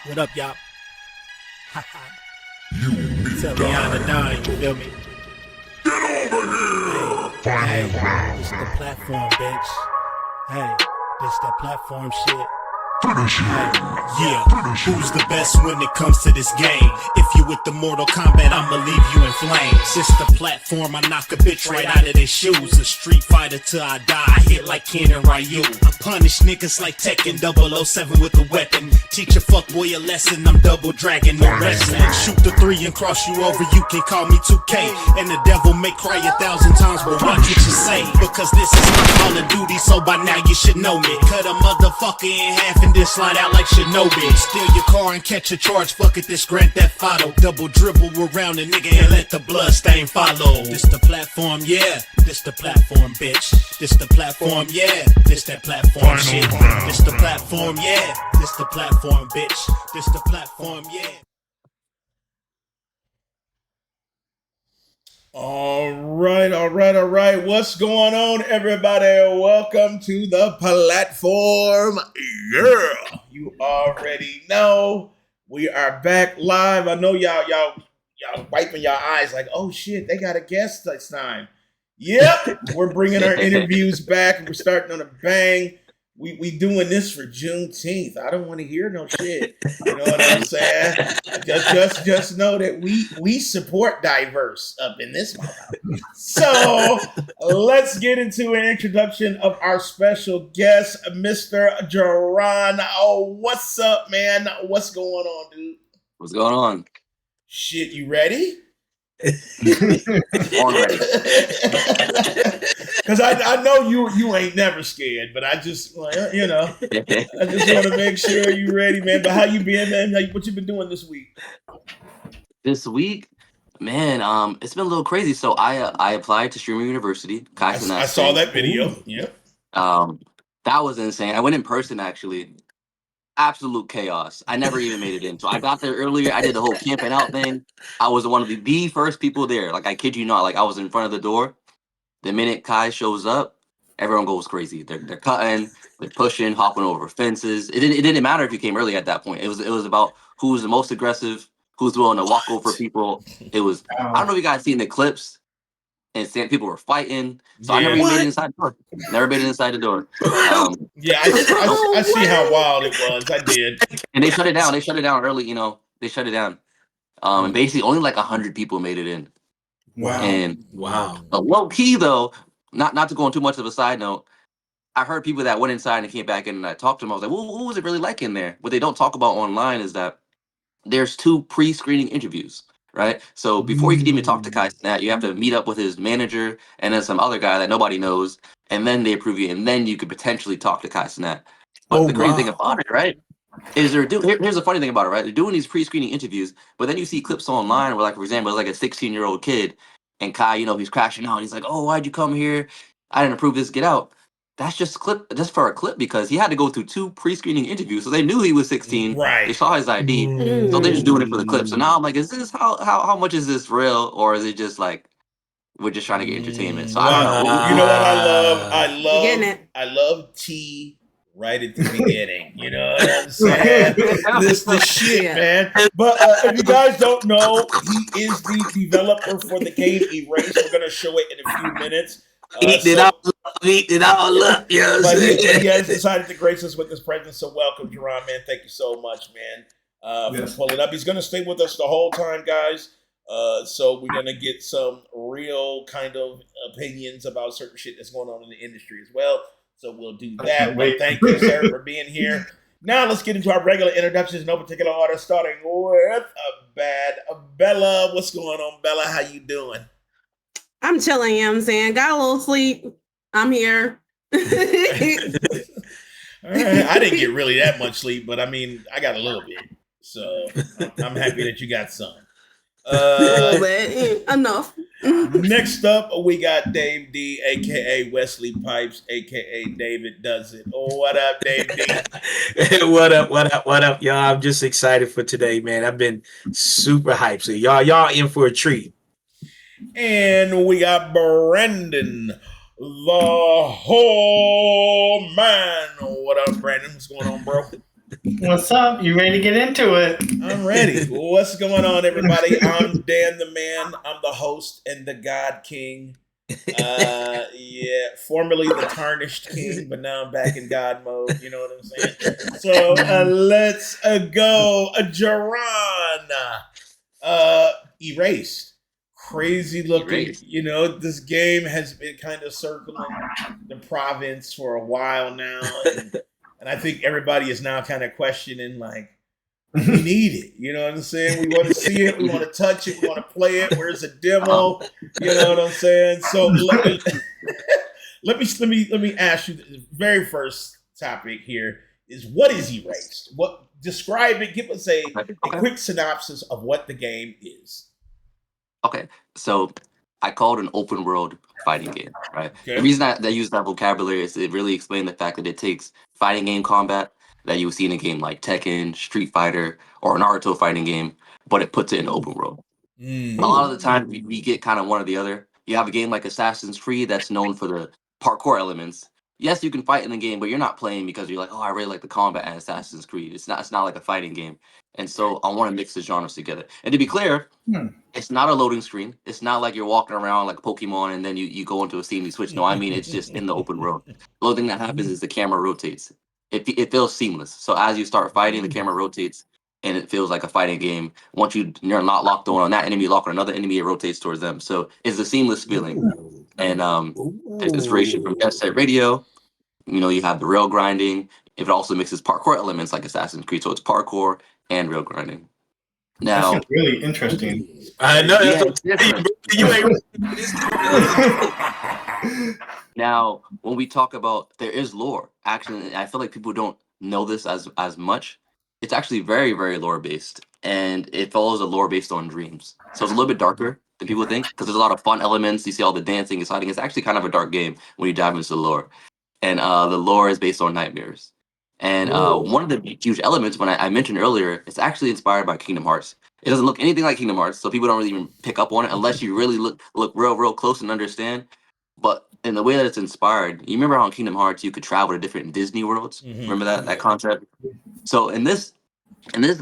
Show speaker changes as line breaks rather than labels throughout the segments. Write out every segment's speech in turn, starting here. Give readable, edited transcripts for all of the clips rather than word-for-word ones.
What up, y'all? Tell me I'm the dime, you feel me? Hey, this the platform, bitch. Hey, this that platform shit. Yeah, who's the best when it comes to this game? If you with the Mortal Kombat, I'ma leave you in flames. This the platform, I knock a bitch right out of their shoes. A street fighter till I die, I hit like Ken and Ryu. I punish niggas like Tekken 007 with a weapon. Teach a fuckboy a lesson, I'm double dragon, no wrestling. Shoot the 3 and cross you over, you can call me 2K. And the devil may cry 1,000 times, but watch what you say. Because this is my Call of Duty, so by now you should know me. Cut a motherfucker in half and then slide out like Shinobi. Steal your car and catch a charge, fuck it, this Grand Theft Auto. Double dribble around a nigga and let the blood stain follow. This the platform, yeah, this the platform, bitch. This the platform, yeah, this that platform shit. This the platform, yeah, this the platform, bitch. This the platform, yeah.
All right. What's going on, everybody? Welcome to the platform. Yeah, you already know we are back live. I know y'all wiping your eyes like, oh shit, they got a guest this time. Yep, we're bringing our interviews back. We're starting on a bang. We doing this for Juneteenth. I don't want to hear no shit. You know what I'm saying? Just know that we support diverse up in this motherfucker. So let's get into an introduction of our special guest, Mr. Jerron. Oh, what's up, man? What's going on, dude?
What's going on?
Shit, you ready?
Already.
Because I know you ain't never scared, but I just I just want to make sure you ready, man. But how you been, man? What you been doing this week?
This week, man, it's been a little crazy. So I applied to Streamer University.
I saw that video. Yep.
That was insane. I went in person actually. Absolute chaos. I never even made it in. So I got there earlier. I did the whole camping out thing. I was one of the first people there. Like I kid you not. Like I was in front of the door. The minute Kai shows up, everyone goes crazy. They're cutting, they're pushing, hopping over fences. It didn't matter if you came early at that point. It was about who was the most aggressive, who's willing to walk over people. It was I don't know if you guys seen the clips and people were fighting. So I never even made it inside the door. Never made it inside the door.
Yeah, I see how wild it was. I did.
And they shut it down. They shut it down early. They shut it down. And basically only like 100 people made it in.
Wow.
And but low key though, not to go on too much of a side note, I heard people that went inside and came back in and I talked to them. I was like, well, what was it really like in there? What they don't talk about online is that there's 2 pre-screening interviews, right? So before you can even talk to Kai Cenat, you have to meet up with his manager and then some other guy that nobody knows, and then they approve you, and then you could potentially talk to Kai Cenat. But the crazy thing about it, right, is here's the funny thing about it, right? They're doing these pre-screening interviews, but then you see clips online where, like, for example, it's like a 16-year-old kid, and Kai, he's crashing out. He's like, "Oh, why'd you come here? I didn't approve this. Get out." That's just for a clip because he had to go through 2 pre-screening interviews, so they knew he was 16.
Right.
They saw his ID, so they're just doing it for the clip. So now I'm like, is this how much is this real, or is it just like we're just trying to get entertainment? So I don't know.
You know what
Getting it.
I love T right at the beginning. You know what I'm saying? This the shit, man. But if you guys don't know, he is the developer for the game Erase. We're gonna show it in a few minutes.
Eat it all up. You know what I'm saying?
He has decided to grace us with his presence. So welcome, Jerron, man. Thank you so much, man, for pulling up. He's gonna stay with us the whole time, guys. So we're gonna get some real kind of opinions about certain shit that's going on in the industry as well. So we'll do that. But thank you, sir, for being here. Now let's get into our regular introductions in no particular order, starting with Bella. What's going on, Bella? How you doing?
I'm chilling, you know what I'm saying? Got a little sleep. I'm here.
All right. I didn't get really that much sleep, but I mean, I got a little bit. So I'm happy that you got some.
A little bit. Enough.
Next up, we got Dave D, a.k.a. Wesley Pipes, a.k.a. David Does It. Oh, what up, Dave D?
What up, y'all? I'm just excited for today, man. I've been super hyped. So y'all in for a treat.
And we got Brandon, the whole man. What up, Brandon? What's going on, bro?
What's up? You ready to get into it?
I'm ready. What's going on, everybody? I'm Dan the Man. I'm the host and the God King. Formerly the Tarnished King, but now I'm back in God mode. You know what I'm saying? So let's go. Jerron. Erased. Crazy looking.
Erased.
You know, this game has been kind of circling the province for a while now, and I think everybody is now kind of questioning, like, we need it. You know what I'm saying? We want to see it. We want to touch it. We want to play it. Where's the demo? You know what I'm saying? So let me ask you the very first topic here is, what is Erased? What, describe it? Give us a quick synopsis of what the game is.
Okay, so I call it an open world fighting game, right?
Okay.
The reason I use that vocabulary is it really explains the fact that it takes fighting game combat that you would see in a game like Tekken, Street Fighter, or a Naruto fighting game, but it puts it in open world. A lot of the time, we get kind of one or the other. You have a game like Assassin's Creed that's known for the parkour elements. Yes, you can fight in the game, but you're not playing because you're like, oh, I really like the combat in Assassin's Creed. It's not like a fighting game. And so I want to mix the genres together. And to be clear, it's not a loading screen. It's not like you're walking around like Pokemon and then you go into a scene and you switch. No, I mean, it's just in the open world. The only thing that happens is the camera rotates. It feels seamless. So as you start fighting, the camera rotates and it feels like a fighting game. Once you're not locked on that enemy, lock on another enemy, it rotates towards them. So it's a seamless feeling. And there's inspiration from Jet Set Radio. You know, you have the rail grinding. It also mixes parkour elements like Assassin's Creed. So it's parkour and rail grinding. Now,
That's really interesting.
I know.
yeah,
That's
it's different. Now, when we talk about, there is lore. Actually, I feel like people don't know this as much. It's actually very, very lore based, and it follows a lore based on dreams. So it's a little bit darker than people think because there's a lot of fun elements. You see all the dancing, exciting. It's actually kind of a dark game when you dive into the lore, and the lore is based on nightmares. And one of the huge elements, when I mentioned earlier, it's actually inspired by Kingdom Hearts. It doesn't look anything like Kingdom Hearts, so people don't really even pick up on it unless you really look real close and understand. But in the way that it's inspired, you remember how in Kingdom Hearts you could travel to different Disney worlds? Remember that concept? So in this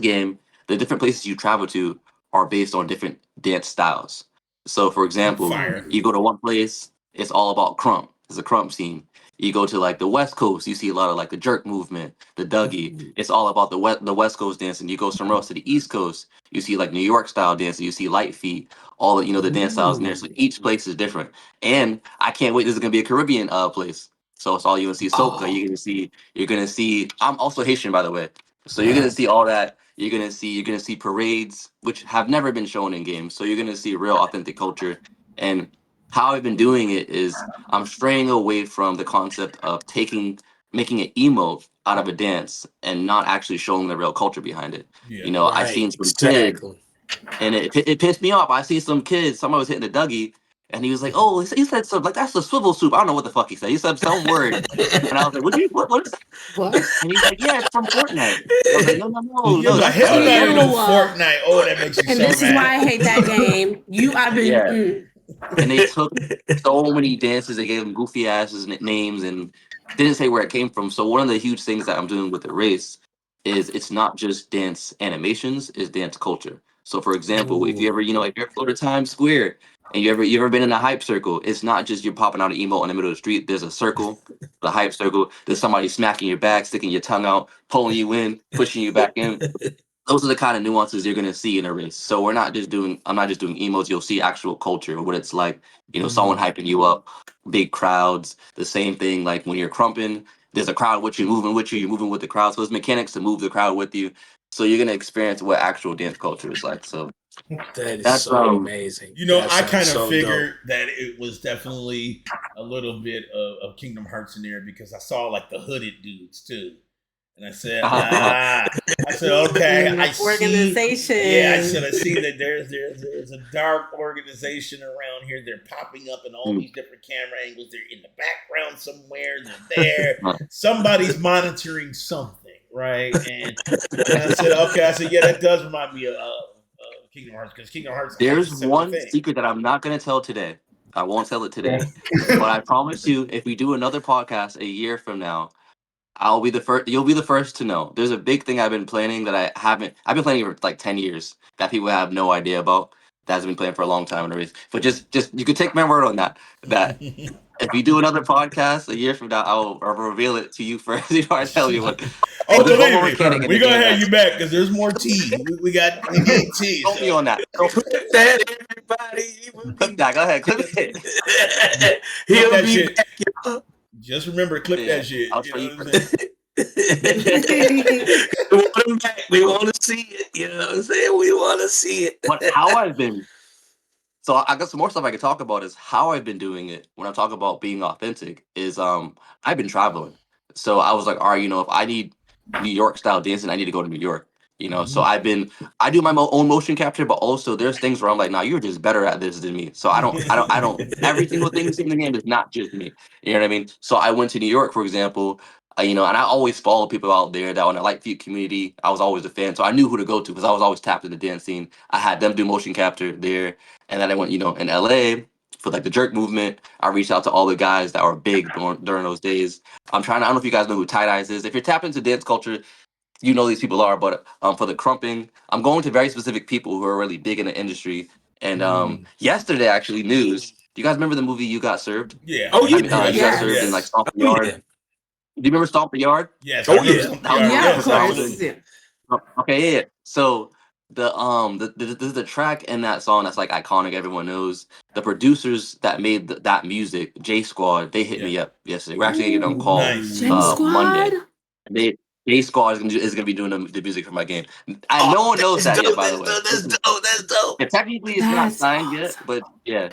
game, the different places you travel to are based on different dance styles. So for example,
Fire.
you go to one place, it's all about krump. It's a krump scene. You go to like the West Coast, you see a lot of like the jerk movement, the Dougie. It's all about the West Coast dancing. You go somewhere else to the East Coast, you see like New York style dancing. You see light feet, all the the dance styles in there. So each place is different. And I can't wait. This is gonna be a Caribbean place. So it's all you gonna see soca. You're gonna see. I'm also Haitian, by the way. So you're gonna see all that. You're gonna see parades, which have never been shown in games. So you're gonna see real authentic culture. And how I've been doing it is I'm straying away from the concept of making an emote out of a dance and not actually showing the real culture behind it.
Yeah.
You know, I've seen some kids, and it pissed me off. I see some kids, someone was hitting the Dougie, and he was like, "Oh, he said something like that's the swivel soup." I don't know what the fuck he said. He said some word, and I was like, what is that?"
What?
And he's like, "Yeah, it's from Fortnite." I was like, "No,
Yeah, but
that's
hell no, you know
Ew.
Fortnite. Oh, that makes you
And
so
this
mad.
is why I hate that game. I've been.
Yeah. And they took so many dances, they gave them goofy asses names and didn't say where it came from. So one of the huge things that I'm doing with the race is it's not just dance animations, it's dance culture. So for example, if you ever, if you're ever to Times Square and you ever been in a hype circle, it's not just you're popping out an emote in the middle of the street. There's a circle, the hype circle. There's somebody smacking your back, sticking your tongue out, pulling you in, pushing you back in. Those are the kind of nuances you're gonna see in a race. So I'm not just doing emotes. You'll see actual culture, what it's like, someone hyping you up, big crowds. The same thing like when you're crumping, there's a crowd with you, you're moving with the crowd. So there's mechanics to move the crowd with you. So you're gonna experience what actual dance culture is like. So
That is
that's
so amazing.
You know,
That
I
sounds
kind of
so
figured that it was definitely a little bit of Kingdom Hearts in there because I saw like the hooded dudes too. And I said, okay, I see.
Organization.
Yeah, I should have seen that there's a dark organization around here. They're popping up in all these different camera angles. They're in the background somewhere. They're there. Somebody's monitoring something, right? And I said, yeah, that does remind me of Kingdom Hearts because Kingdom Hearts.
There's one secret that I'm not gonna tell today. I won't tell it today, but I promise you, if we do another podcast a year from now, I'll be the first. You'll be the first to know. There's a big thing I've been planning that I haven't. I've been planning for like 10 years that people have no idea about. That's been planned for a long time and everything. But just you could take my word on that. That if we do another podcast a year from now, I'll reveal it to you first before I tell you what.
Oh,
But there's one
believe
more
me,
mechanic in
we're
the
gonna
game
have
that
you back because there's more tea. We need tea.
don't be
So.
on that. Don't
Put that, everybody. He will be
clip that. Go ahead, clip it.
Clip
He'll
that
be
shit.
back, y'all.
Just remember, clip
Yeah,
that shit.
I'll
You
show
know
you.
what I'm saying?
We want him back. We want to see it. You know what I'm saying? We want to see it.
But how I've been. So I got some more stuff I could talk about. Is how I've been doing it. When I talk about being authentic, is I've been traveling. So I was like, all right, if I need New York style dancing, I need to go to New York. So I do my own motion capture, but also there's things where I'm like, nah, you're just better at this than me. So I don't. Every single thing in the game is not just me. You know what I mean? So I went to New York, for example. And I always follow people out there that on the light feet community. I was always a fan, so I knew who to go to because I was always tapped in the dance scene. I had them do motion capture there, and then I went, in LA for like the jerk movement. I reached out to all the guys that were big during those days. I don't know if you guys know who Tight Eyes is. If you're tapped into dance culture, you know these people are. But for the crumping, I'm going to very specific people who are really big in the industry. And yesterday, actually, news. Do you guys remember the movie You Got Served?
Yeah.
Oh, yeah.
I mean, You Got Served in like Stomp the
Oh,
Yard.
yeah.
Do you remember Stomp the Yard?
Yes.
Oh,
I remember
yeah.
something.
That was
Yeah, of
Yes,
that was
course. Yeah.
Okay, yeah. So the track in that song that's like iconic, everyone knows. The producers that made that music, J Squad, they hit
Yeah.
me up yesterday. We're actually getting on
Ooh,
call
Nice.
J
Monday.
Squad.
J Squad is gonna be doing the music for my game. And no one knows
that's
that yet,
dope.
by the
That's
way.
dope. That's dope. That's dope.
Yeah, technically it's not
That's
signed yet,
awesome.
but yeah.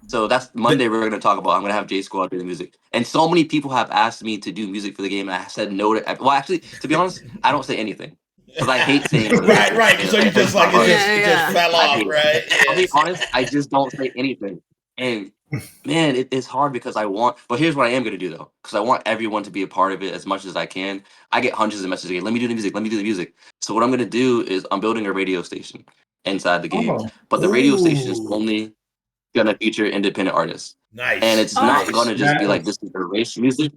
So that's Monday we're gonna talk about. I'm gonna have J Squad do the music. And so many people have asked me to do music for the game, and I said no to. Well, actually, to be honest, I don't say anything because I hate saying no to
Right,
people.
right. So you just like
my
it
heart.
just
Yeah.
fell
I
off,
hate it.
right?
I'll be
Yes.
honest, I just don't say anything. And man, it's hard because but here's what I am gonna do though, because I want everyone to be a part of it as much as I can. I get hundreds of messages again. Let me do the music. Let me do the music. So what I'm gonna do is I'm building a radio station inside the game,
Oh,
but the radio station is
Ooh.
only gonna feature independent artists,
Nice.
and it's
Oh.
not gonna just be like
nice.
this is the race music.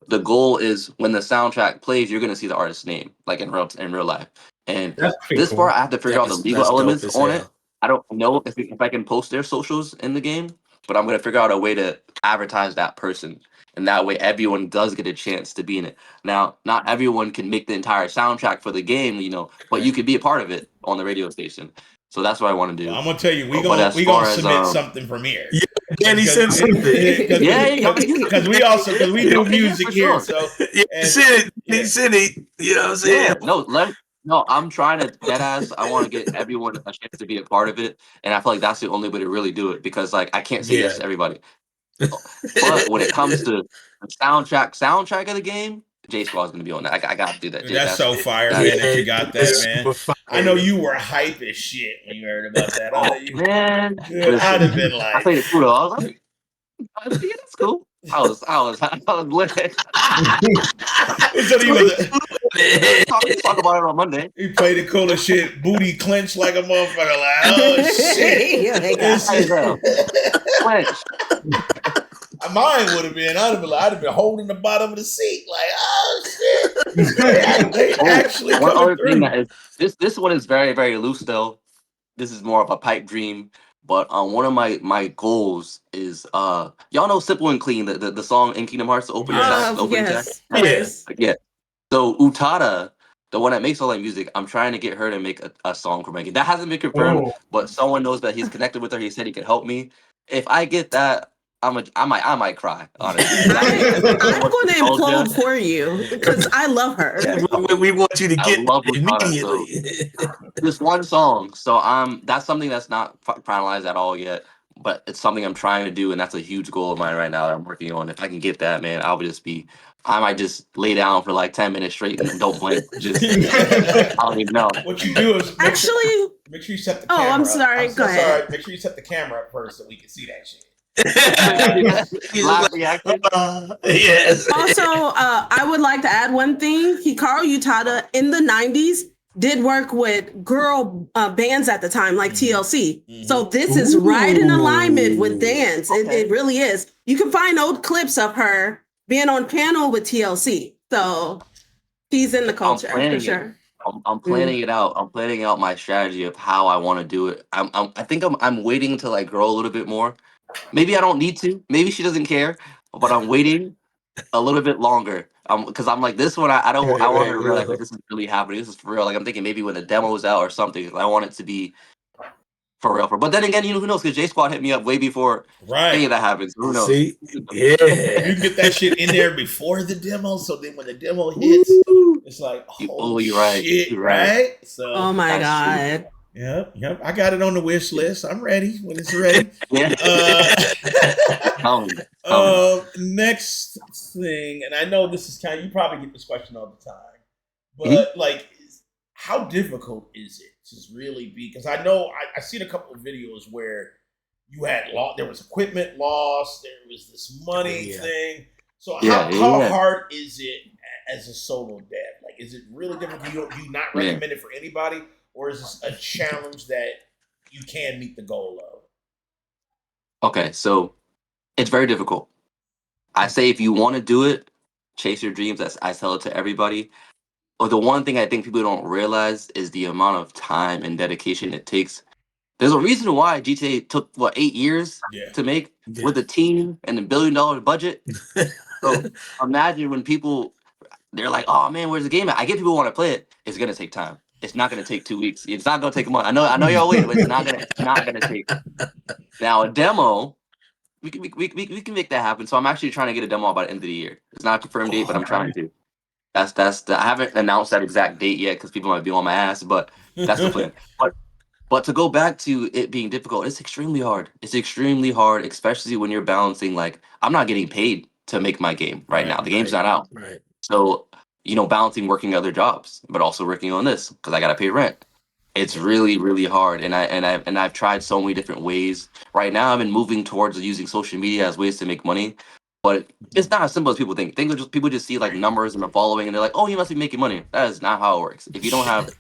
The goal is when the soundtrack plays, you're gonna see the artist's name, like in real life. And
That's pretty
this
cool.
part, I have to figure out the legal
That's dope
elements
as
on it.
hell.
I don't know if I can post their socials in the game, but I'm gonna figure out a way to advertise that person, and that way everyone does get a chance to be in it. Now, not everyone can make the entire soundtrack for the game, but you could be a part of it on the radio station. So that's what I want to
Well,
do.
I'm gonna tell you,
But as
we
far
gonna
as
submit something from here.
Yeah, Danny sent something.
Because we do
Okay, yeah,
music
for
here,
sure.
so
Yeah,
and
sent it.
yeah.
He sent it. You know what I'm saying?
Yeah, no, I'm trying to dead ass. I want to get everyone a chance to be a part of it, and I feel like that's the only way to really do it because like I can't say yes
Yeah.
to everybody. But when it comes to the soundtrack of the game, J Squad's gonna be on that. I gotta do that.
Dude, that's so fire,
that-
man, that you got that,
It's
man.
super fire.
I know you were hype as shit when you heard about that.
Oh man,
Dude, I'd have been
I
like,
played it cool though. I was like, yeah, that's cool. I was lit.
so he was
Talk about it on Monday.
he played the coolest shit, booty clenched like a motherfucker, like, oh shit.
Yeah, they got
This is-
Clench.
Mine would have been, I'd have been holding the bottom of the seat, like, oh shit. They actually
One
coming
other thing
through.
that is this one is very, very loose though. This is more of a pipe dream. But one of my goals is y'all know Simple and Clean, the song in Kingdom Hearts, the opening track.
yes.
Yes.
Yeah. So Utada, the one that makes all that music, I'm trying to get her to make a song for my game. That hasn't been confirmed,
Oh,
but someone knows that he's connected with her. He said he could help me. If I get that, I might cry, honestly.
I'm going to
Told
implode
ya.
for you because I love her.
We want you to
I
get
love
it
Utada,
immediately.
Just one song. So that's something that's not finalized at all yet, but it's something I'm trying to do, and that's a huge goal of mine right now that I'm working on. If I can get that, man, I might just lay down for like 10 minutes straight and don't blink. Just I don't even know.
What you do is
Actually,
make sure you set the
oh,
camera
I'm
up.
sorry. Go ahead.
Sorry. Make sure you set the camera up first so we can see that shit.
Live reaction.
Yes.
Also, I would like to add one thing. Hikaru Utada in the 90s did work with girl bands at the time, like TLC. So this is right in alignment with dance.
Okay.
It really is. You can find old clips of her being on panel with TLC. So he's in the culture for
planning it.
sure.
I'm planning it out. I'm planning out my strategy of how I want to do it. I think I'm waiting to like grow a little bit more. Maybe I don't need to. Maybe she doesn't care, but I'm waiting a little bit longer. Because I'm like this one. I want her to realize like this is really happening. This is for real. Like I'm thinking maybe when the demo is out or something. I want it to be for real. But then again, who knows? Because J Squad hit me up way before any of that happens. Who knows?
See?
You
Yeah.
can get that shit in there before the demo, so then when the demo hits, it's like, oh,
you're right.
shit,
You're right.
right? So,
Oh my
That's true.
god.
Yep. I got it on the wish list. I'm ready when it's ready.
Yeah.
Next thing, and I know this is kind of, you probably get this question all the time, but
Mm-hmm.
like, how difficult is it to really be? Because I know I seen a couple of videos where you had there was equipment loss, there was this money thing. So how hard is it as a solo dad? Like, is it really difficult? Do you not recommend it for anybody, or is this a challenge that you can meet the goal of?
Okay, so it's very difficult. I say if you want to do it, chase your dreams. I tell it to everybody. But the one thing I think people don't realize is the amount of time and dedication it takes. There's a reason why GTA took 8 years to make with a team and $1 billion budget. So imagine when people they're like, "Oh man, where's the game at?" I get people want to play it. It's gonna take time. It's not gonna take 2 weeks. It's not gonna take a month. I know y'all waiting, but it's not gonna take. Now a demo, we can make that happen. So I'm actually trying to get a demo out by the end of the year. It's not a confirmed date, but I'm trying to. I haven't announced that exact date yet because people might be on my ass, but that's the plan. But to go back to it being difficult, it's extremely hard. It's extremely hard, especially when you're balancing like I'm not getting paid to make my game right now. The game's not out.
Right.
So, balancing working other jobs, but also working on this because I gotta pay rent. It's really, really hard. And I've tried so many different ways. Right now I've been moving towards using social media as ways to make money. But it's not as simple as people think. People just see like numbers and the following and they're like, oh, you must be making money. That is not how it works. If you don't have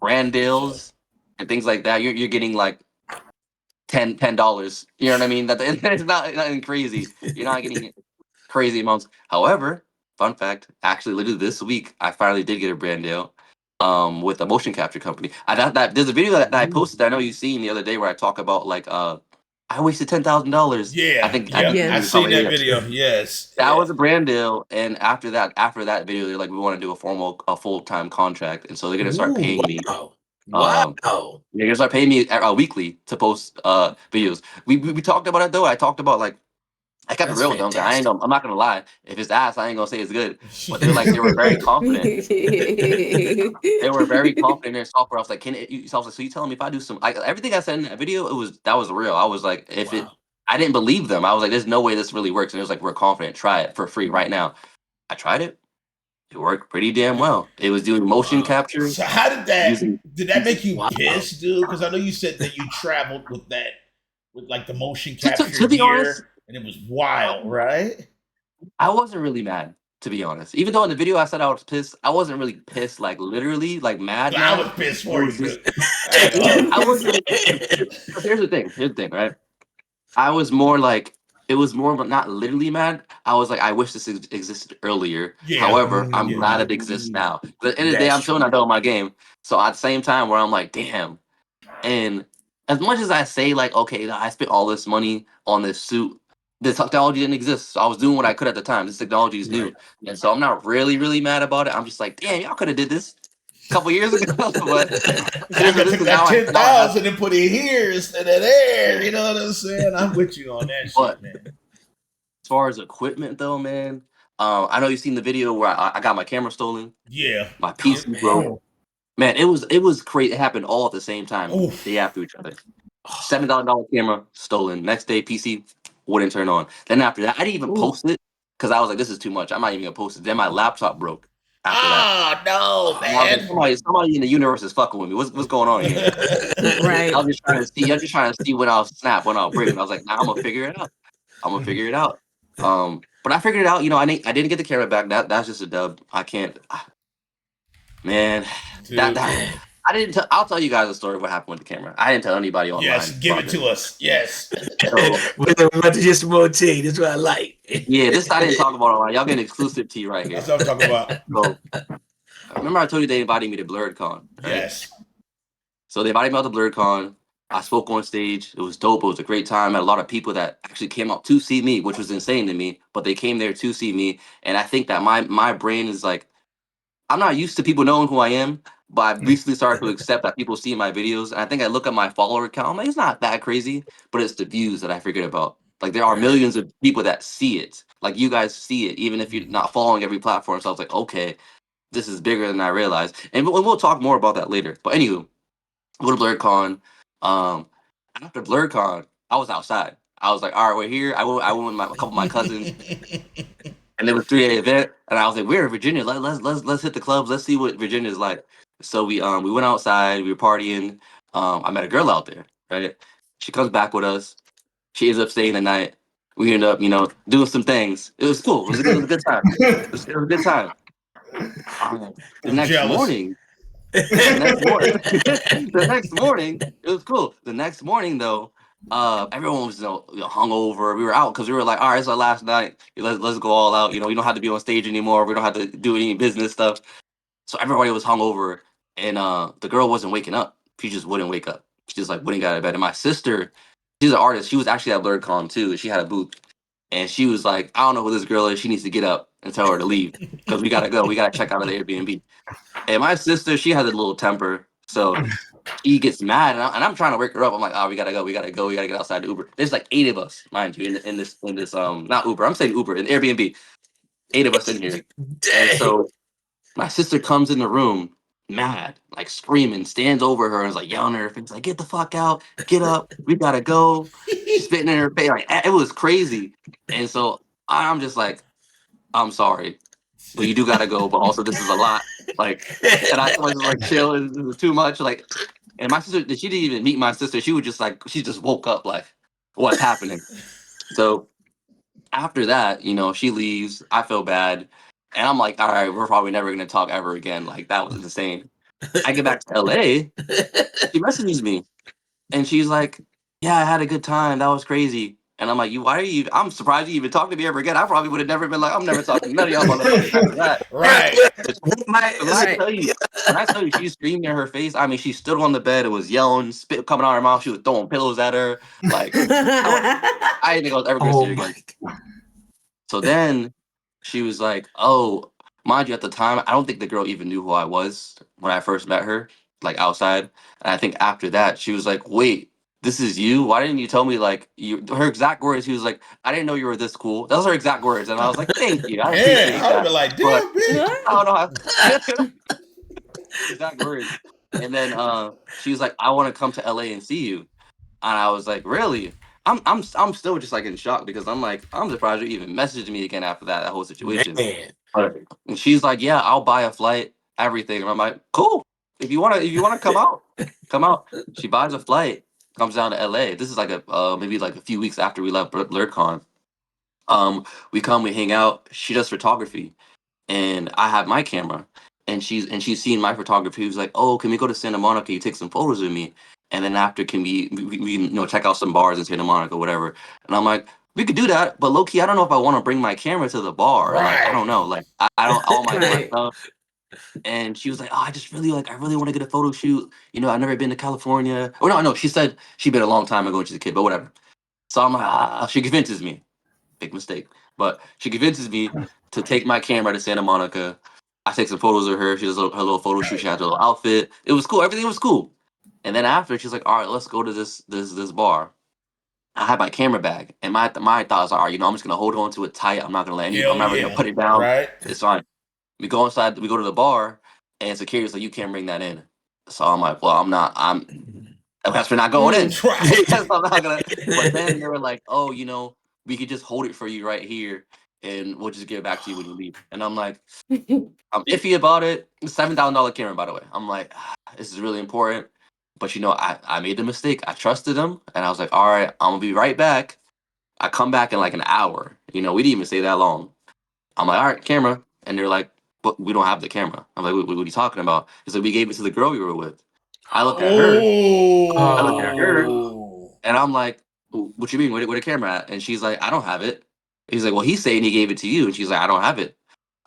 brand deals and things like that, you're getting like $10. You know what I mean? It's not nothing crazy. You're not getting crazy amounts. However, fun fact, actually literally this week I finally did get a brand deal with a motion capture company. That there's a video that I posted that I know you've seen the other day where I talk about like I wasted $10,000.
Yeah,
I think
I've seen that video. Yes,
that was a brand deal, and after that video, they're like, we want to do a full-time contract, and so they're gonna start paying me.
Wow.
They're gonna start paying me weekly to post videos. We talked about it though. I talked about like I kept it real with them. I'm not gonna lie. If it's ass, I ain't gonna say it's good. But they were very confident. They were very confident in their software. I was like, so you telling me if I do everything I said in that video, that was real. I was like, I didn't believe them. I was like, there's no way this really works. And it was like, we're confident. Try it for free right now. I tried it. It worked pretty damn well. It was doing motion capture.
So how did that make you pissed, dude? Because I know you said that you traveled with like the motion capture
to be
gear,
honest,
and it was wild, right?
I wasn't really mad, to be honest. Even though in the video I said I was pissed, I wasn't really pissed, like literally, like mad.
I was pissed for you.
I wasn't. Here's the thing, right? I was more like, it was more, but not literally mad. I was like, I wish this existed earlier.
Yeah.
However, I'm glad it exists now. But at the end of the day, I'm still not done with my game. So at the same time, where I'm like, damn. And as much as I say, like, okay, I spent all this money on this suit, this technology didn't exist. So I was doing what I could at the time. This technology is new. And so I'm not really, really mad about it. I'm just like, damn, y'all could have did this a couple years ago. But
I could take that 10,000 and put it here instead of there. You know what I'm saying? I'm with you on that shit, man.
As far as equipment, though, man, I know you've seen the video where I got my camera stolen.
Yeah,
my PC broke. Man, it was crazy. It happened all at the same time, day after each other. $7,000 camera stolen. Next day, PC wouldn't turn on. Then after that, I didn't even post it because I was like, this is too much. I'm not even gonna post it. Then my laptop broke. After that.
No, man!
Somebody in the universe is fucking with me. What's going on here?
Right.
I was just trying to see when I'll snap, when I'll break. And I was like, nah, I'm gonna figure it out. But I figured it out. I didn't get the camera back. That's just a dub. I can't. Man,
Dude.
I I didn't tell. I'll tell you guys a story of what happened with the camera. I didn't tell anybody online.
Yes, give it to us. Yes.
So,
We're about to just more tea. That's what I like.
yeah, this I didn't talk about online. Y'all getting exclusive tea right here.
That's what I'm talking about.
So, remember I told you they invited me to BlurredCon, right?
Yes.
So they invited me out to BlurredCon. I spoke on stage. It was dope. It was a great time. I had a lot of people that actually came out to see me, which was insane to me. But they came there to see me, and I think that my brain is like, I'm not used to people knowing who I am, but I've recently started to accept that people see my videos. And I think I look at my follower count, I'm like, it's not that crazy, but it's the views that I forget about. Like there are millions of people that see it. Like you guys see it, even if you're not following every platform. So I was like, okay, this is bigger than I realized. And we'll talk more about that later. But anywho, go to BlurredCon. Um, After BlurredCon, I was outside. I was like, all right, we're here. I went with a couple of my cousins. And it was 3 day event, and I was like, "We're in Virginia. Let's hit the clubs. Let's see what Virginia is like." So we went outside. We were partying. I met a girl out there. Right. She comes back with us. She ends up staying the night. We end up, doing some things. It was cool. It was a good time. It was a good time. The
I'm
next
jealous.
morning, the next morning, the next morning, it was cool. The next morning, though, everyone was hungover. We were out because we were like, all right, it's our last night. Let's go all out. We don't have to be on stage anymore. We don't have to do any business stuff. So everybody was hungover, and the girl wasn't waking up. She just wouldn't wake up. She just like wouldn't get out of bed. And my sister, she's an artist. She was actually at BlurredCon too. She had a booth, and she was like, I don't know who this girl is. She needs to get up and tell her to leave because we gotta go. We gotta check out of the Airbnb. And my sister, she has a little temper, so she gets mad, and I'm trying to wake her up. I'm like, oh, we gotta go, we gotta go, we gotta get outside the Uber. There's like 8 of us, mind you, in this not Uber. I'm saying Uber in Airbnb. 8 of us in here, and so my sister comes in the room, mad, like screaming, stands over her and is like yelling at her face, like, get the fuck out, get up, we gotta go. She's spitting in her face, like it was crazy. And so I'm just like, I'm sorry, but you do gotta go. But also, this is a lot. Like, and I was like, chill, this is too much. Like, and my sister, she didn't even meet my sister. She was just like, she just woke up, like, what's happening? So after that, she leaves. I feel bad. And I'm like, all right, we're probably never going to talk ever again. Like, that was insane. I get back to LA. She messages me and she's like, yeah, I had a good time. That was crazy. And I'm like, I'm surprised you even talked to me ever again. I probably would have never been like, I'm never talking to none of y'all motherfuckers after that.
Right.
When I tell you she screamed in her face, I mean, she stood on the bed and was yelling, spit coming out of her mouth. She was throwing pillows at her. Like, I didn't think I was ever going to see her again. So then she was like, oh, mind you, at the time, I don't think the girl even knew who I was when I first met her, like outside. And I think after that, she was like, wait, this is you? Why didn't you tell me, like, her exact words? She was like, I didn't know you were this cool. That was her exact words. And I was like, thank you. I appreciate
Yeah, I would
that.
be like,
But
damn, bitch.
I don't know. Exact words. And then she was like, I want to come to LA and see you. And I was like, really? I'm still just like in shock because I'm like, I'm surprised you even messaged me again after that whole situation.
Man.
And she's like, yeah, I'll buy a flight, everything. And I'm like, cool. If you wanna come out, come out. She buys a flight, comes down to LA. This is like maybe like a few weeks after we left BlurredCon. We hang out. She does photography, and I have my camera, and she's seen my photography. She was like, oh, can we go to Santa Monica? You take some photos with me, and then after, can we check out some bars in Santa Monica, whatever. And I'm like, we could do that, but low key, I don't know if I want to bring my camera to the bar. Like, I don't know, like I don't all my
Right.
stuff. And she was like, oh, I really want to get a photo shoot. I've never been to California. Oh no, she said she'd been a long time ago when she's a kid, but whatever. So I'm like, she convinces me. Big mistake. But she convinces me to take my camera to Santa Monica. I take some photos of her. She does her little photo shoot. She had her little outfit. It was cool. Everything was cool. And then after, she's like, all right, let's go to this bar. I had my camera bag. And my thoughts are, I'm just gonna hold on to it tight. I'm not gonna let
Hell
I'm never
yeah.
gonna put it down.
Right.
It's fine. We go inside, we go to the bar, and security's like, you can't bring that in. So I'm like, well, I guess we're not going in.
Right.
I'm not gonna. But then they were like, oh, we could just hold it for you right here, and we'll just give it back to you when you leave. And I'm like, I'm iffy about it. $7,000 camera, by the way. I'm like, this is really important. But I made the mistake. I trusted them, and I was like, all right, I'm gonna be right back. I come back in like an hour. We didn't even stay that long. I'm like, all right, camera. And they're like, but we don't have the camera. I'm like, what are you talking about? He said, we gave it to the girl you were with. I look at her. I look at her,
Oh.
and I'm like, "What you mean? Where the camera at?" And she's like, "I don't have it." He's like, "Well, he's saying he gave it to you," and she's like, "I don't have it."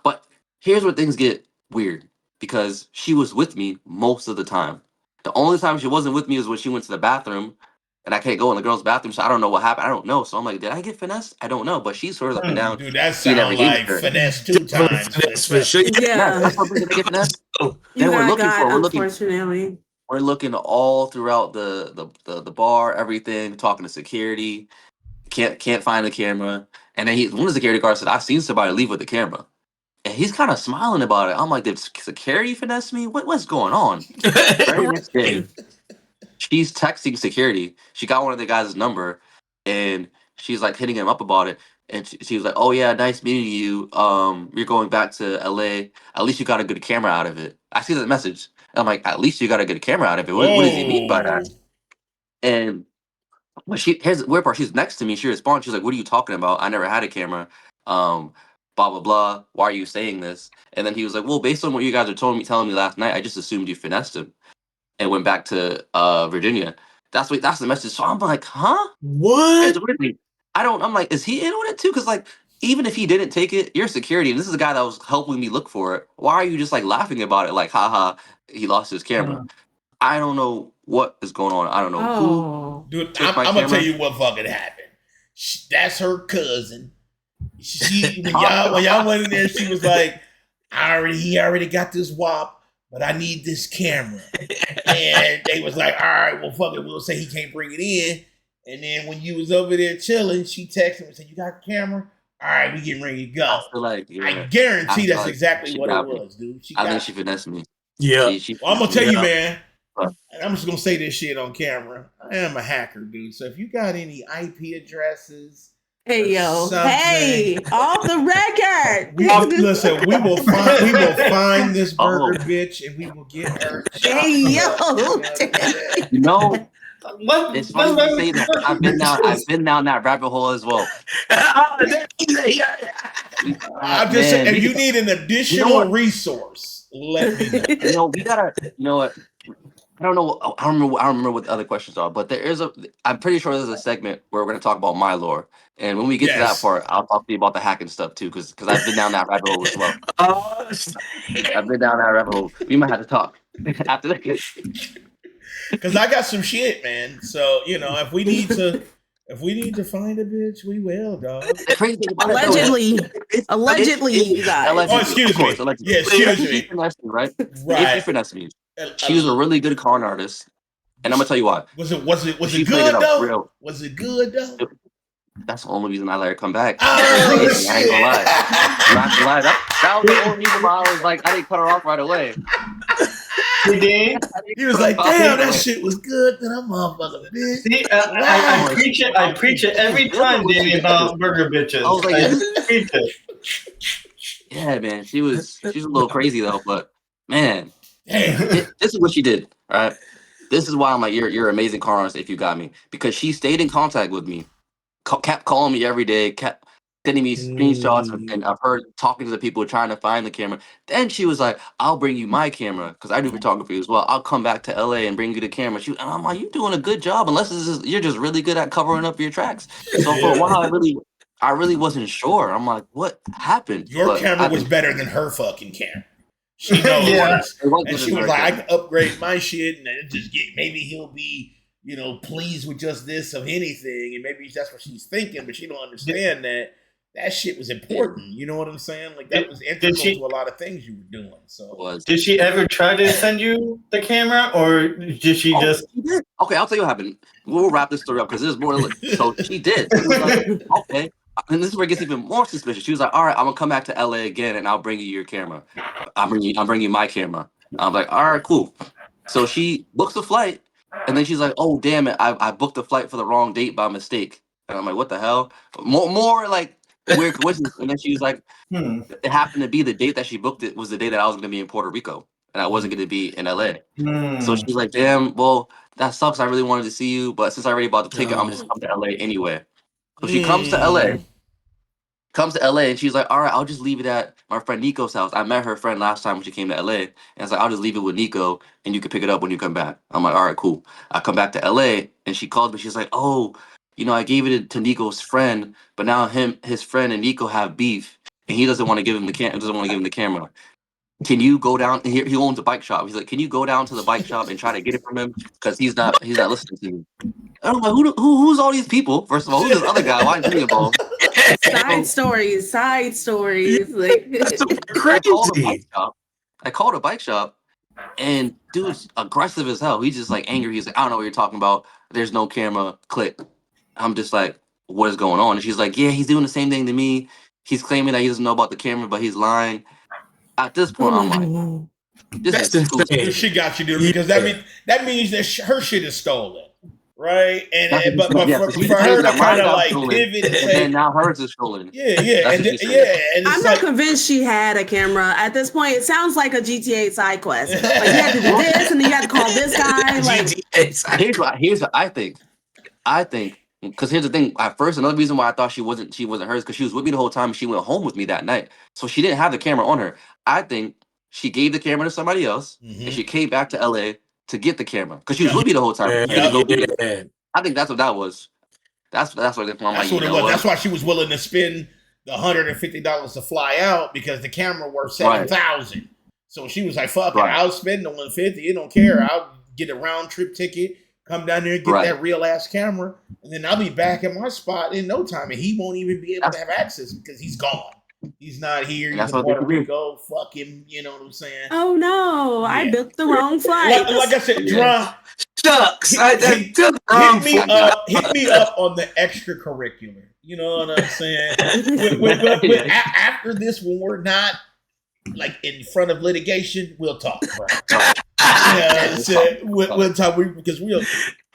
But here's where things get weird because she was with me most of the time. The only time she wasn't with me is when she went to the bathroom, and I can't go in the girls' bathroom, so I don't know what happened. I don't know. So I'm like, did I get finessed? I don't know. But she swears up and down
Dude, that
he never
sound
gave
like
her.
finesse 2 times.
Finesse for sure.
Yeah, that's
Yeah,
what they get finessed.
you
Then we're
got
looking for.
got,
We're looking.
unfortunately.
We're looking all throughout the bar, everything, talking to security. Can't find the camera. And then one of the security guards said, "I've seen somebody leave with the camera." And he's kind of smiling about it. I'm like, "Did security finesse me? What's going on?" Very next day, she's texting security. She got one of the guys' number, and she's like hitting him up about it. And she was like, "Oh yeah, nice meeting you. You're going back to LA. At least you got a good camera out of it." I see that message. I'm like, "At least you got a good camera out of it." What does he mean by that?
Whoa.
And here's the weird part. She's next to me. She responds. She's like, "What are you talking about? I never had a camera. Um, blah blah blah. Why are you saying this?" And then he was like, "Well, based on what you guys are telling me last night, I just assumed you finessed him and went back to Virginia." That's the message. So I'm like, huh?
What?
It's weird. I'm like, is he in on it too? Because like, even if he didn't take it, you're security, and this is a guy that was helping me look for it. Why are you just like laughing about it? Like, haha, he lost his camera. I don't know what is going on. I don't know who
Oh,
Dude,
took my
I'm gonna tell
camera.
you what fucking happened. That's her cousin. When y'all went in there, she was like, he already got this WAP, but I need this camera. And they was like, all right, well, fuck it, we'll say he can't bring it in. And then when you was over there chilling, she texted him and said, "You got a camera? All right, we getting ready to go."
I feel like,
I
yeah, I
guarantee
feel
that's
like
exactly
she
what it
got me.
was, dude. She
I think
got
she
you.
finessed me.
Yeah.
She
Well, I'm gonna
finessed
tell
me.
you,
Yeah.
man.
But
And I'm just gonna say this shit on camera. I am a hacker, dude. So if you got any IP addresses,
hey yo,
something.
hey, off the record.
Listen, we will find this burger
oh,
bitch and we will get her.
Hey yo,
you know,
What?
it's funny you say that. I've been down that rabbit hole as well.
I'm just saying,
Man,
if you need an
you know
additional
what?
resource, let me know.
We gotta. You know what? I don't know. I don't remember. I don't remember what the other questions are, but there is a. I'm pretty sure there's a segment where we're gonna talk about my lore, and when we get to that
Yes.
part, I'll talk to you about the hacking stuff too, because I've been down that rabbit hole as well.
Oh,
I've been down that rabbit hole. We might have to talk after that.
Because I got some shit, man. So, if we need to find a bitch, we will, dog.
The crazy thing about it, though,
allegedly, you guys.
allegedly,
Oh, excuse
of course,
me.
allegedly.
Yeah, excuse
If she
me.
finessed me, right? If
Right.
she finessed me, she was a really good con artist, and I'm gonna tell you why.
Was it
She played
good
it up
though?
real.
Was it good though?
That's the only reason I let her come back.
Oh,
It's crazy. I ain't gonna lie. I'm not gonna lie. That was the only reason why I was like, I didn't cut her off right away.
You did?
He was like, "Damn, that shit was good." Then I'm motherfucker, bitch.
See, I preach it. I preach it every time, Danny, about burger bitches.
I was like,
I preach it.
yeah, man. She's a little crazy though, but man,
Damn.
this is what she did. Right. This is why I'm like, you're an amazing car artist if you got me, because she stayed in contact with me, kept calling me every day, kept sending me screenshots and of her talking to the people trying to find the camera. Then she was like, "I'll bring you my camera because I do photography as well. I'll come back to LA and bring you the camera." And I'm like, "You're doing a good job, unless you're just really good at covering up your tracks." So for a while, I really wasn't sure. I'm like, "What happened?"
Your
But
camera
I
was
think
better than her fucking camera. She knows
Yeah.
this.
it was
And
good
she
in
was
her
like, "I
camera.
can upgrade my shit and then just maybe he'll be, pleased with just this of anything." And maybe that's what she's thinking, but she don't understand that shit was important. You know what I'm saying? Like that was integral to a lot of things you were doing. So
Was
Did she ever try to send you the camera, or did she just?
she did. Okay, I'll tell you what happened. We'll wrap this story up because there's more to look. So she did. She was like, okay. And this is where it gets even more suspicious. She was like, "All right, I'm gonna come back to LA again and I'll bring you your camera. I'll bring you my camera." I'm like, "All right, cool." So she books a flight and then she's like, "Oh damn it, I booked the flight for the wrong date by mistake." And I'm like, "What the hell?" More like weird coincidence. And then she was like, it happened to be the date that she booked it was the day that I was gonna be in Puerto Rico and I wasn't gonna be in LA. So she's like, "Damn, well, that sucks. I really wanted to see you, but since I already bought the ticket, I'm just coming to LA anyway." So she comes to LA. Comes to LA and she's like, all right, I'll just leave it at my friend Nico's house. I met her friend last time when she came to LA. And it's like, I'll just leave it with Nico and you can pick it up when you come back. I'm like, all right, cool. I come back to LA and she calls me. She's like, oh, I gave it to Nico's friend, but now his friend and Nico have beef and he doesn't want to give him the camera. Can you go down? He owns a bike shop. He's like, can you go down to the bike shop and try to get it from him? Because he's not listening to me. I don't know who's all these people. First of all, who's this other guy? Why is he involved?
Side stories. Like
That's
I
crazy.
called a bike shop, and dude's aggressive as hell. He's just like angry. He's like, I don't know what you're talking about. There's no camera. Click. I'm just like, what is going on? And she's like, yeah, he's doing the same thing to me. He's claiming that he doesn't know about the camera, but he's lying. At this point, I'm like,
That's insane.
She got you, dude, because that means that her shit is stolen, right? And but for her to kind of like pivot and say,
then now hers is stolen.
Yeah, and it's
I'm not convinced she had a camera at this point. It sounds like a GTA side quest. Like you had to do this, and then you had to call this guy. Like
here's what I think. Because here's the thing. At first, another reason why I thought she wasn't hers because she was with me the whole time. And she went home with me that night, so she didn't have the camera on her. I think she gave the camera to somebody else, and she came back to LA to get the camera because she was with me the whole time. I think that's what that was. That's what it was.
That's why she was willing to spend the $150 to fly out because the camera worth $7,000. So she was like, "Fuck it, I'll spend the $150. You don't care. I'll get a round trip ticket." Come down there and get that real ass camera, and then I'll be back at my spot in no time, and he won't even be able to have access because he's gone. He's not here. He's in Puerto Rico. Fuck him. You know what I'm saying?
Oh no, I booked the wrong flight.
Like I said, Jerron,
Shucks.
Hit me up on the extracurricular. You know what I'm saying? After this, when we're not like in front of litigation, we'll talk, bro. We'll talk because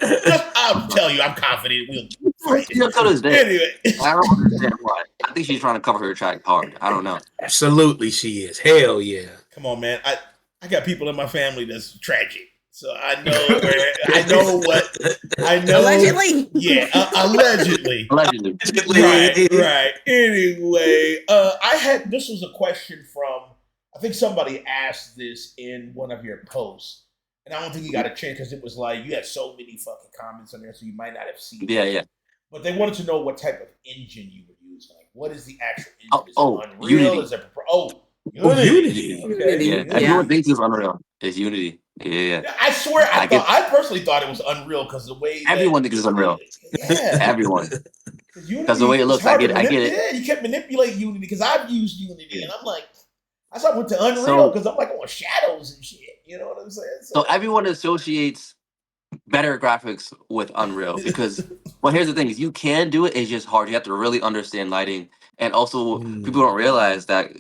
I'll tell you, I'm confident we'll fight.
Anyway, I don't understand why. I think she's trying to cover her track hard. I don't know.
Absolutely, she is. Hell yeah.
Come on, man. I got people in my family that's tragic, so I know.
Allegedly.
Yeah, allegedly. Right. Anyway, this was a question from. I think somebody asked this in one of your posts, and I don't think you got a chance because it was like you had so many fucking comments on there, so you might not have seen it.
Yeah.
But they wanted to know what type of engine you would use. Like, what is the actual engine? Is it Unreal?
Unity.
Is it Unity?
Okay. Yeah. Everyone thinks it's Unreal. It's Unity. Yeah.
I swear, I personally thought it was Unreal because the way
everyone thinks it's Unreal.
Yeah,
everyone. Because the way it looks, I get it.
Yeah, you can't manipulate Unity because I've used Unity, and I'm like. I went to Unreal because I'm like, oh, shadows and shit. You know what I'm saying?
So everyone associates better graphics with Unreal because, well, here's the thing: is you can do it. It's just hard. You have to really understand lighting, and also people don't realize that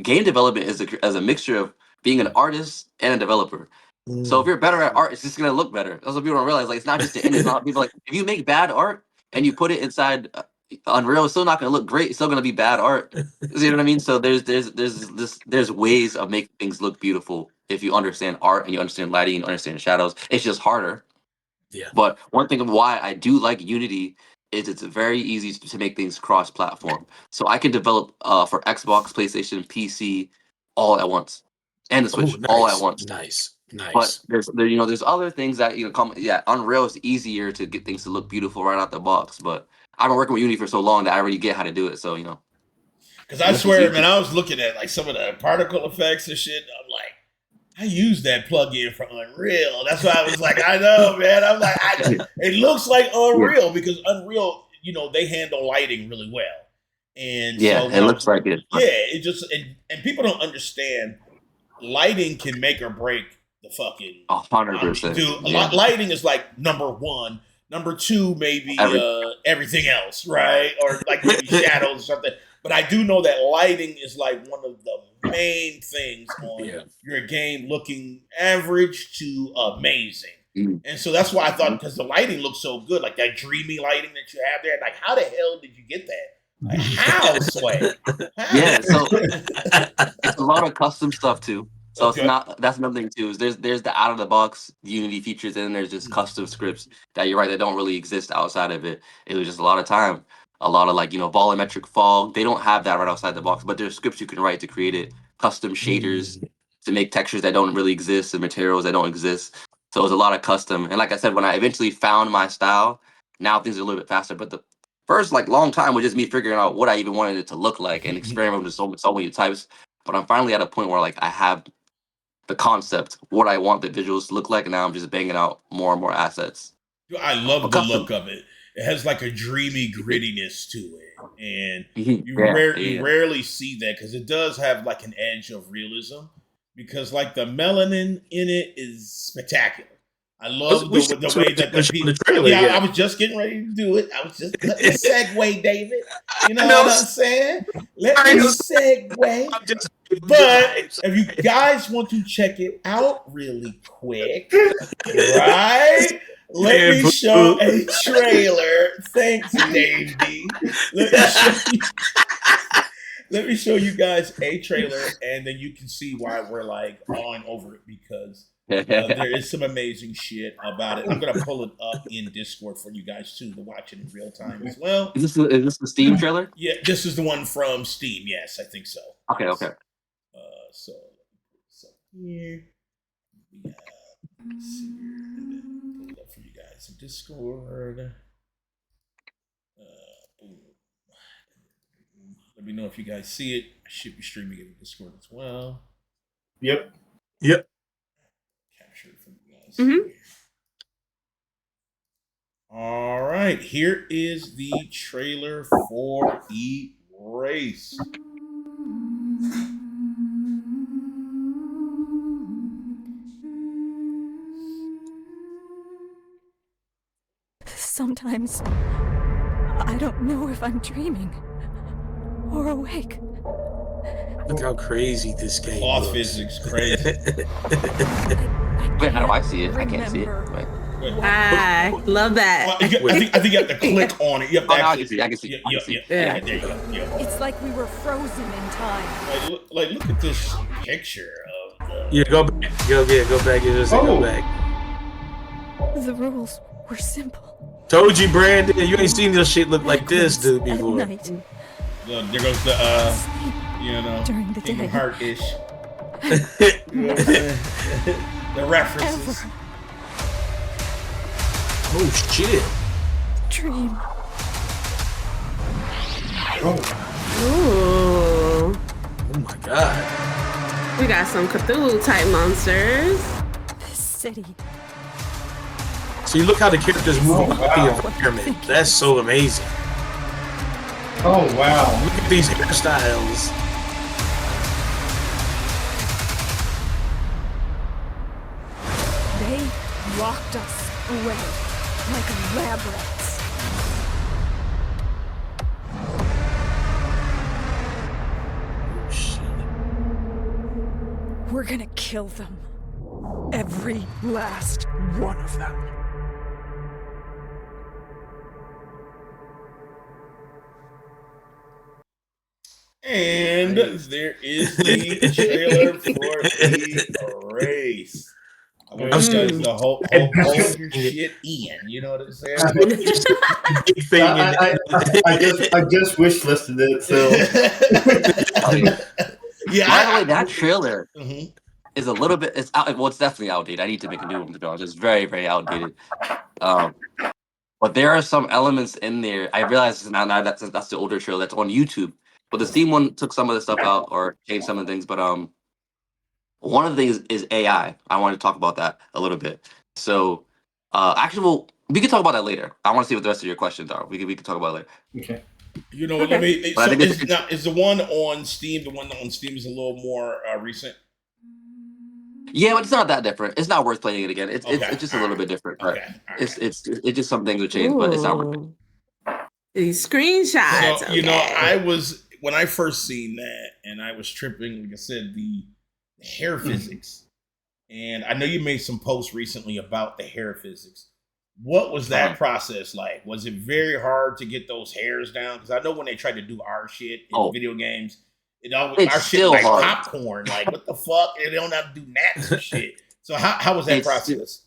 game development is a mixture of being an artist and a developer. So if you're better at art, it's just gonna look better. That's what people don't realize. Like it's not just the end. It's not people like if you make bad art and you put it inside. Unreal is still not going to look great. It's still going to be bad art. You know what I mean? So there's ways of making things look beautiful if you understand art and you understand lighting and you understand shadows. It's just harder.
Yeah.
But one thing of why I do like Unity is it's very easy to make things cross-platform. So I can develop for Xbox, PlayStation, PC all at once, and the Switch all at once.
Nice.
But there's other things that Unreal is easier to get things to look beautiful right out the box, but. I've been working with Unity for so long that I already get how to do it. So,
Because I swear, man, I was looking at like some of the particle effects and shit. I'm like, I use that plugin for Unreal. That's why I was like, I know, man. I'm like, it looks like Unreal because Unreal, they handle lighting really well. And so,
it looks like it.
Yeah, it just and people don't understand lighting can make or break the fucking
100%.
Dude, lighting is like number one. Number two, maybe everything else, right? Or like maybe shadows or something. But I do know that lighting is like one of the main things on your game looking average to amazing. And so that's why I thought, because the lighting looks so good, like that dreamy lighting that you have there, like how the hell did you get that? Like, how, Sway? How?
Yeah, so it's a lot of custom stuff too. So it's not. That's another thing too. Is there's the out of the box Unity features, and then there's just custom scripts that you're right that don't really exist outside of it. It was just a lot of time. a lot of like volumetric fog. They don't have that right outside the box, but there's scripts you can write to create it, custom shaders to make textures that don't really exist and materials that don't exist. So it was a lot of custom. And like I said, when I eventually found my style, now things are a little bit faster. But the first like long time was just me figuring out what I even wanted it to look like and experimenting with so many types. But I'm finally at a point where like I have the concept, what I want the visuals to look like, and now I'm just banging out more and more assets.
I love
But
the
custom.
look of it. It has like a dreamy grittiness to it, and
Mhm.
you
Yeah.
rarely see that because it does have like an edge of realism. Because like the melanin in it is spectacular. I love
We
the
should
way that the
show the trailer.
yeah,
Yeah,
I was just getting ready to do it. I was just let me segue, David. You know
I know.
what I'm saying? Let
I
me
know.
segue.
I'm just.
But if you guys want to check it out really quick, right? Let me show a trailer. Thanks, Dave D. Let me show you guys a trailer, and then you can see why we're like on over it because there is some amazing shit about it. I'm gonna pull it up in Discord for you guys too to watch it in real time as well.
Is this the Steam trailer?
Yeah, this is the one from Steam. Yes, I think so.
Okay, okay.
So here we have. Let's see here. And then pull it up for you guys in Discord. Boom. Let me know if you guys see it. I should be streaming it in Discord as well.
Yep.
Capture it for you guys. All right, here is the trailer for Erased.
Sometimes I don't know if I'm dreaming or awake.
Look how crazy this game
Cloth
looks.
physics, crazy.
Wait, how do I see it? I can't see it. Wait.
I love that.
I think you have to click on it. You have to
now I
actually.
can see.
Yeah, there you go. Yeah.
It's like we were frozen in time.
Like look at this picture of the.
Yeah, go back. Go back. Go back.
The rules were simple.
Told you, Brandon. You ain't seen this shit look like this, dude, before.
At night.
Look, there goes the
Sleep during the
Kingdom
day.
Heart ish. You know what I'm saying? The references.
Ever
Oh shit.
dream.
Ooh.
Oh my god.
We got some Cthulhu type monsters.
This city.
See, look how the characters move about
wow.
the environment. That's so amazing.
Oh wow.
Look at these hairstyles.
They locked us away like lab rats.
Oh shit.
We're gonna kill them. Every last one of them.
And there is the trailer for the race. I want you guys to hold your shit in. You know what I'm saying?
Big thing in
I just wish listed it. So
Yeah.
By the way, that trailer
Mhm.
is a little bit. It's out. Well, it's definitely outdated. I need to make a new one to be honest. It's very, very outdated. But there are some elements in there. I realize now that's the older trailer that's on YouTube. But the Steam one took some of the stuff out or changed some of the things. But one of the things is AI. I wanted to talk about that a little bit. So actually, well, we can talk about that later. I want to see what the rest of your questions are. We can talk about it later.
okay.
You know, let me.
But I
So
think
is the one on Steam? The one on Steam is a little more recent.
Yeah, but it's not that different. It's not worth playing it again. It's
Okay.
it's just a little bit different. But
Okay. All
it's
right.
just some things have changed, but it's not.
Ooh. These screenshots.
So, you know, I was when I first seen that, and I was tripping. Like I said, the hair physics, and I know you made some posts recently about the hair physics. What was that process like? Was it very hard to get those hairs down? Because I know when they tried to do our shit in video games,
It's
our shit
still
like
hard.
popcorn. Like what the fuck? And they don't have to do naps and shit. So how was that
It's
process?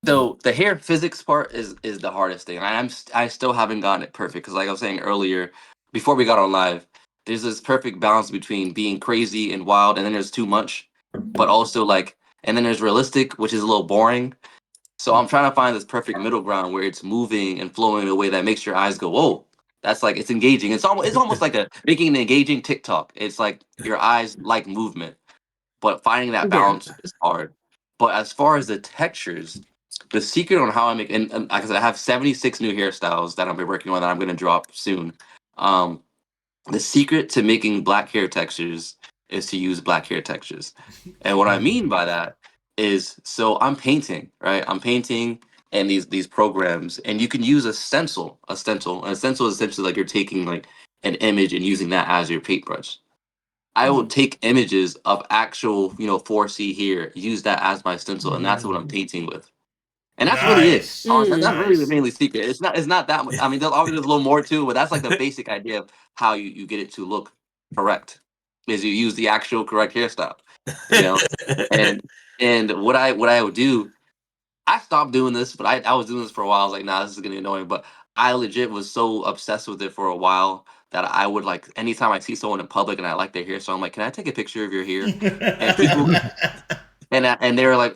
So the hair physics part is the hardest thing. I still haven't gotten it perfect because, like I was saying earlier, before we got on live, there's this perfect balance between being crazy and wild, and then there's too much, but also like, and then there's realistic, which is a little boring. So I'm trying to find this perfect middle ground where it's moving and flowing in a way that makes your eyes go, "Whoa!" That's like it's engaging. It's almost like a making an engaging TikTok. It's like your eyes like movement, but finding that
Yeah.
balance is hard. But as far as the textures, the secret on how I make and like I said, I have 76 new hairstyles that I've been working on that I'm gonna drop soon. Um, the secret to making black hair textures is to use black hair textures. And what I mean by that is so I'm painting, right? I'm painting and these programs, and you can use a stencil. And a stencil is essentially like you're taking like an image and using that as your paintbrush. I will take images of actual, 4C here, use that as my stencil, and that's what I'm painting with. And that's really it.
Nice.
Honestly, that's really the
Nice.
mainly secret. It's not that much. I mean, there's obviously a little more to it, but that's like the basic idea of how you get it to look correct. Is you use the actual correct hairstyle. You know? And what I would do, I stopped doing this, but I was doing this for a while. I was like, nah, this is getting annoying. But I legit was so obsessed with it for a while that I would like anytime I see someone in public and I like their hair, so I'm like, can I take a picture of your hair? And people and they were like,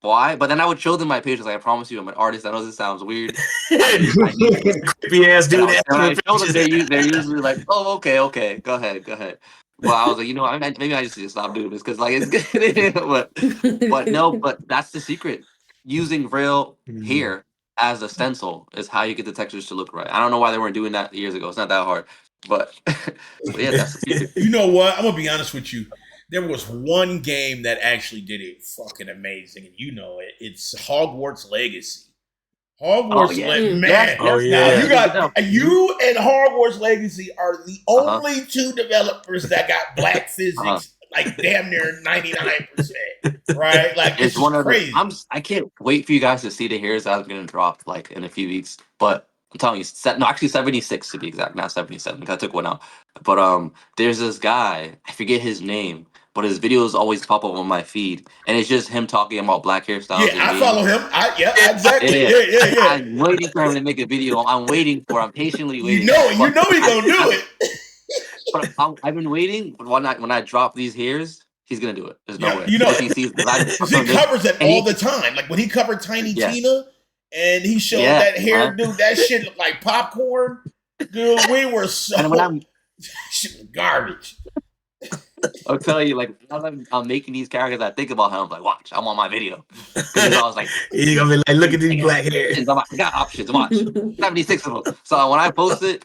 why? But then I would show them my pages. Like, I promise you, I'm an artist. I know this sounds weird. I need this.
Creepy ass dude.
And I show them, they're usually like, oh, okay, go ahead. Well, I was like, maybe I just need to stop doing this because like it's good. but no, but that's the secret. Using real hair as a stencil is how you get the textures to look right. I don't know why they weren't doing that years ago. It's not that hard, but, but yeah, that's the secret.
You know what? I'm gonna be honest with you. There was one game that actually did it fucking amazing, and you know it. It's Hogwarts Legacy. Hogwarts, man.
Oh,
Now
yeah.
you got you and Hogwarts Legacy are the only two developers that got black physics like damn near 99%. Right? Like
It's one of
crazy.
I can't wait for you guys to see the hairs that I'm gonna drop like in a few weeks. But I'm telling you, actually 76 to be exact, not 77. Because I took one out. But there's this guy, I forget his name, but his videos always pop up on my feed, and it's just him talking about black hairstyles.
Yeah, I follow him. Exactly. Yeah.
I'm waiting for him to make a video. I'm patiently waiting.
You know he gonna do it.
But I've been waiting. But when I drop these hairs, he's gonna do it. There's no way.
You know,
he sees
he covers it all the time. Like when he covered Tiny Tina, and he showed that hair, dude. That shit looked like popcorn, dude. We were so shit was garbage.
I'll tell you, like, I'm making these characters, I think about him. I'm like, watch, I'm on my video. Because I was like,
you're gonna be like, look at these black hairs.
I got options. Watch, 76 of them. So when I post it,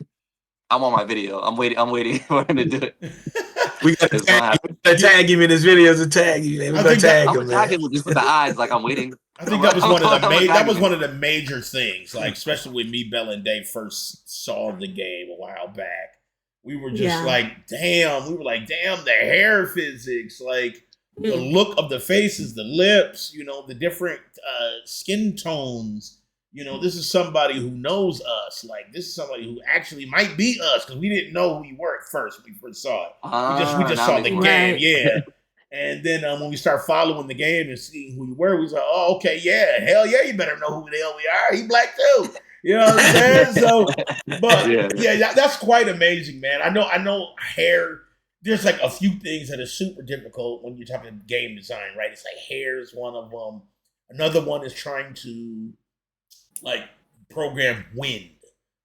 I'm on my video. I'm waiting for him to do it.
We got to tag him in his videos and tag you. We're gonna tag him, man.
Just with the eyes, like I'm waiting.
I think that was one of the major things, like especially when me, Bella, and Dave first saw the game a while back. We were just like, damn. We were like, damn, the hair physics, like the look of the faces, the lips, the different skin tones. This is somebody who knows us. Like, this is somebody who actually might be us because we didn't know who we were at first when we first saw it. We just saw the game, yeah. And then when we start following the game and seeing who we were, we was like, oh, okay, yeah, hell yeah, you better know who the hell we are. He black too. You know what I'm saying? So, but yeah, that's quite amazing, man. I know hair. There's like a few things that are super difficult when you're talking game design, right? It's like hair is one of them. Another one is trying to like program wind,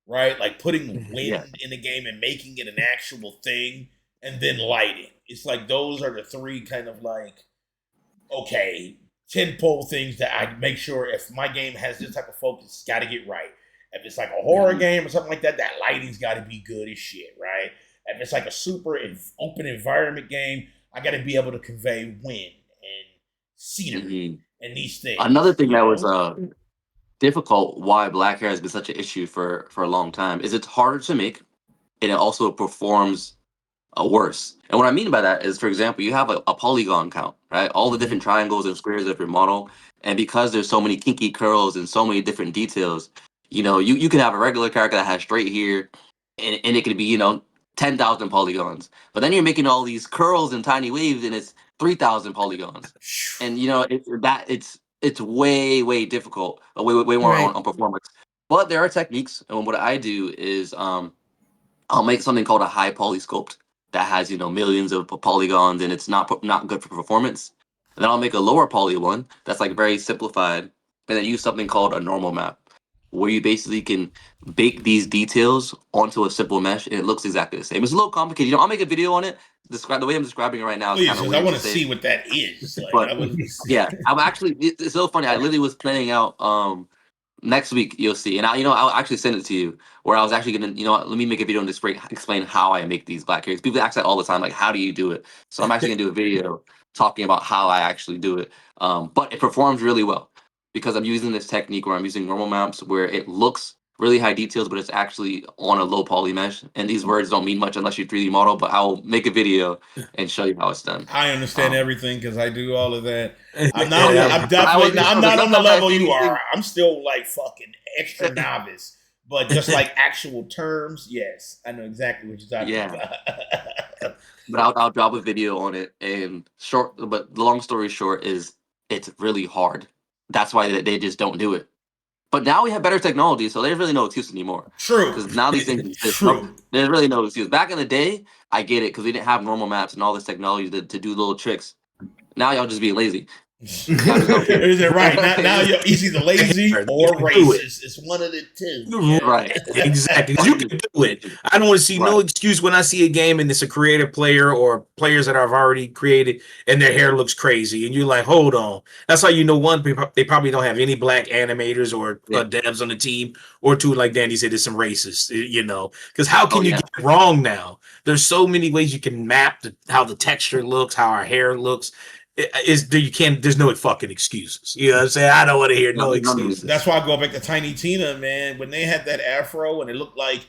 right? Like putting wind in the game and making it an actual thing, and then lighting. It's like those are the three kind of like, okay, 10-pole things that I make sure if my game has this type of focus, it's got to get right. If it's like a horror game or something like that, that lighting's got to be good as shit, right? If it's like a super open environment game, I got to be able to convey wind and scenery and these things.
Another thing that was difficult, why black hair has been such an issue for a long time, is it's harder to make, and it also performs worse. And what I mean by that is, for example, you have a polygon count, right? All the different triangles and squares of your model, and because there's so many kinky curls and so many different details, you can have a regular character that has straight hair, and it could be 10,000 polygons, but then you're making all these curls and tiny waves, and it's 3,000 polygons, and it's it's way difficult, way more
Right.
on performance. But there are techniques, and what I do is I'll make something called a high poly sculpt that has millions of polygons, and it's not good for performance. And then I'll make a lower poly one that's like very simplified, and then use something called a normal map, where you basically can bake these details onto a simple mesh, and it looks exactly the same. It's a little complicated. I'll make a video on it. Describe the way I'm describing it right now is
Please,
kind of
'cause I
weird
want
to
to
say.
see what that is. Like,
But
I would,
yeah, I'm actually. It's so funny. I literally was planning out. Next week you'll see, and I'll actually send it to you. Where I was actually gonna, let me make a video and explain how I make these black characters. People ask that all the time, like, how do you do it? So I'm actually gonna do a video talking about how I actually do it. But it performs really well because I'm using this technique where I'm using normal maps where it looks really high details, but it's actually on a low poly mesh. And these words don't mean much unless you 3D model. But I'll make a video and show you how it's done.
I understand everything because I do all of that. I'm
Oh,
not.
yeah.
I'm definitely.
I
I'm
wasn't
not
sure,
on the
sometimes I
level
see
you
these
are.
things-
I'm still like fucking extra novice. But just like actual terms, yes, I know exactly what you're talking
Yeah.
about.
But I'll drop a video on it. And but the long story short is it's really hard. That's why they just don't do it. But now we have better technology, so there's really no excuse anymore.
True.
Because now these things exist.
True.
There's really no excuse. Back in the day, I get it because we didn't have normal maps and all this technology to do little tricks. Now y'all just being lazy.
Is it right? Now you're either lazy or racist. It's one of the two.
Right.
Exactly. 'Cause you can do it. I don't want to see no excuse when I see a game and it's a creative player or players that I've already created and their hair looks crazy. And you're like, hold on. That's how you know, one, they probably don't have any black animators or devs on the team, or two, like Danny said, it's some racists, because how can you get it wrong now? There's so many ways you can map how the texture looks, how our hair looks. There's no fucking excuses. You know what I'm saying? I don't want to hear no excuses.
That's why I go back to Tiny Tina, man. When they had that afro and it looked like,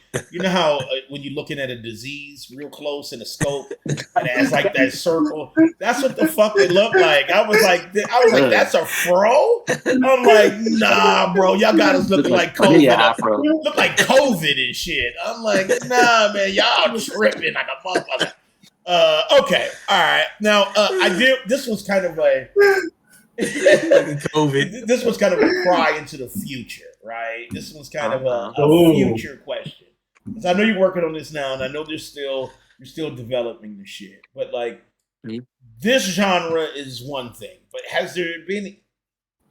how when you're looking at a disease real close in a scope and it has like that circle, that's what the fuck it looked like. I was like, that's a fro? I'm like, nah, bro, y'all got us looking like COVID. Look like COVID and shit. I'm like, nah, man, y'all tripping like a motherfucker. Okay, all right. Now, this was kind of a
COVID.
This was kind of a cry into the future, right? This was kind of a future question, because I know you're working on this now, and I know you're still developing the shit. But like, this genre is one thing. But has there been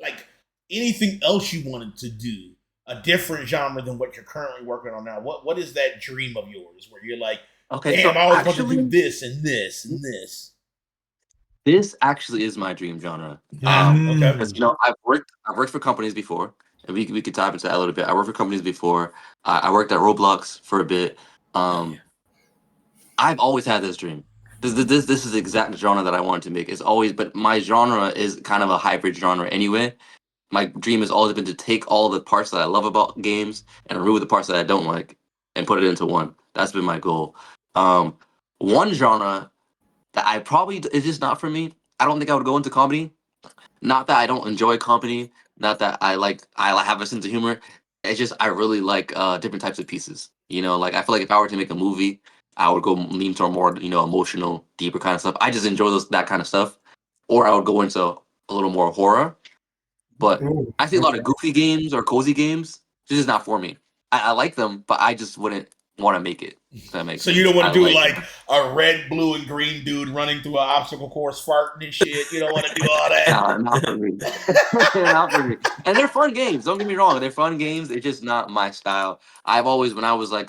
like anything else you wanted to do, a different genre than what you're currently working on now? What is that dream of yours where you're like,
okay,
damn, I always want to do this and this and this.
This actually is my dream genre.
Okay.
Because I've worked for companies before, and we could dive into that a little bit. I worked for companies before. I worked at Roblox for a bit. I've always had this dream. This is the exact genre that I wanted to make. It's always, but my genre is kind of a hybrid genre anyway. My dream has always been to take all the parts that I love about games and remove the parts that I don't like and put it into one. That's been my goal. One genre that I probably is just not for me. I don't think I would go into comedy. Not that I don't enjoy comedy. Not that I have a sense of humor. It's just I really like different types of pieces. Like I feel like if I were to make a movie, I would go lean toward more emotional, deeper kind of stuff. I just enjoy that kind of stuff. Or I would go into a little more horror. But I see a lot of goofy games or cozy games. It's just not for me. I like them, but I just wouldn't want to make it. If that makes sense.
You don't want to do like a red, blue, and green dude running through an obstacle course farting and shit. You don't want to do all that.
No, not for me. Not for me. And they're fun games. Don't get me wrong. They're fun games. It's just not my style. I've always, when I was like,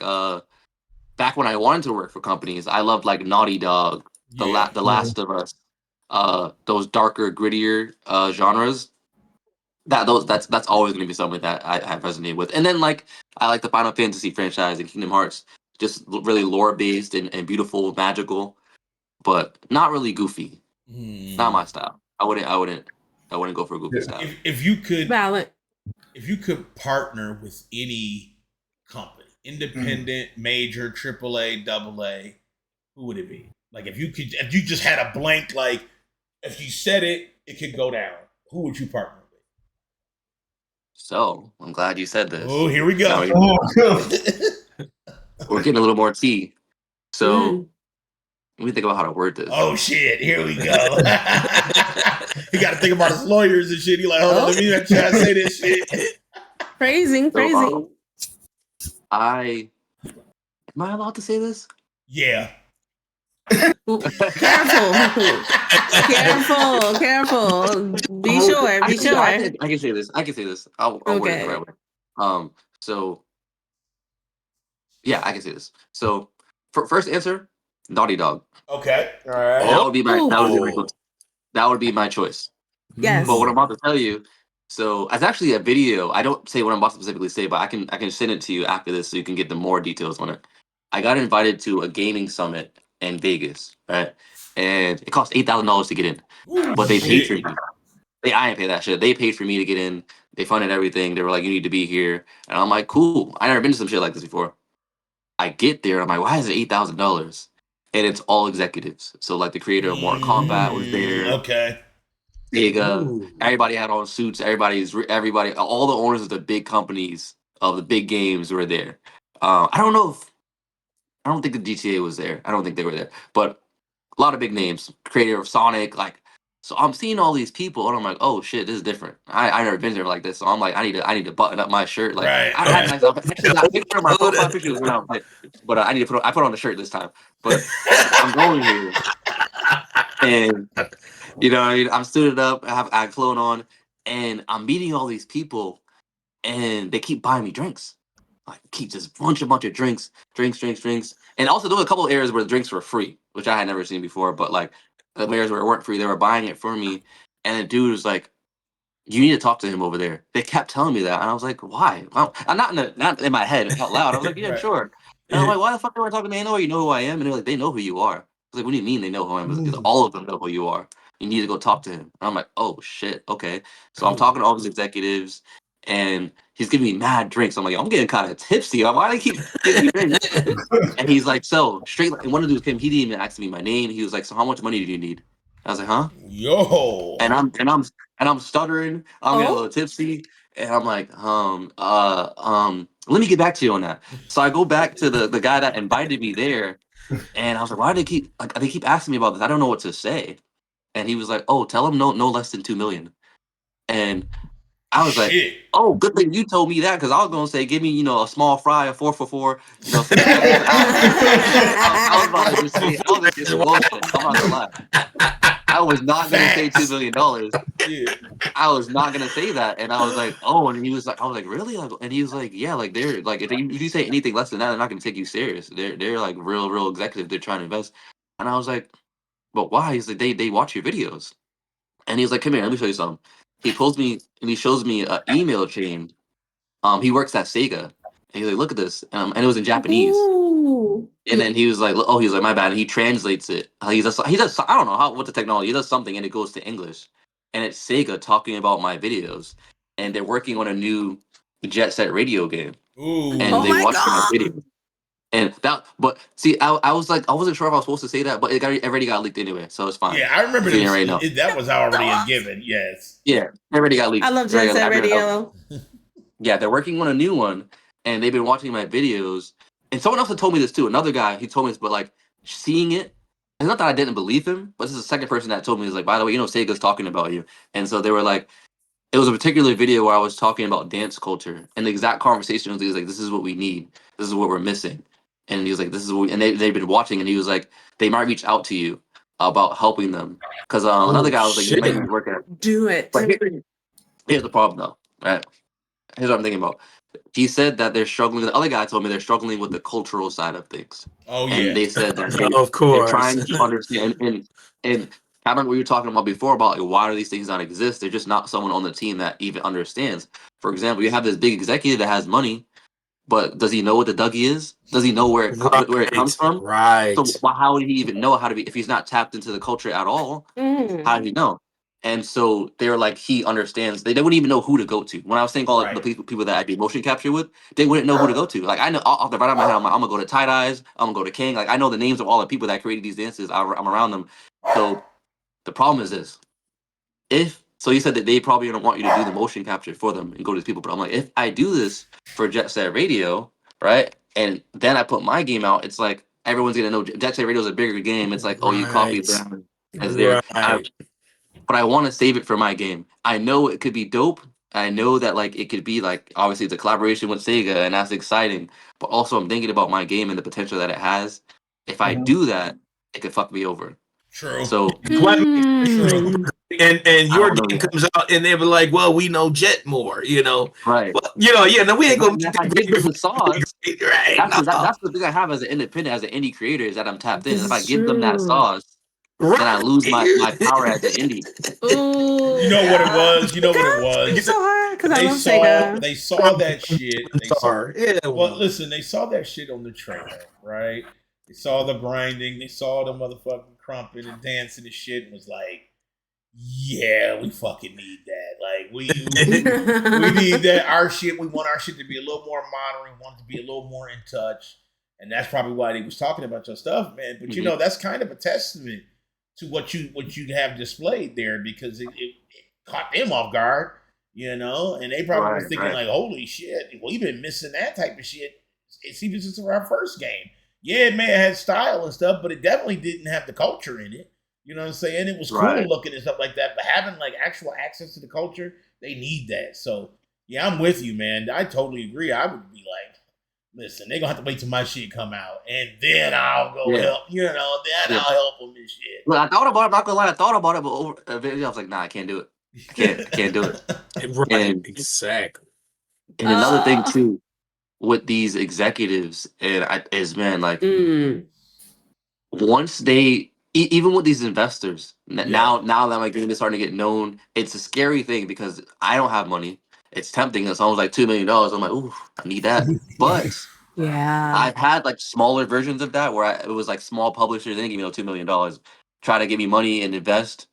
back when I wanted to work for companies, I loved like Naughty Dog, The Last of Us, those darker, grittier genres. That's always going to be something that I have resonated with. And then like I like the Final Fantasy franchise and Kingdom Hearts, just really lore based and beautiful, magical, but not really goofy. Not my style. I wouldn't go for a goofy style.
If you could
Valid.
If you could partner with any company, independent, major, AAA, AA, who would it be? Like if you just had a blank, like if you said it, it could go down. Who would you partner with?
So I'm glad you said this.
Oh, here we go.
We're getting a little more tea. So Let me think about how to word this.
Oh shit! Here we go. He got to think about his lawyers and shit. He like, hold on, let me try to say this shit.
Phrasing.
Am I allowed to say this?
Yeah.
Careful. Be sure.
I can say this. I can say this. I'll word it the right way. So yeah, I can say this. So for first answer, Naughty Dog.
Okay. All right.
That would be my choice.
Yes.
But what I'm about to tell you, so it's actually a video. I don't say what I'm about to specifically say, but I can send it to you after this so you can get the more details on it. I got invited to a gaming summit in Vegas, right? And it cost $8,000 to get in. But they paid for me. I didn't pay that shit. They paid for me to get in. They funded everything. They were like, you need to be here. And I'm like, cool. I never been to some shit like this before. I get there. I'm like, why is it $8,000? And it's all executives. So like the creator of Mortal Kombat was there.
Okay.
Sega. Everybody had on suits. Everybody. All the owners of the big companies of the big games were there. I don't think the GTA was there. I don't think they were there. But a lot of big names. Creator of Sonic. Like, so I'm seeing all these people, and I'm like, oh shit, this is different. I never been there like this. So I'm like, I need to button up my shirt. Like,
Right.
I had a picture of my profile picture was when I was there. But I need to put on the shirt this time. But I'm going here, and you know, what I mean, I'm suited up. I have clothes on, and I'm meeting all these people, and they keep buying me drinks. Like, keep just bunch of drinks, and also there were a couple of areas where the drinks were free, which I had never seen before. But like the areas where it weren't free, they were buying it for me. And the dude was like, "You need to talk to him over there." They kept telling me that, and I was like, "Why?" I'm not in my head out loud. I was like, "Yeah,
Right.
sure." And I'm like, "Why the fuck do I talk to me? I know you know who I am." And they're like, "They know who you are." I was like, "What do you mean they know who I am?" Because all of them know who you are. You need to go talk to him. And I'm like, "Oh shit, okay." So I'm talking to all these executives, and he's giving me mad drinks. I'm like, I'm getting kind of tipsy. Why do they keep giving me drinks? And he's like, so straight. And one of the dudes came. He didn't even ask me my name. He was like, "So how much money do you need?" I was like, "Huh?"
Yo.
And I'm stuttering. I'm getting a little tipsy, and I'm like, let me get back to you on that. So I go back to the guy that invited me there, and I was like, why do they keep asking me about this? I don't know what to say. And he was like, oh, tell him no less than 2 million. And I was like,
Shit.
oh, good thing you told me that, because I was gonna say, give me, a small fry, a 4 for 4, some, I was about to just say, I was gonna say some bullshit. I'm not gonna lie. I was not gonna say $2 million.
Yeah.
I was not gonna say that, and I was like, "Oh," and he was like, "I was like, really?" And he was like, "Yeah, like they're like if you say anything less than that, they're not gonna take you serious. They're like real executive. They're trying to invest." And I was like, "But why?" He's like, "They watch your videos," and he's like, "Come here, let me show you something." He pulls me and he shows me an email chain. He works at Sega, and he's like, "Look at this," and it was in Japanese.
Ooh.
And then he was like, "Oh," he's like, "My bad." And he translates it. He does. I don't know what the technology. He does something, and it goes to English. And it's Sega talking about my videos, and they're working on a new Jet Set Radio game,
Ooh.
and
Oh
they
my
watched my
God.
video. And that, but see, I was like, I wasn't sure if I was supposed to say that, but it already got leaked anyway, so it's fine.
Yeah, I remember
So you already know.
that was already a given. Yes.
Yeah, it already got leaked.
I love Jet Set Radio.
Yeah, they're working on a new one, and they've been watching my videos. And someone else had told me this too. Another guy, he told me this, but like seeing it, it's not that I didn't believe him, but this is the second person that told me. He's like, by the way, Sega's talking about you. And so they were like, it was a particular video where I was talking about dance culture, and the exact conversation was, he was like, this is what we need. This is what we're missing. And he was like, this is what, and they've been watching, and he was like, they might reach out to you about helping them. Because another guy was like, you might need to work at.
Do it.
But here's the problem though, right? Here's what I'm thinking about. He said that they're struggling. The other guy told me they're struggling with the cultural side of things.
Oh yeah.
And they said that
Of
they're
course.
trying to understand. And I remember we were talking about before about like, why do these things not exist? They're just not someone on the team that even understands. For example, you have this big executive that has money, but does he know what the Dougie is? Does he know where it comes from?
Right.
So how would he even know how to be if he's not tapped into the culture at all? How do you know? And so they're like, he understands. They wouldn't even know who to go to. When I was saying all the people that I do motion capture with, they wouldn't know who to go to. Like I know off the right of my head, I'm gonna go to Tight Eyes. I'm gonna go to King. Like I know the names of all the people that created these dances. I'm around them. So the problem is this: so you said that they probably don't want you to do the motion capture for them and go to these people. But I'm like, if I do this for Jet Set Radio, right, and then I put my game out, it's like everyone's gonna know Jet Set Radio is a bigger game. It's like, oh, you copied that as there. But I want to save it for my game. I know it could be dope. I know that like it could be like obviously it's a collaboration with Sega and that's exciting. But also I'm thinking about my game and the potential that it has. If I do that, it could fuck me over.
True.
So
True.
And your game comes out and they were like, well, we know Jet more, you know.
Right.
Well, you know, yeah, no, we ain't gonna
I give them the sauce.
right.
That's the thing I have as an independent, as an indie creator, is that I'm tapped in. If I give them that sauce, then I lose my power as an indie.
Ooh,
you know what it was? You know what it was?
It's so hard because I love
saw
Sega.
they saw that shit.
Yeah.
Well, listen, they saw that shit on the trailer, right? They saw the grinding, they saw the motherfucking crumping and dancing and shit, and was like, yeah, we fucking need that. Like we need that. Our shit, we want our shit to be a little more modern, we want it to be a little more in touch. And that's probably why they was talking about your stuff, man. But you know, that's kind of a testament to what you have displayed there, because it caught them off guard, you know, and they probably were thinking like, holy shit, we've been missing that type of shit. It's even since our first game. Yeah, it may have had style and stuff, but it definitely didn't have the culture in it. You know what I'm saying? It was cool looking and stuff like that, but having like actual access to the culture, they need that. So yeah, I'm with you, man. I totally agree. I would be like, listen, they're gonna have to wait till my shit come out, and then I'll go help. You know, then I'll help them and shit.
Well, I thought about it. I'm not gonna lie, I thought about it, but over eventually I was like, nah, I can't do it. I can't do it.
Right, exactly.
And another thing too, with these executives is man, like once they even with these investors now that my game is starting to get known, it's a scary thing because I don't have money. It's tempting. It's almost like $2 million. I'm like, ooh, I need that. But I've had like smaller versions of that where it was like small publishers. They didn't give me $2 million, try to give me money and invest.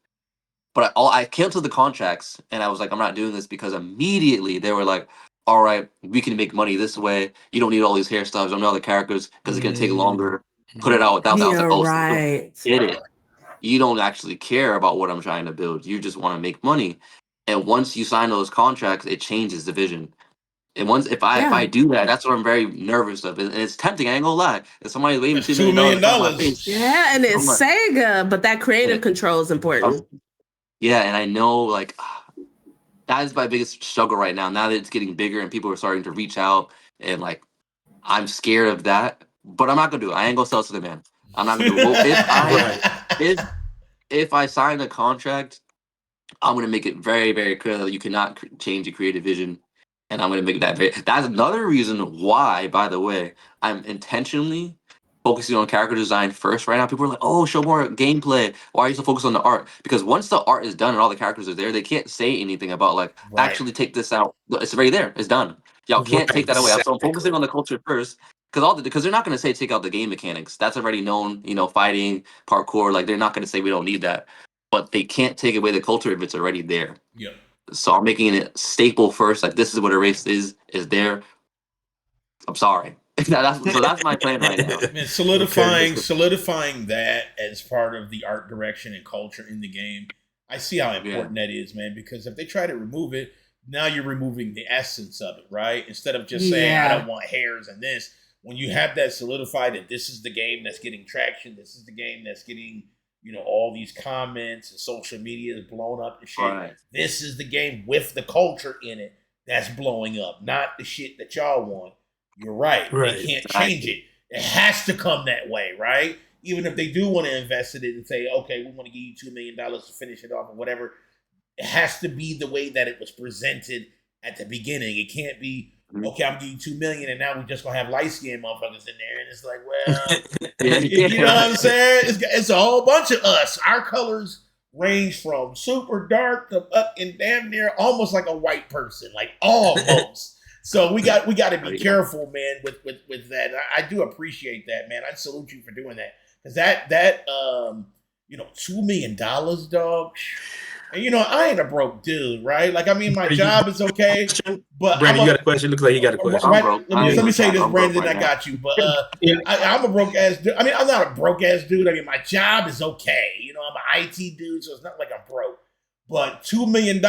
But I canceled the contracts and I was like, I'm not doing this, because immediately they were like, all right, we can make money this way. You don't need all these hairstyles, don't need all the characters, because it's going to take longer. Put it out without that. I was like, get it. You don't actually care about what I'm trying to build. You just want to make money. And once you sign those contracts, it changes the vision. And once if I do that, that's what I'm very nervous of. And it's tempting, I ain't gonna lie. If somebody's waving $2 million,
yeah, and it's Sega, but that creative control is important.
Yeah, and I know like that is my biggest struggle right now. Now that it's getting bigger and people are starting to reach out, and like I'm scared of that. But I'm not gonna do it. I ain't gonna sell to the man. I'm not gonna do it. Well, if I sign a contract, I'm gonna make it very, very clear that you cannot change the creative vision, and I'm gonna make that very. That's another reason why, by the way, I'm intentionally focusing on character design first right now. People are like, "Oh, show more gameplay. Why are you so focused on the art?" Because once the art is done and all the characters are there, they can't say anything about like actually take this out. It's already there. It's done. Y'all can't take that away. So I'm focusing on the culture first. Because they're not going to say take out the game mechanics. That's already known, you know, fighting, parkour. Like, they're not going to say we don't need that. But they can't take away the culture if it's already there.
Yeah.
So I'm making it staple first. Like, this is what a race is there. I'm sorry. So that's my plan right now.
Man, solidifying that as part of the art direction and culture in the game. I see how important that is, man. Because if they try to remove it, now you're removing the essence of it, right? Instead of just saying, I don't want hairs and this. When you have that solidified that this is the game that's getting traction, this is the game that's getting, you know, all these comments and social media is blown up and shit. Right. This is the game with the culture in it that's blowing up, not the shit that y'all want. You're right. They can't change it. It has to come that way, right? Even if they do want to invest in it and say, okay, we want to give you $2 million to finish it off or whatever, it has to be the way that it was presented at the beginning. It can't be, okay, I'm giving you $2 million and now we're just gonna have light skinned motherfuckers in there, and it's like, well, you know what I'm saying? It's a whole bunch of us. Our colors range from super dark to up and damn near almost like a white person, like almost. So we got to be careful, man, with that. I do appreciate that, man. I salute you for doing that, because that you know, $2 million, dog. And, you know, I ain't a broke dude, right? Like, I mean, my job is okay, but
Brandon, you got a question? Looks like you got a question.
Let me say this, Brandon, I got you. But I'm a broke ass dude. I mean, I'm not a broke ass dude. I mean, my job is okay. You know, I'm an IT dude, so it's not like I'm broke. But $2 million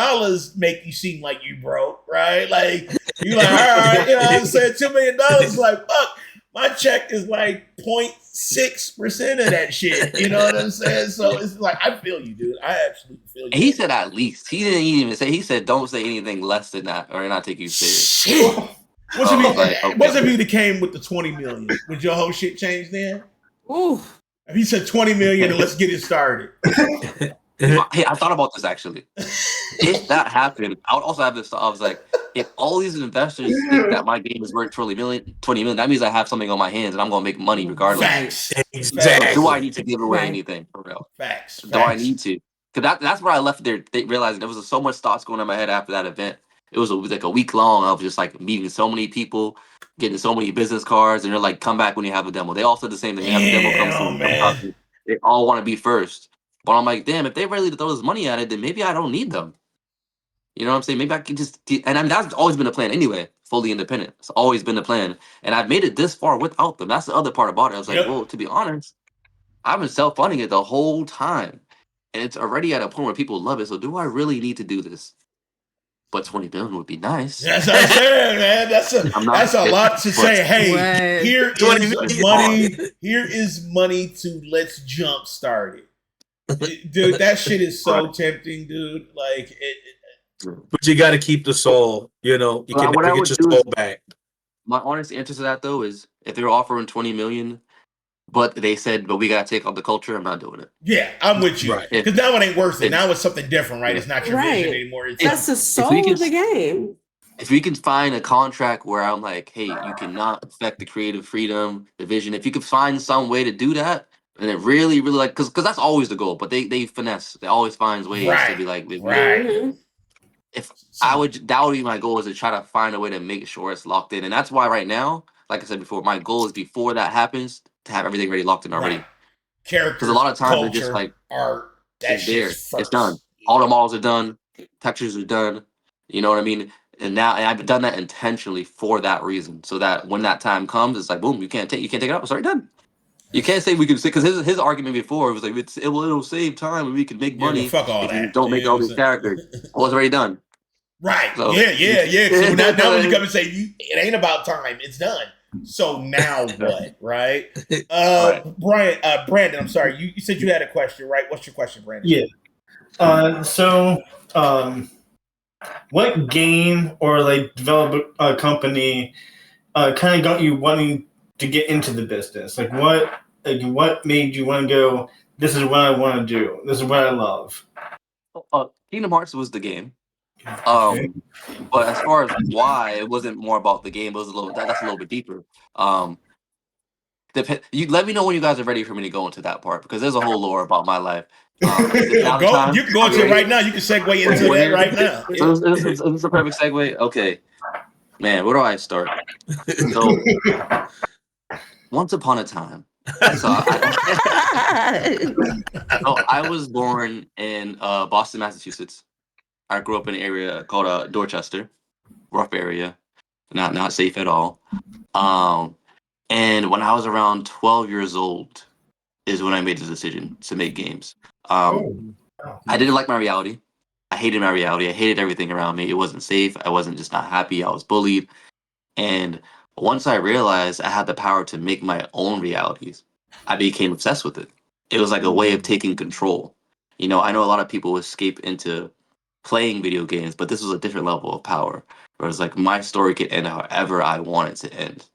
make you seem like you broke, right? Like, you're like, all right, you know what I'm saying? $2 million is like, fuck. My check is like 0.6% of that shit. You know what I'm saying? So it's like I feel you, dude. I absolutely feel you.
And he said at least. He didn't even say. He said don't say anything less than that, or not take you serious.
Shit. What's
I
if
was like, okay.
what's if he came with the 20 million? Would your whole shit change then?
Ooh.
If he said 20 million and let's get it started.
Hey, I thought about this actually. If that happened, I would also have this. I was like, if all these investors think that my game is worth 20 million, that means I have something on my hands and I'm gonna make money regardless.
Facts.
Exactly.
So do I need to give away
Right.
anything for real?
Facts.
Do I need to? Because that's where I left there. They realized there was so much thoughts going in my head after that event. It was like a week long. I was just like meeting so many people, getting so many business cards, and they're like, "Come back when you have a demo." They all said the same thing. They have a demo, come
Damn,
soon.
man.
They all want to be first. But I'm like, damn, if they really throw this money at it, then maybe I don't need them. You know what I'm saying? Maybe I can just, and I mean, that's always been the plan anyway, fully independent. It's always been the plan. And I've made it this far without them. That's the other part about it. I was like,
Yep.
well, to be honest, I've been self-funding it the whole time. And it's already at a point where people love it. So do I really need to do this? But 20 billion would be nice.
That's what I'm saying, man. That's a lot to say. Hey,
Right.
here
20
is
million.
money. Here is money to let's jump start it. Dude, that shit is so tempting, dude. Like
But you got to keep the soul. You know, you
Well,
can
what
never
I
get
would
your
do
soul
is,
back.
my honest answer to that though is if they were offering 20 million, but they said, but we gotta take out the culture, I'm not doing it.
yeah, I'm with you.
Right.
Because now it ain't worth it.
If-
Now it's something different, right?
Yeah.
It's not your
Right.
vision anymore. It's
That's the
we
soul
can-
of the game.
If we can find a contract where I'm like, hey, you cannot affect the creative freedom, the vision. If you could find some way to do that, and it really, really like, because that's always the goal. But they finesse. They always find ways to be like,
right.
Mhm.
if that would be my goal, is to try to find a way to make sure it's locked in. And that's why right now, like I said before, my goal is before that happens to have everything ready locked in already.
Right. Characters,
Because a lot of times they're
culture,
just like,
art. That
it's there,
shit's first.
it's done. All the models are done, textures are done. You know what I mean? And I've done that intentionally for that reason, so that when that time comes, it's like boom, you can't take it out. It's already done. You can't say we can say, because his argument before was like it'll save time and we can make
Yeah, but
money
fuck all
if you
that.
don't make
You know
all
what
these
I'm saying?
characters. Well, it's already done.
Right.
So-
Yeah. So now when you come and say it ain't about time, it's done. So now what? Right?
Right.
Brandon, I'm sorry. You said you had a question, right? What's your question, Brandon?
Yeah. What game or like develop a company kind of got you wanting to get into the business? Like what made you want to go, this is what I want to do. This is what I love.
Kingdom Hearts was the game.
Okay.
But as far as why, it wasn't more about the game. It was that's a little bit deeper. You let me know when you guys are ready for me to go into that part, because there's a whole lore about my life. Is it now the time?
You can go into it right now. You can segue into
We're
that
here?
right now.
So is this a perfect segue? Okay, man, where do I start? So once upon a time, so I was born in Boston, Massachusetts. I grew up in an area called Dorchester, rough area, not safe at all. And when I was around 12 years old is when I made the decision to make games. I didn't like my reality. I hated my reality. I hated everything around me. It wasn't safe. I wasn't just not happy. I was bullied. And once I realized I had the power to make my own realities, I became obsessed with it. It was like a way of taking control. You know, I know a lot of people escape into playing video games, but this was a different level of power. Where it's like my story could end however I want it to end.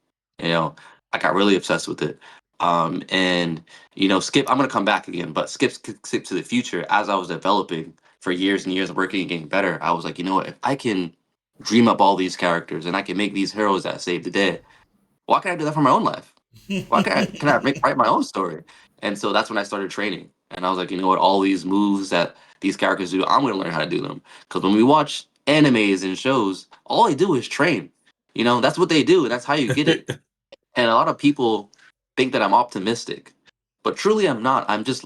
You know, I got really obsessed with it. And you know, I'm gonna come back again, but skip to the future. As I was developing for years and years, working and getting better, I was like, you know what, if I can dream up all these characters and I can make these heroes that save the day, why can't I do that for my own life? Why can I write my own story? And so that's when I started training. And I was like, you know what, all these moves that these characters do, I'm gonna learn how to do them. Because when we watch animes and shows, all they do is train. You know, that's what they do, and that's how you get it. And a lot of people think that I'm optimistic, but truly I'm not. I'm just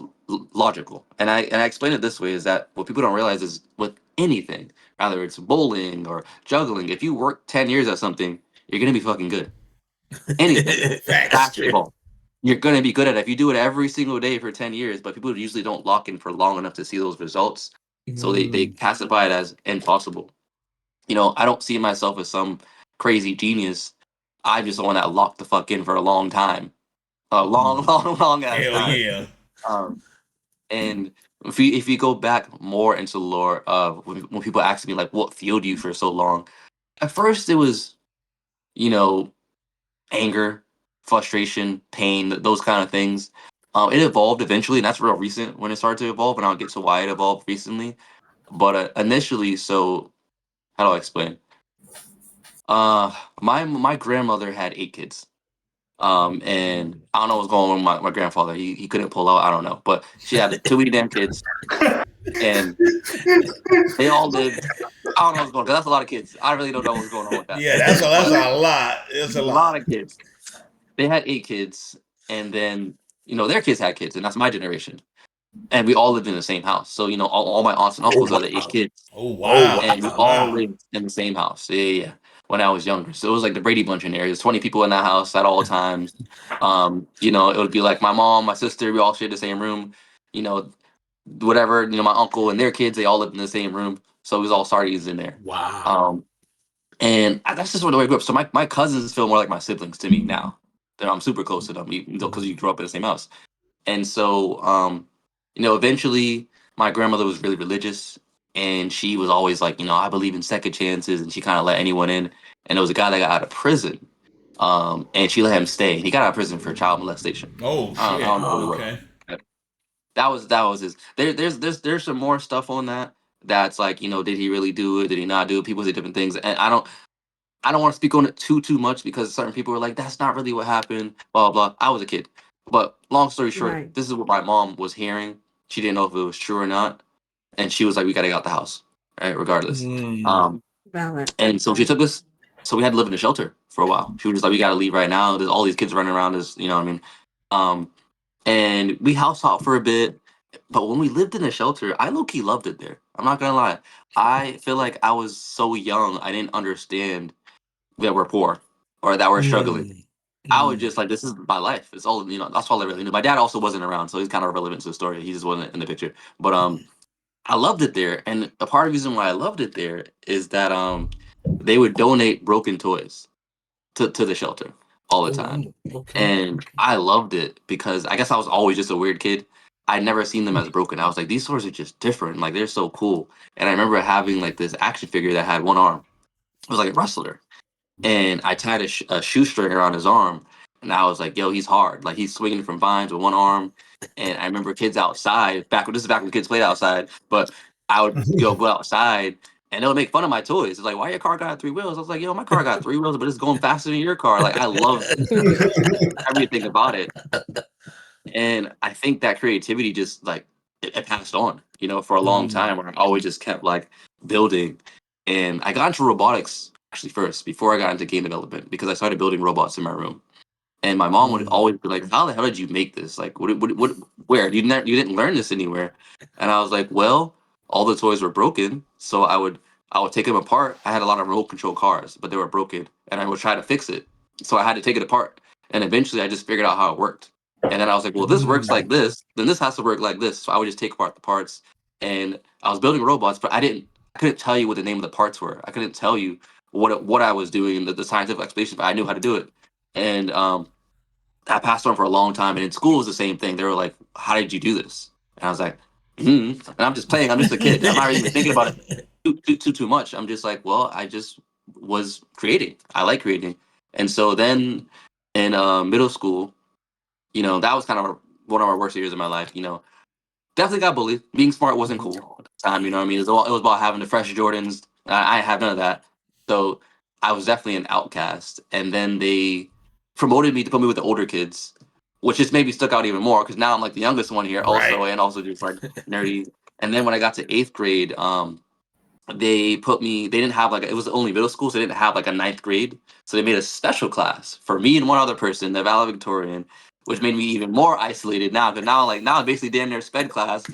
logical. And I explain it this way: is that what people don't realize is with anything, either it's bowling or juggling, if you work 10 years at something, you're gonna be fucking good. Anything, basketball, you're gonna be good at it if you do it every single day for 10 years. But people usually don't lock in for long enough to see those results, so they classify it as impossible. You know, I don't see myself as some crazy genius. I'm just the one that locked the fuck in for a long time, a long ass
Hell
time.
yeah.
Um, and if you go back more into lore of when people ask me like what fueled you for so long, at first it was, you know, anger, frustration, pain, those kind of things. It evolved eventually, and that's real recent when it started to evolve, and I'll get to why it evolved recently. But initially, so how do I explain? My grandmother had 8 kids. And I don't know what's going on with my grandfather. He couldn't pull out. I don't know, but she had too many damn kids, and they all lived. I don't know what's going on. 'Cause that's a lot of kids. I really don't know what's going on with that.
Yeah, that's a
But
lot. It's a
a lot
lot.
of kids. They had 8 kids, and then their kids had kids, and that's my generation. And we all lived in the same house. So all my aunts and uncles are the 8 kids,
Oh
Oh
wow.
and we all
Wow.
lived in the same house. Yeah, yeah, yeah. When I was younger, so it was like the Brady Bunch in there. There's 20 people in that house at all times. It would be like my mom, my sister, we all shared the same room. You know, whatever. My uncle and their kids, they all lived in the same room. So it was all Sardines in there.
wow.
Um, that's just the way I grew up. So my cousins feel more like my siblings to me now. I'm super close to them, even though because you grew up in the same house. And so, eventually my grandmother was really religious, and she was always like, I believe in second chances, and she kind of let anyone in. And there was a guy that got out of prison, and she let him stay. He got out of prison for child molestation.
Oh
I
shit.
don't know what it was.
Okay.
That was his. There's some more stuff on that. That's like, did he really do it? Did he not do it? People say different things, and I don't want to speak on it too much because certain people are like, that's not really what happened, blah blah. I was a kid. But long story short,
Right.
this is what my mom was hearing. She didn't know if it was true or not. And she was like, we gotta get out the house. Right, regardless.
Mm.
Valid.
And so she
Right.
took us, so we had to live in a shelter for a while. She was just like, we gotta leave right now. There's all these kids running around us, you know what I mean? Um, and we house hopped for a bit. But when we lived in a shelter, I low key loved it there. I'm not gonna lie. I feel like I was so young, I didn't understand that we're poor or that we're struggling.
Mm.
I was
Mm.
just like, this is my life. It's all that's all I really knew. My dad also wasn't around, so he's kind of irrelevant to the story. He just wasn't in the picture. But I loved it there, and a part of the reason why I loved it there is that they would donate broken toys to the shelter all the
Oh,
time,
okay.
and I loved it because I guess I was always just a weird kid. I'd never seen them as broken. I was like, these toys are just different. Like they're so cool. And I remember having like this action figure that had one arm. It was like a wrestler, and I tied a shoestring around his arm, and I was like, "Yo, he's hard. Like he's swinging from vines with one arm." And I remember kids outside back when this is back when kids played outside, but I would go outside. And they'll make fun of my toys. It's like, why your car got 3 wheels? I was like, yo, my car got 3 wheels, but it's going faster than your car. Like, I love everything about it. And I think that creativity just like it passed on, for a long
Mm.
time where I always just kept like building. And I got into robotics actually first before I got into game development because I started building robots in my room. And my mom would
Mm.
always be like, "How the hell did you make this? Like, where you didn't learn this anywhere?" And I was like, "Well, all the toys were broken, so I would take them apart. I had a lot of remote control cars, but they were broken, and I would try to fix it. So I had to take it apart, and eventually I just figured out how it worked. And then I was like, well, if this works like
Mm.
this, then this has to work like this. So I would just take apart the parts, and I was building robots, but I couldn't tell you what the name of the parts were. I couldn't tell you what I was doing, the scientific explanation, but I knew how to do it. And I passed on for a long time. And in school, it was the same thing. They were like, "How did you do this?" And I was like, And I'm just playing. I'm just a kid. I'm not even thinking about it too much. I'm just like, well, I just was creating. I like creating. And so then in middle school, that was kind of one of our worst years of my life. Definitely got bullied. Being smart wasn't cool at the time. You know what I mean? It was about having the fresh Jordans. I have none of that. So I was definitely an outcast. And then they promoted me to put me with the older kids, which just maybe stuck out even more because now I'm like the youngest one here,
Right.
also, and also just like nerdy. And then when I got to eighth grade, they put me. They didn't have like it was only middle school, so they didn't have like a ninth grade. So they made a special class for me and one other person, the valedictorian, which made me even more isolated now. Because now I'm basically damn near sped class,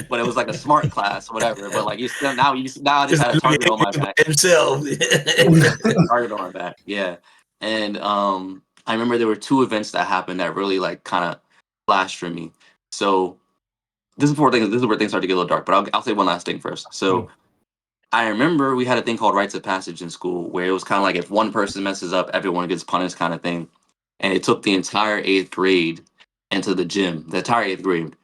but it was like a smart class, whatever. But like you still now I just
Just
had a
look
target on my
at
back.
himself.
Target on my back, yeah. And I remember there were two events that happened that really like kind of flashed for me. So this is where things start to get a little dark. But I'll say one last thing first. So I remember we had a thing called rites of passage in school where it was kind of like if one person messes up, everyone gets punished kind of thing. And it took the entire eighth grade into the gym, the entire eighth grade.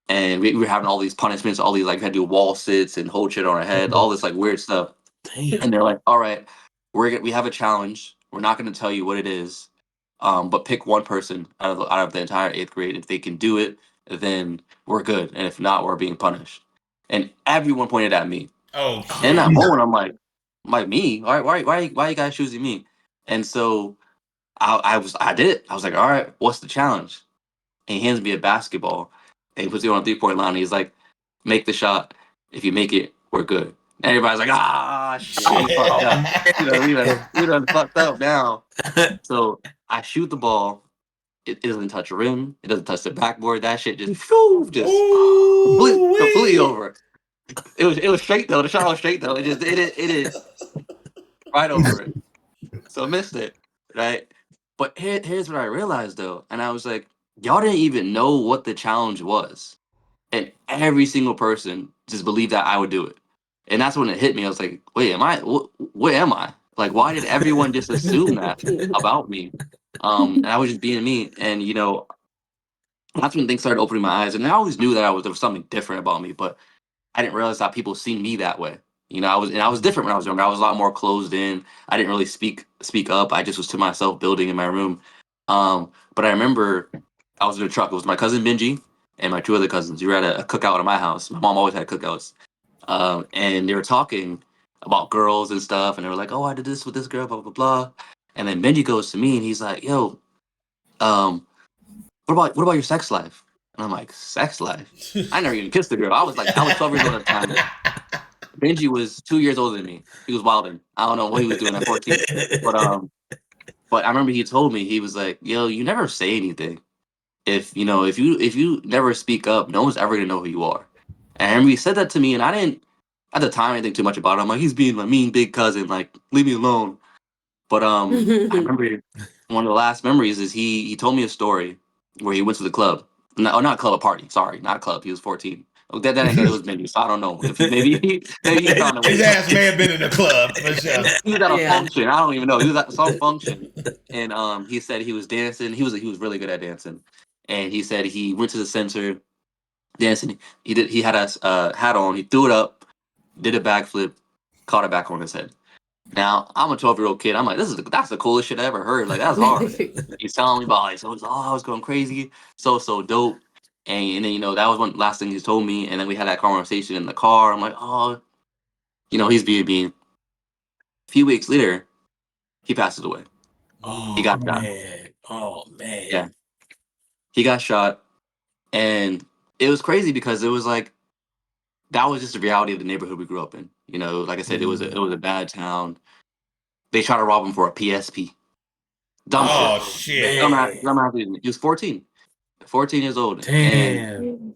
And we were having all these punishments, all these like had to do wall sits and hold shit on our head, all this like weird stuff.
Damn.
And they're like, all right, we have a challenge. We're not going to tell you what it is, but pick one person out of the entire eighth grade. If they can do it, then we're good, and if not, we're being punished. And everyone pointed at me.
Oh
And in that
shit.
moment, I'm like me? Why you guys choosing me? And so I did it. I was like, all right, what's the challenge? And he hands me a basketball, and he puts it on a 3-point line. And he's like, make the shot. If you make it, we're good. And everybody's like, ah, shit, we fucked up. We done fucked up now. So I shoot the ball. It doesn't touch the rim. It doesn't touch the backboard. That shit just completely
Ooh-wee.
over. It was straight though. The shot was straight though. It right over it. So I missed it, right? But here's what I realized though, and I was like, y'all didn't even know what the challenge was, and every single person just believed that I would do it, and that's when it hit me. I was like, wait, am I? What am I? Like, why did everyone just assume that about me? And I was just being me, and that's when things started opening my eyes, and I always knew that there was something different about me, but I didn't realize that people see me that way. I was different when I was younger. I was a lot more closed in. I didn't really speak up. I just was to myself building in my room. But I remember I was in a truck. It was my cousin Benji and my two other cousins. We were at a cookout at my house. My mom always had cookouts. And they were talking about girls and stuff, and they were like, "Oh, I did this with this girl, blah blah blah." And then Benji goes to me and he's like, "Yo, um, what about your sex life?" And I'm like, "Sex life? I never even kissed a girl. I was 12 years old at the time." Benji was 2 years older than me. He was wilding. I don't know what he was doing at 14. But I remember he told me, he was like, "Yo, you never say anything. If you never speak up, no one's ever gonna know who you are." And I remember he said that to me, and I didn't at the time I didn't think too much about it. I'm like, he's being my mean big cousin, like, leave me alone. But I remember one of the last memories is he told me a story where he went to the club. Not club, a party. Sorry, not a club. He was 14. Oh, that again, it was Benji, so I don't know if maybe he found a
His
way.
ass may have been in the club for sure.
He was at a
Yeah.
function. I don't even know. He was at some function, and he said he was dancing. He was really good at dancing, and he said he went to the center dancing. He had a hat on. He threw it up, did a backflip, caught it back on his head. Now I'm a 12-year-old kid. I'm like, that's the coolest shit I ever heard. Like that's hard. He's telling me about like, so I was going crazy, so dope. And then that was one last thing he told me. And then we had that conversation in the car. I'm like, oh, he's being. A few weeks later, he passes away.
Oh,
He got shot.
man. Oh man.
Yeah, he got shot, and it was crazy because it was like that was just the reality of the neighborhood we grew up in. Like I said, it was a bad town. They tried to rob him for a PSP. Dumb
Oh
shit.
shit.
Man.
Dumb he was 14 years old, and
Damn.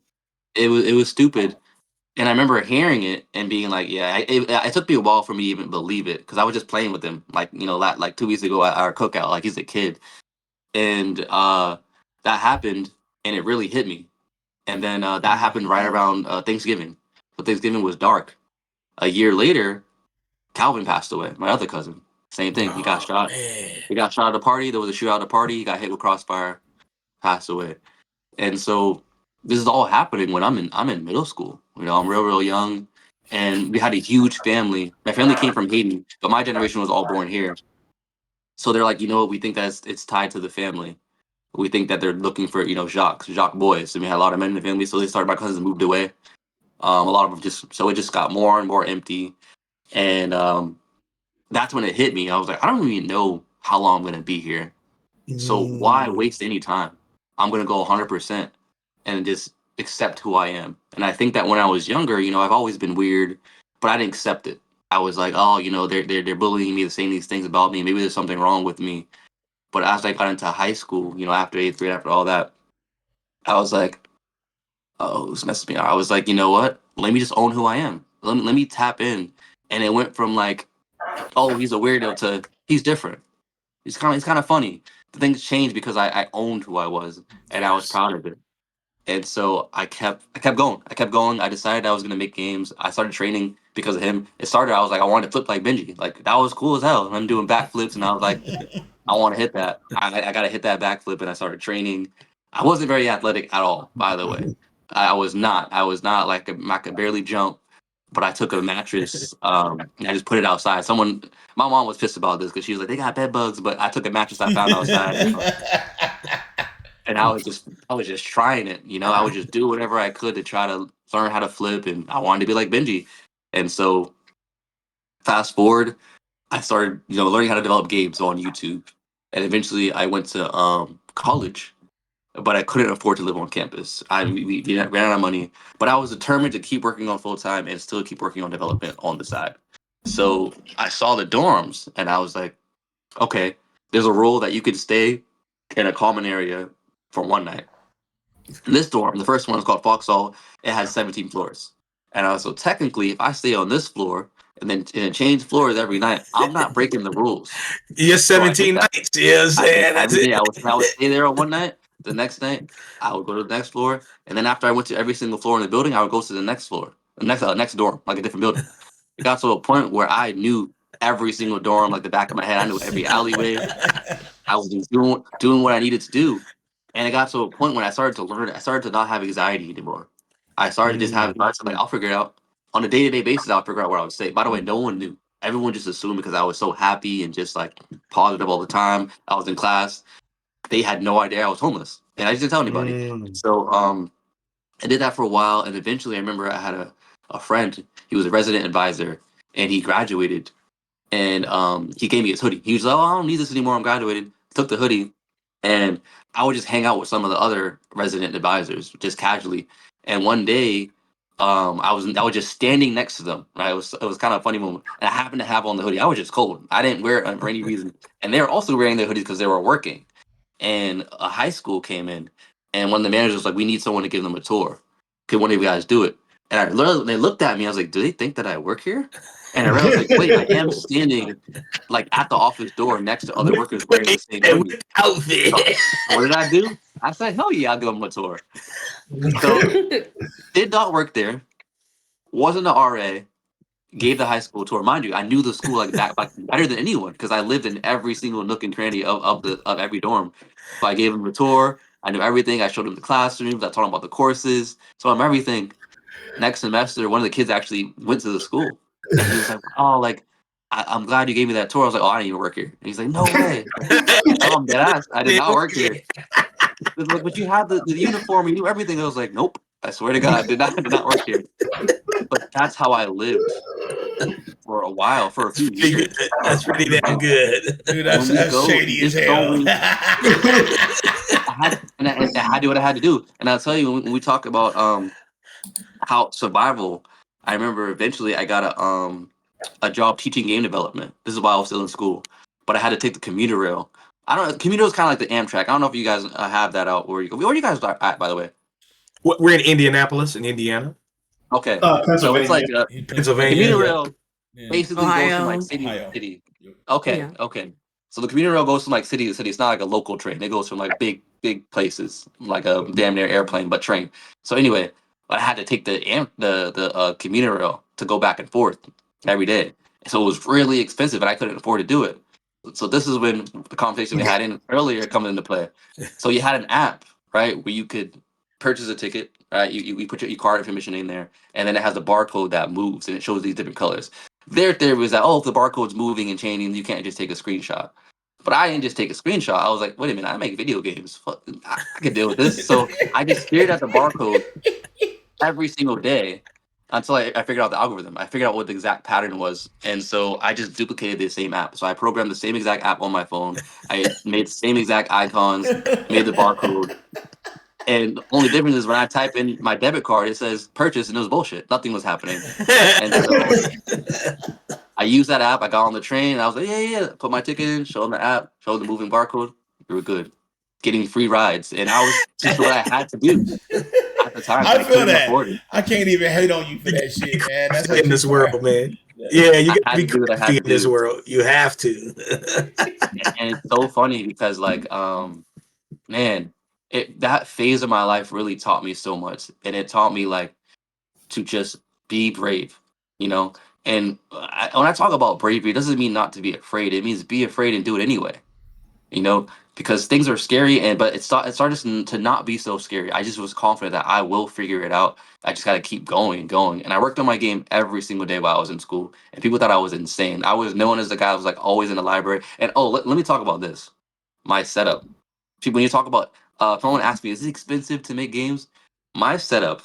it was stupid. And I remember hearing it and being like, yeah, it took me a while for me to even believe it because I was just playing with him, like like 2 weeks ago at our cookout, like he's a kid, and that happened, and it really hit me. And then that happened right around Thanksgiving. But Thanksgiving was dark. A year later, Calvin passed away. My other cousin, same thing. He got
Oh
shot.
man.
He got shot at a party. There was a shootout at a party. He got hit with crossfire, passed away. And so this is all happening when I'm in middle school. I'm real young, and we had a huge family. My family came from Haiti, but my generation was all born here. So they're like, what? We think that it's tied to the family. We think that they're looking for Jacques boys. And we had a lot of men in the family, so they started. My cousins moved away. A lot of them it just got more and more empty, and that's when it hit me. I was like, I don't even know how long I'm gonna be here. So why waste any time? I'm gonna go 100% and just accept who I am. And I think that when I was younger, I've always been weird, but I didn't accept it. I was like, oh, they're bullying me, they're saying these things about me. Maybe there's something wrong with me. But as I got into high school, after eighth grade, after all that, I was like, oh, this messes me up. I was like, you know what? Let me just own who I am. Let me tap in. And it went from like, oh, he's a weirdo to he's different. He's kind of funny. The things changed because I owned who I was and I was
Yes.
proud of it. And so I kept going. I kept going. I decided I was gonna make games. I started training because of him. It started, I was like, I wanted to flip like Benji. Like, that was cool as hell. And I'm doing backflips, and I was like, I want to hit that. I got to hit that backflip, and I started training. I wasn't very athletic at all, by the way. I was not. I was not like, I could barely jump, but I took a mattress and I just put it outside. My mom was pissed about this because she was like, they got bed bugs, but I took a mattress I found outside. And I was just trying it, I would just do whatever I could to try to learn how to flip, and I wanted to be like Benji. And so fast forward, I started, learning how to develop games on YouTube. And eventually I went to college, but I couldn't afford to live on campus. We ran out of money, but I was determined to keep working on full time and still keep working on development on the side. So I saw the dorms and I was like, okay, there's a rule that you could stay in a common area for one night. This dorm, the first one is called Foxhall. It has 17 floors. And I was so technically, if I stay on this floor and change floors every night, I'm not breaking the rules.
You're
So I did
17
that.
nights. Yes, that's
Every
it.
day I would stay there on one night. The next night I would go to the next floor, and then after I went to every single floor in the building, I would go to the next floor, the next dorm, like a different building. It got to a point where I knew every single dorm like the back of my head. I knew every alleyway. I was just doing what I needed to do, and it got to a point when I started to learn. I started to not have anxiety anymore. I started to just have like, I'll figure it out on a day-to-day basis. I'll figure out what I would say. By the way, no one knew. Everyone just assumed because I was so happy and just like positive all the time. I was in class. They had no idea I was homeless, and I just didn't tell anybody. So I did that for a while, and eventually I remember I had a friend. He was a resident advisor, and he graduated, and he gave me his hoodie. He was like, "Oh, I don't need this anymore. I'm graduated." Took the hoodie, and I would just hang out with some of the other resident advisors just casually. And one day, I was just standing next to them. Right, it was kind of a funny moment, and I happened to have on the hoodie. I was just cold. I didn't wear it for any reason, and they were also wearing their hoodies because they were working. And a high school came in, and one of the managers was like, "We need someone to give them a tour. Could one of you guys do it?" And I literally, they looked at me. I was like, "Do they think that I work here?" And I realized, like, wait, I am standing like at the office door next to other workers wearing the same hoodie.
Outfit.
So what did I do? I said, "Hell yeah, I'll give them a tour." So did not work there. Wasn't an RA. Gave the high school tour. Mind you, I knew the school like that like better than anyone because I lived in every single nook and cranny of every dorm. So I gave them a tour. I knew everything. I showed them the classrooms. I told them about the courses. So I'm everything. Next semester, one of the kids actually went to the school, and he was like, "Oh, like I'm glad you gave me that tour." I was like, "Oh, I didn't even work here." And he's like, "No way." I'm dead ass. I did not work here. He's like, "But you had the uniform. You knew everything." I was like, "Nope. I swear to God, I did not work here." But that's how I lived for a while, for a few years.
That's pretty damn good.
Dude,
When we
that's
go,
shady as
just
hell.
going, I had to do what I had to do. And I'll tell you, when we talk about how survival, I remember eventually I got a job teaching game development. This is while I was still in school, but I had to take the commuter rail. I don't know. Commuter is kind of like the Amtrak. I don't know if you guys have that out where you go. Where you guys are at, by the way?
We're in Indianapolis, in Indiana,
Okay, so it's
Pennsylvania.
like
Pennsylvania.
commuter
Yeah.
rail basically goes from like
Ohio.
city to
Ohio.
city. Okay,
Yeah.
okay. So the commuter rail goes from like city to city. It's not like a local train. It goes from like big places, like a damn near airplane, but train. So anyway, I had to take the commuter rail to go back and forth every day. So it was really expensive, and I couldn't afford to do it. So this is when the conversation we had in earlier comes into play. So you had an app, right, where you could purchase a ticket. Right, you put your card information in there, and then it has a barcode that moves, and it shows these different colors. Their theory was that, oh, if the barcode's moving and changing, you can't just take a screenshot. But I didn't just take a screenshot. I was like, wait a minute, I make video games. Fuck, I can deal with this. So I just stared at the barcode every single day until I figured out the algorithm. I figured out what the exact pattern was. And so I just duplicated the same app. So I programmed the same exact app on my phone. I made the same exact icons, made the barcode. And the only difference is when I type in my debit card, it says purchase, and it was bullshit. Nothing was happening. And so I used that app. I got on the train, and I was like, yeah. Put my ticket in, show them the app, show them the moving barcode. We were good. Getting free rides. And I was just what I had to do at the time.
I feel
couldn't
that.
afford it.
I can't even hate on you for that shit, man. That's
in this world, man. Yeah, you
I
got to
had
be
to do what I had
crafty
to
in this
do.
world. You have to.
And it's so funny because, like, man, that phase of my life really taught me so much. And it taught me, like, to just be brave. you know. And when I talk about bravery, it doesn't mean not to be afraid. It means be afraid and do it anyway, you know, because things are scary. And but it started to not be so scary. I just was confident that I will figure it out. I just got to keep going and going. And I worked on my game every single day while I was in school. And people thought I was insane. I was known as the guy who was like always in the library. And oh, let me talk about this. My setup. When you talk about, if someone asks me, is it expensive to make games? My setup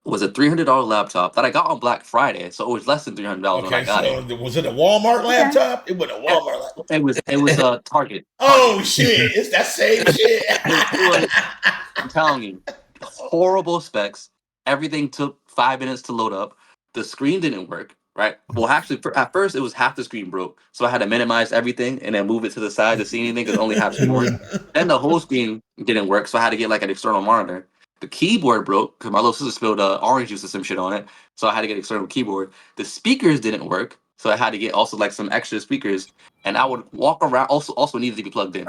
was a $300 laptop that I got on Black Friday, so it was less than $300 when I
Okay,
got
so
it.
was it a Walmart
Okay.
laptop? It was a Walmart laptop.
It was a Target.
Oh shit! It's that same shit.
It was, I'm telling you, horrible specs. Everything took 5 minutes to load up. The screen didn't work. Right. Well, actually, at first it was half the screen broke, so I had to minimize everything and then move it to the side to see anything because only half screen worked. Then the whole screen didn't work, so I had to get like an external monitor. The keyboard broke because my little sister spilled orange juice or some shit on it, so I had to get an external keyboard. The speakers didn't work, so I had to get also like some extra speakers, and I would walk around. Also needed to be plugged in.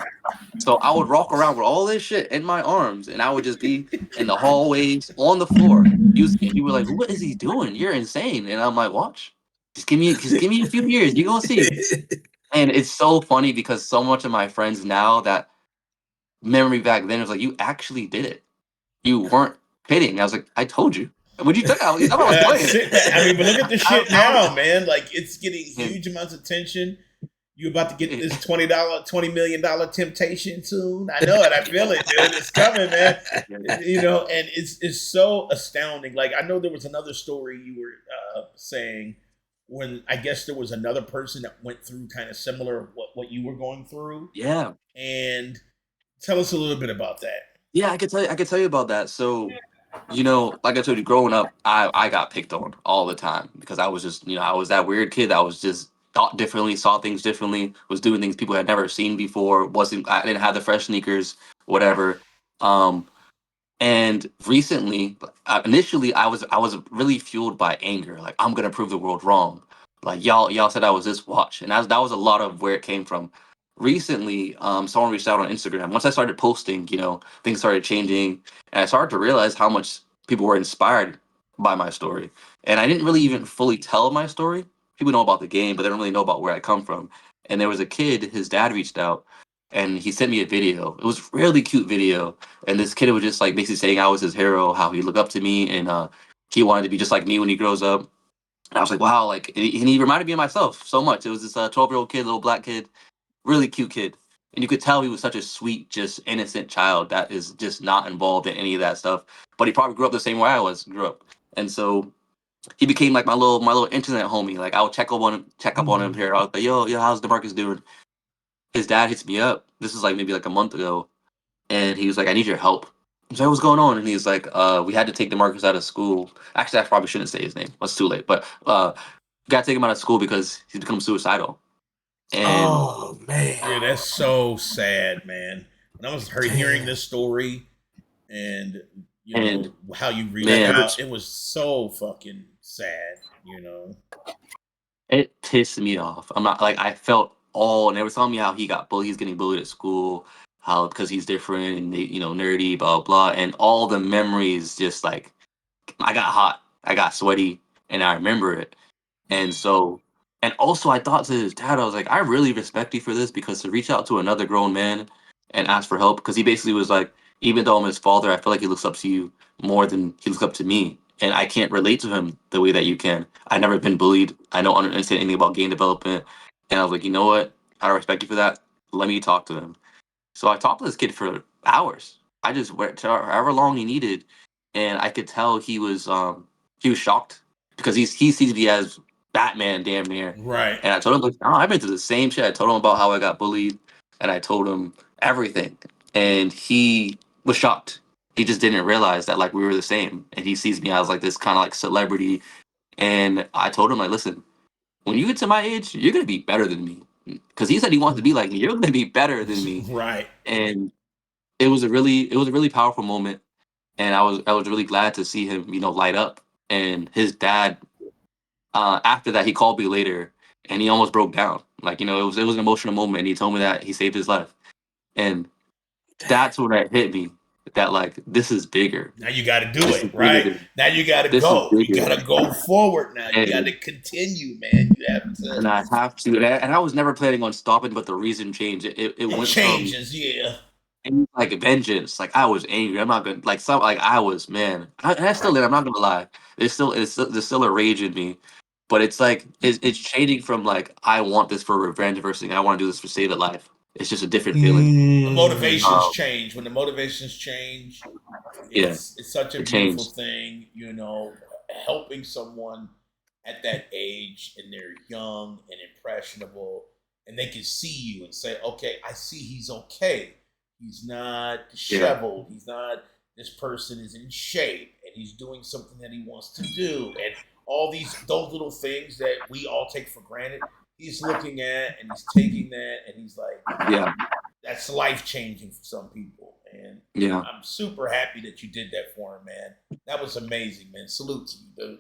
So I would walk around with all this shit in my arms, and I would just be in the hallways on the floor using it. People were like, "What is he doing? You're insane!" And I'm like, "Watch, just give me a few years, you're gonna see." And it's so funny because so much of my friends now that memory back then was like, "You actually did it. You weren't kidding." I was like, "I told you." When you took out, you thought I was playing.
I mean, but look at the shit now, man. Like it's getting
Yeah.
huge amounts of attention. You about to get this $20 million temptation soon. I know it. I feel it, dude. It's coming, man. You know, and it's so astounding. Like I know there was another story you were saying when I guess there was another person that went through kind of similar what you were going through.
Yeah.
And tell us a little bit about that.
Yeah, I could tell you about that. So, you know, like I told you, growing up, I got picked on all the time because I was just, you know, I was that weird kid that was just thought differently, saw things differently, was doing things people had never seen before, I didn't have the fresh sneakers, whatever. Um, and recently, initially, I was really fueled by anger. Like I'm gonna prove the world wrong. Like y'all said I was this watch, and that was a lot of where it came from. Recently, someone reached out on Instagram. Once I started posting, you know, things started changing, and I started to realize how much people were inspired by my story. And I didn't really even fully tell my story. People know about the game, but they don't really know about where I come from. And there was a kid. His dad reached out, and he sent me a video. It was a really cute video, and this kid was just like basically saying I was his hero, how he looked up to me, and he wanted to be just like me when he grows up. And I was like, wow, like, and he reminded me of myself so much. It was this 12-year-old kid, little black kid, really cute kid, and you could tell he was such a sweet, just innocent child that is just not involved in any of that stuff. But he probably grew up the same way I grew up, and so he became like my little internet homie. Like I would check up on him here. I was like, yo, how's DeMarcus doing? His dad hits me up. This is like maybe like a month ago, and he was like, "I need your help." I was like, "What's going on?" And he's like, "We had to take DeMarcus out of school. Actually, I probably shouldn't say his name. It's too late. But got to take him out of school because he's become suicidal." And
Oh man.
Yeah, that's so sad, man. When I was hearing this story and you know
and
how you reached
man,
out, it was so fucking sad, you know.
it pissed me off. I'm not like I felt all, and they were telling me how he got bullied. He's getting bullied at school, how because he's different and you know nerdy, blah blah, and all the memories just like I got hot, I got sweaty, and I remember it. And so, and also, I thought to his dad, I was like, I really respect you for this because to reach out to another grown man and ask for help, because he basically was like, even though I'm his father, I feel like he looks up to you more than he looks up to me. And I can't relate to him the way that you can. I've never been bullied. I don't understand anything about game development. And I was like, you know what? I respect you for that. Let me talk to him. So I talked to this kid for hours. I just went to however long he needed, and I could tell he was shocked because he sees me as Batman damn near.
Right.
And I told him like, no, I've been through the same shit. I told him about how I got bullied, and I told him everything, and he was shocked. He just didn't realize that like we were the same, and he sees me as like this kind of like celebrity. And I told him like, listen, when you get to my age, you're gonna be better than me. Because he said he wants to be like me. You're gonna be better than me.
Right.
And it was a really powerful moment, and I was really glad to see him light up. And his dad, after that, he called me later, and he almost broke down. Like it was an emotional moment, and he told me that he saved his life, and that's when it hit me. that like this is bigger.
Now you got to do
This is
it,
bigger
right?
than
Now you got to
this is
go. You
bigger.
got to go forward now. You got
And
to continue, man. You have to.
and I have to, and I was never planning on stopping, but the reason changed. It
It
went from
changes, yeah.
like vengeance. Like I was angry. I'm not gonna like some like I was man. And I still did. I'm not gonna lie. There's still a rage in me, but it's like it's changing from like I want this for revenge versus I want to do this for save a life. It's just a different feeling.
The motivations
Um,
change. When the motivations change,
yeah,
it's such a
it
beautiful
changed.
thing, helping someone at that age and they're young and impressionable and they can see you and say, okay, I see he's okay. He's not
Yeah,
disheveled. He's not, this person is in shape and he's doing something that he wants to do. And all those little things that we all take for granted, he's looking at and he's taking that and he's like,
yeah,
that's life changing for some people. And
yeah.
I'm super happy that you did that for him, man. That was amazing, man. Salute to you, dude.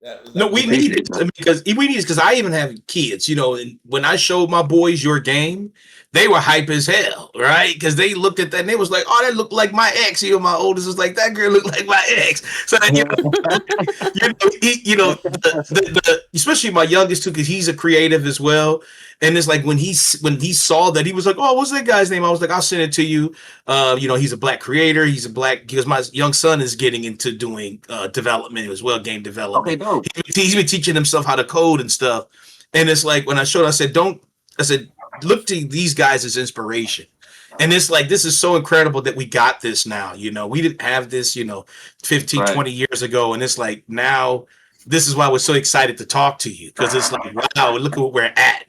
No,
That was
we need
Appreciate
it
that.
because I even have kids, and when I showed my boys your game, they were hype as hell, right? Because they looked at that and they was like, "Oh, that looked like my ex." My oldest was like, "That girl looked like my ex." So especially my youngest too, because he's a creative as well. And it's like when he saw that, he was like, "Oh, what's that guy's name?" I was like, "I'll send it to you." He's a black creator. Because my young son is getting into doing development as well, game
Okay,
development.
dope.
He's been teaching himself how to code and stuff. And it's like when I showed, I said, look to these guys as inspiration. And it's like, this is so incredible that we got this now. We didn't have this, 15,
Right.
20 years ago. And it's like, now this is why we're so excited to talk to you. Because it's like, wow, look at where we're at,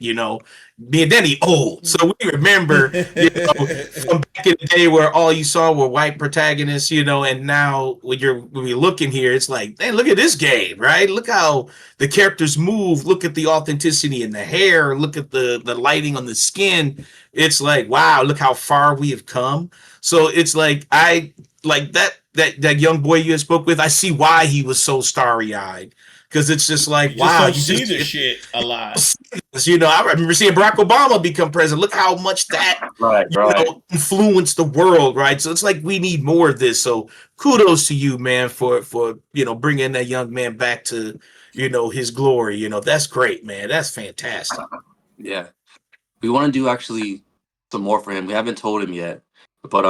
Me and Danny old. So we remember, from back in the day where all you saw were white protagonists, and now when we look in here, it's like, hey, look at this game, right? Look how the characters move. Look at the authenticity in the hair. Look at the lighting on the skin. It's like, wow, look how far we have come. So it's like I like that young boy you spoke with. I see why he was so starry eyed. Because it's just like,
you just
wow,
don't see the shit a lot.
I remember seeing Barack Obama become president. Look how much that
Right.
influenced the world, right? So it's like we need more of this. So kudos to you, man, for bringing that young man back to his glory. That's great, man. That's fantastic.
Yeah. We want to do actually some more for him. We haven't told him yet, but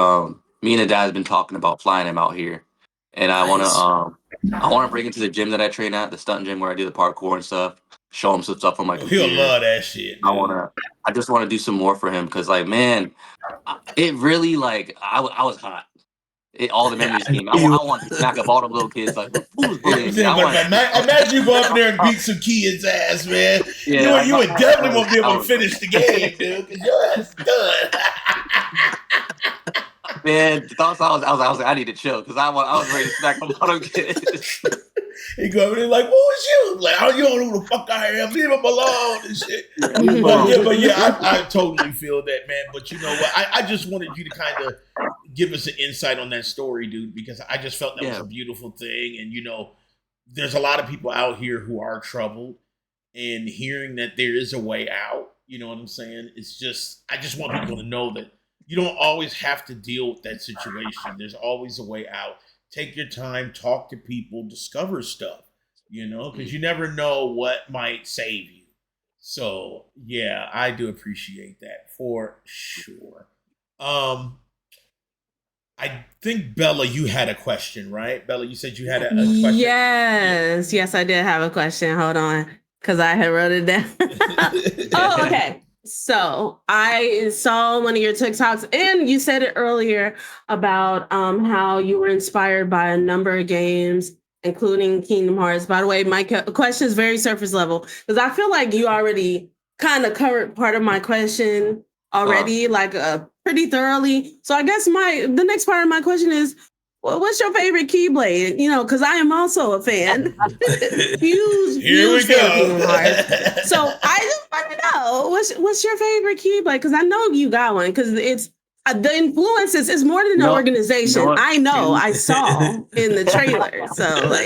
me and the dad has been talking about flying him out here, and I want to bring him to the gym that I train at, the stunt gym where I do the parkour and stuff. Show him some stuff on my
He'll
computer.
love that shit.
I just want to do some more for him because, like, man, it really like I was hot. All the memories came. I want to smack up all the little kids. Like, who's bullying me?
Imagine you go up there and beat some kids' ass, man.
Yeah,
you would definitely won't be able to finish the game, dude, because your ass is done.
Man, I was like, I need to chill because I was ready to smack up all them kids.
He go over there like, "What was you?" Like, "Oh, you don't know who the fuck I am. Leave him alone and shit." I totally feel that, man. But you know what? I just wanted you to kind of give us an insight on that story, dude, because I just felt that was a beautiful thing. And there's a lot of people out here who are troubled, and hearing that there is a way out. You know what I'm saying? I just want people to know that you don't always have to deal with that situation. There's always a way out. Take your time, talk to people, discover stuff, because you never know what might save you. So, yeah, I do appreciate that for sure. I think, Bella, you had a question, right? Bella, you said you had a question.
Yes, I did have a question. Hold on, because I had wrote it down. Oh, okay. So I saw one of your TikToks, and you said it earlier about how you were inspired by a number of games, including Kingdom Hearts. By the way, my question is very surface level because I feel like you already kind of covered part of my question already, pretty thoroughly. So I guess the next part of my question is, what's your favorite Keyblade? Because I am also a fan. huge fan of Kingdom Hearts. So I just want to know, what's your favorite Keyblade? Because I know you got one. Because it's the influences is more than an organization. I know. I saw in the trailer. So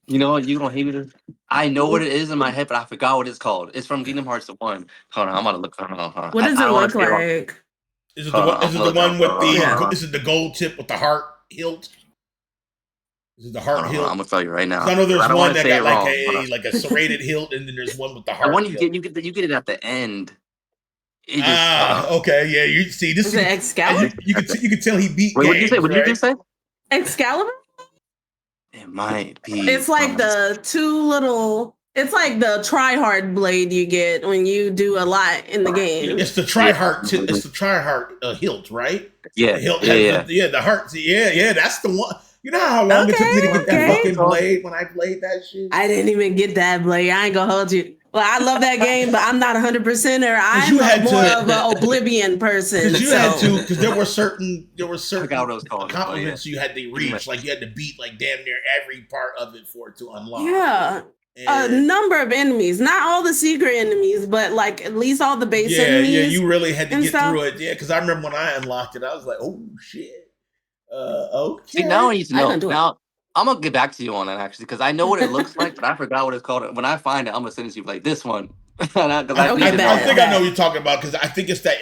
you know what? You don't hate me. I know what it is in my head, but I forgot what it's called. It's from Kingdom Hearts 1. Hold on, I'm gonna look. Hold on.
What does it look like?
Is it the one? Is it the one with the?
Yeah.
Is it the gold tip with the heart hilt? Is it the heart hilt?
I'm gonna tell you right now.
I know there's one that got
like
a serrated hilt, and then there's one with the heart.
The one you
hilt.
get it at the end. It
just, okay, yeah. You see, this is
Excalibur.
You can tell he beat.
Wait, what did you say? What did you just say?
Excalibur.
It might be.
It's like the two little. It's like the try-hard blade you get when you do a lot in the game.
It's the try-hard. It's the try-hard hilt, right?
Yeah,
the hilt the heart. Yeah, that's the one. You know how long it took me to get that fucking blade when I played that shit?
I didn't even get that blade. I ain't gonna hold you. Well, I love that game, but I'm not 100%er. I'm more of an Oblivion person.
Because you had to, because there were certain
compliments
you had to reach. Like you had to beat like damn near every part of it for it to unlock.
Yeah. A number of enemies, not all the secret enemies, but like at least all the base enemies.
Yeah, you really had to get through it. Yeah, because I remember when I unlocked it, I was like, oh shit. Okay.
See, now I need to know. Now I'm gonna get back to you on that actually, because I know what it looks like, but I forgot what it's called. When I find it, I'm gonna send it to you like this one. I think
I know what you're talking about because I think it's that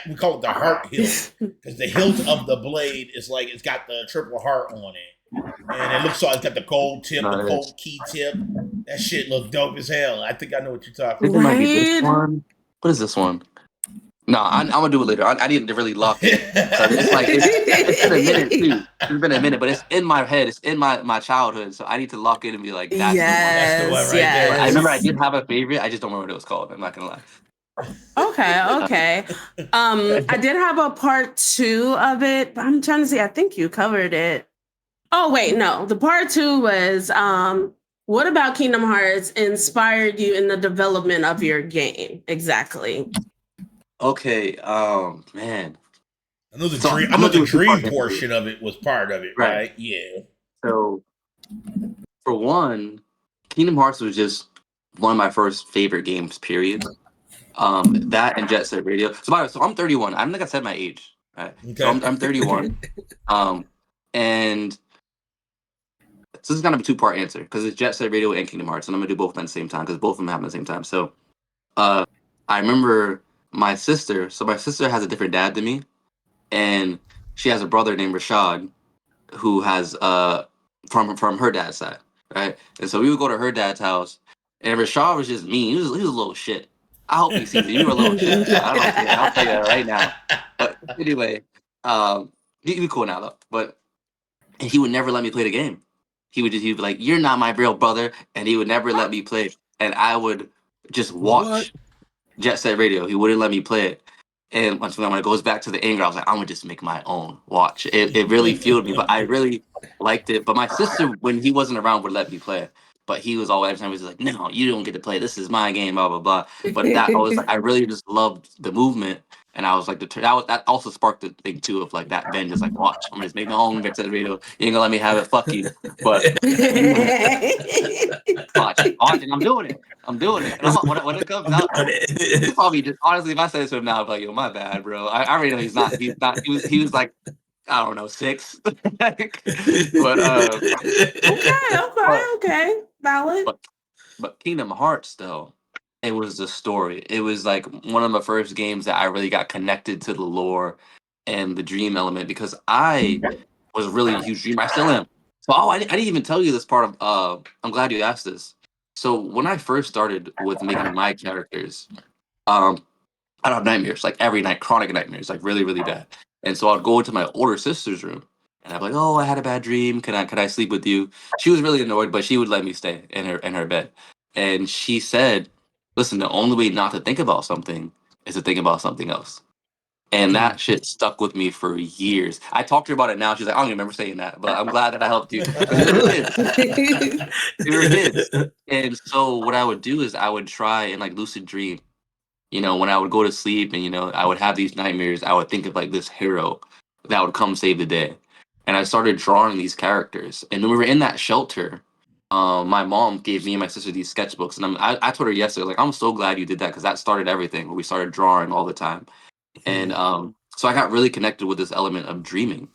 we call it the heart hilt because the hilt of the blade is like it's got the triple heart on it, and it looks like it's got the gold tip, the gold key tip. That shit looks dope as hell. I think I know what you're talking about.
Might be this one. What is this one? No, I'm gonna do it later. I need to really lock it. It's been a minute too. It's been a minute, but it's in my head. It's in my childhood, so I need to lock it and be like, that's
the one right there.
I remember I did have a favorite. I just don't remember what it was called. I'm not gonna lie.
Okay. I did have a part 2 of it, but I'm trying to see. I think you covered it. Oh wait, no. The part 2 was what about Kingdom Hearts inspired you in the development of your game? Exactly.
Okay, man.
I know the dream portion of it was part of it, right? Yeah.
So, for one, Kingdom Hearts was just one of my first favorite games, period. That and Jet Set Radio. So I'm 31. I don't think I said my age. Right? Okay. So I'm 31. And so this is kind of a 2-part answer because it's Jet Set Radio and Kingdom Hearts, and I'm gonna do both at the same time because both of them happen at the same time. So, I remember my sister. So my sister has a different dad than me, and she has a brother named Rashad, who has from her dad's side, right? And so we would go to her dad's house, and Rashad was just mean. He was a little shit. I hope he sees it. You were a little shit. I don't care. I'll tell you that right now. But anyway, he'd cool now though. But he would never let me play the game. He'd be like, "You're not my real brother," and he would never let me play. And I would just watch Jet Set Radio. He wouldn't let me play it. And when it goes back to the anger, I was like, I'm gonna just make my own watch. It really fueled me, but I really liked it. But my sister, when he wasn't around, would let me play it. But he was always every time he was like, "No, you don't get to play. This is my game." Blah blah blah. But that I really just loved the movement, and I was like, that also sparked the thing too of like that vengeance. Like, watch, I'm gonna just make my own Jet Set Radio. You ain't gonna let me have it. Fuck you. But watch, and I'm doing it. And when it comes out, he probably just honestly, if I say this to him now, I'd be like, "Yo, my bad, bro." I already know he's not. He was like, I don't know, 6. But
okay, valid.
But Kingdom Hearts, though, it was the story. It was like one of the first games that I really got connected to the lore and the dream element because I was really a huge dreamer. I still am. So I didn't even tell you this part of. I'm glad you asked this. So when I first started with making my characters, I'd have nightmares like every night, chronic nightmares, like really, really bad. And so I'd go into my older sister's room and I'd be like, "Oh, I had a bad dream. Can I sleep with you?" She was really annoyed, but she would let me stay in her bed. And she said, "Listen, the only way not to think about something is to think about something else." And that shit stuck with me for years. I talked to her about it now. She's like, "I don't even remember saying that, but I'm glad that I helped you." We were kids. And so what I would do is I would try and like lucid dream. When I would go to sleep and, I would have these nightmares, I would think of like this hero that would come save the day. And I started drawing these characters. And when we were in that shelter, my mom gave me and my sister these sketchbooks. And I told her yesterday, like, I'm so glad you did that because that started everything. We started drawing all the time. And so I got really connected with this element of dreaming.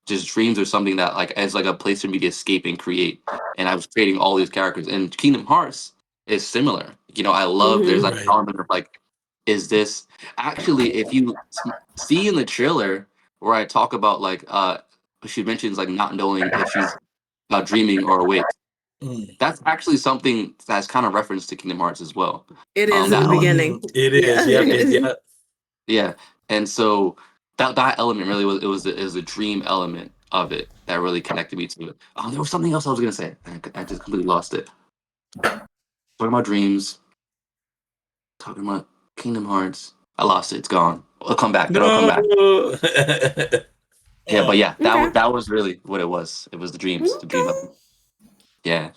Just dreams are something that like as like a place for me to escape and create. And I was creating all these characters. And Kingdom Hearts is similar. I love there's like an element of like, is this actually if you see in the trailer where I talk about like she mentions like not knowing if she's dreaming or awake. That's actually something that's kind of referenced to Kingdom Hearts as well.
It is in
That
the beginning.
It is. Yeah.
Yeah, and so that element really was a dream element of it that really connected me to it. There was something else I was gonna say. I just completely lost it. Talking about dreams. Talking about Kingdom Hearts. I lost it. It's gone. It'll come back. It'll come back. Yeah, but yeah, that was really what it was. It was the dreams. The dream element. Yeah.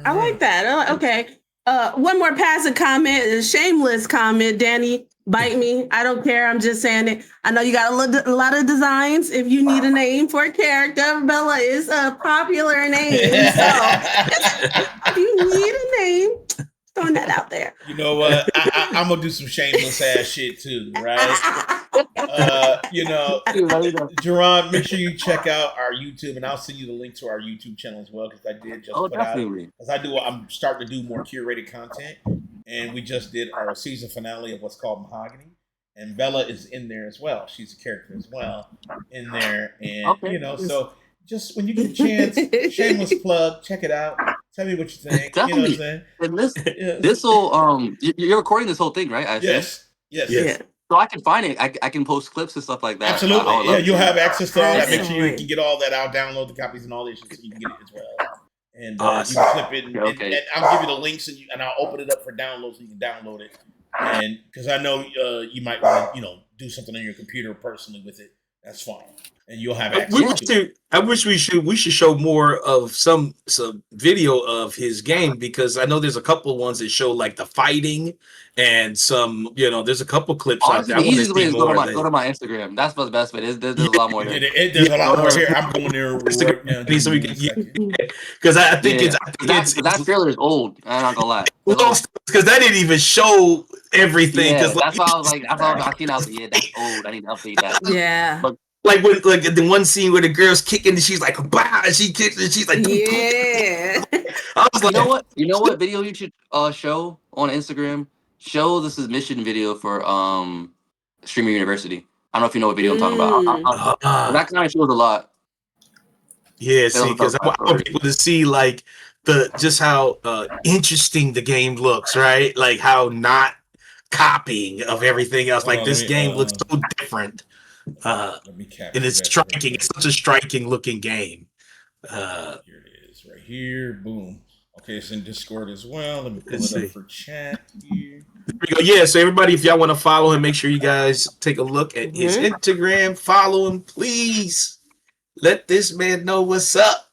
I like that. Okay. One more passing comment, a shameless comment. Danny, bite me. I don't care. I'm just saying it. I know you got a lot of designs. If you need a name for a character, Bella is a popular name. So if you need a name, throwing that out there.
You know what? I'm gonna do some shameless ass shit too, right? Jerron, make sure you check out our YouTube, and I'll send you the link to our YouTube channel as well, because I did just put
definitely.
out. I'm starting to do more curated content, and we just did our season finale of what's called Mahogany, and Bella is in there as well. She's a character as well in there, and so just when you get a chance, shameless plug, check it out. Tell me what you think.
Definitely.
You know what I'm saying?
And this whole you're recording this whole thing, right? I
Yes.
Yeah.
So I can find it. I can post clips and stuff like that.
Absolutely. Yeah, you'll have access to all that. Make sure you
Absolutely.
can get all that. I'll download the copies and all this shit so you can get it as well. And
Awesome.
you can flip it, and I'll give you the links, and I'll open it up for download so you can download it. And because I know you might want to, do something on your computer personally with it. That's fine, and you'll have access to it.
I wish we should show more of some video of his game, because I know there's a couple ones that show like the fighting and some, there's a couple clips out there.
The easiest way is go to my Instagram. That's the best way. There's a lot more there.
There's a lot more here. I'm going there right now.
Because I think
that trailer is old. I'm not gonna lie.
Because that didn't even show everything.
Yeah, that's why I was like, that's old. I need to update that.
Yeah.
But,
like the one scene where the girl's kicking and she's like, bah, and she kicks and she's like,
Yeah.
I was like,
you know what video you should show on Instagram? Show this is mission video for Streamer University. I don't know if you know what video I'm talking about. That kind of shows a lot.
Yeah, see, because I want people to see like just how interesting the game looks, right? Like how not copying of everything else. Like this game looks so different. And it's striking. It's such a striking looking game.
Here it is, right here. Boom. Okay, it's in Discord as well. Let me pull it up for chat here.
There we go. Yeah, so everybody, if y'all want to follow him, make sure you guys take a look at his Instagram. Follow him, please. Let this man know what's up.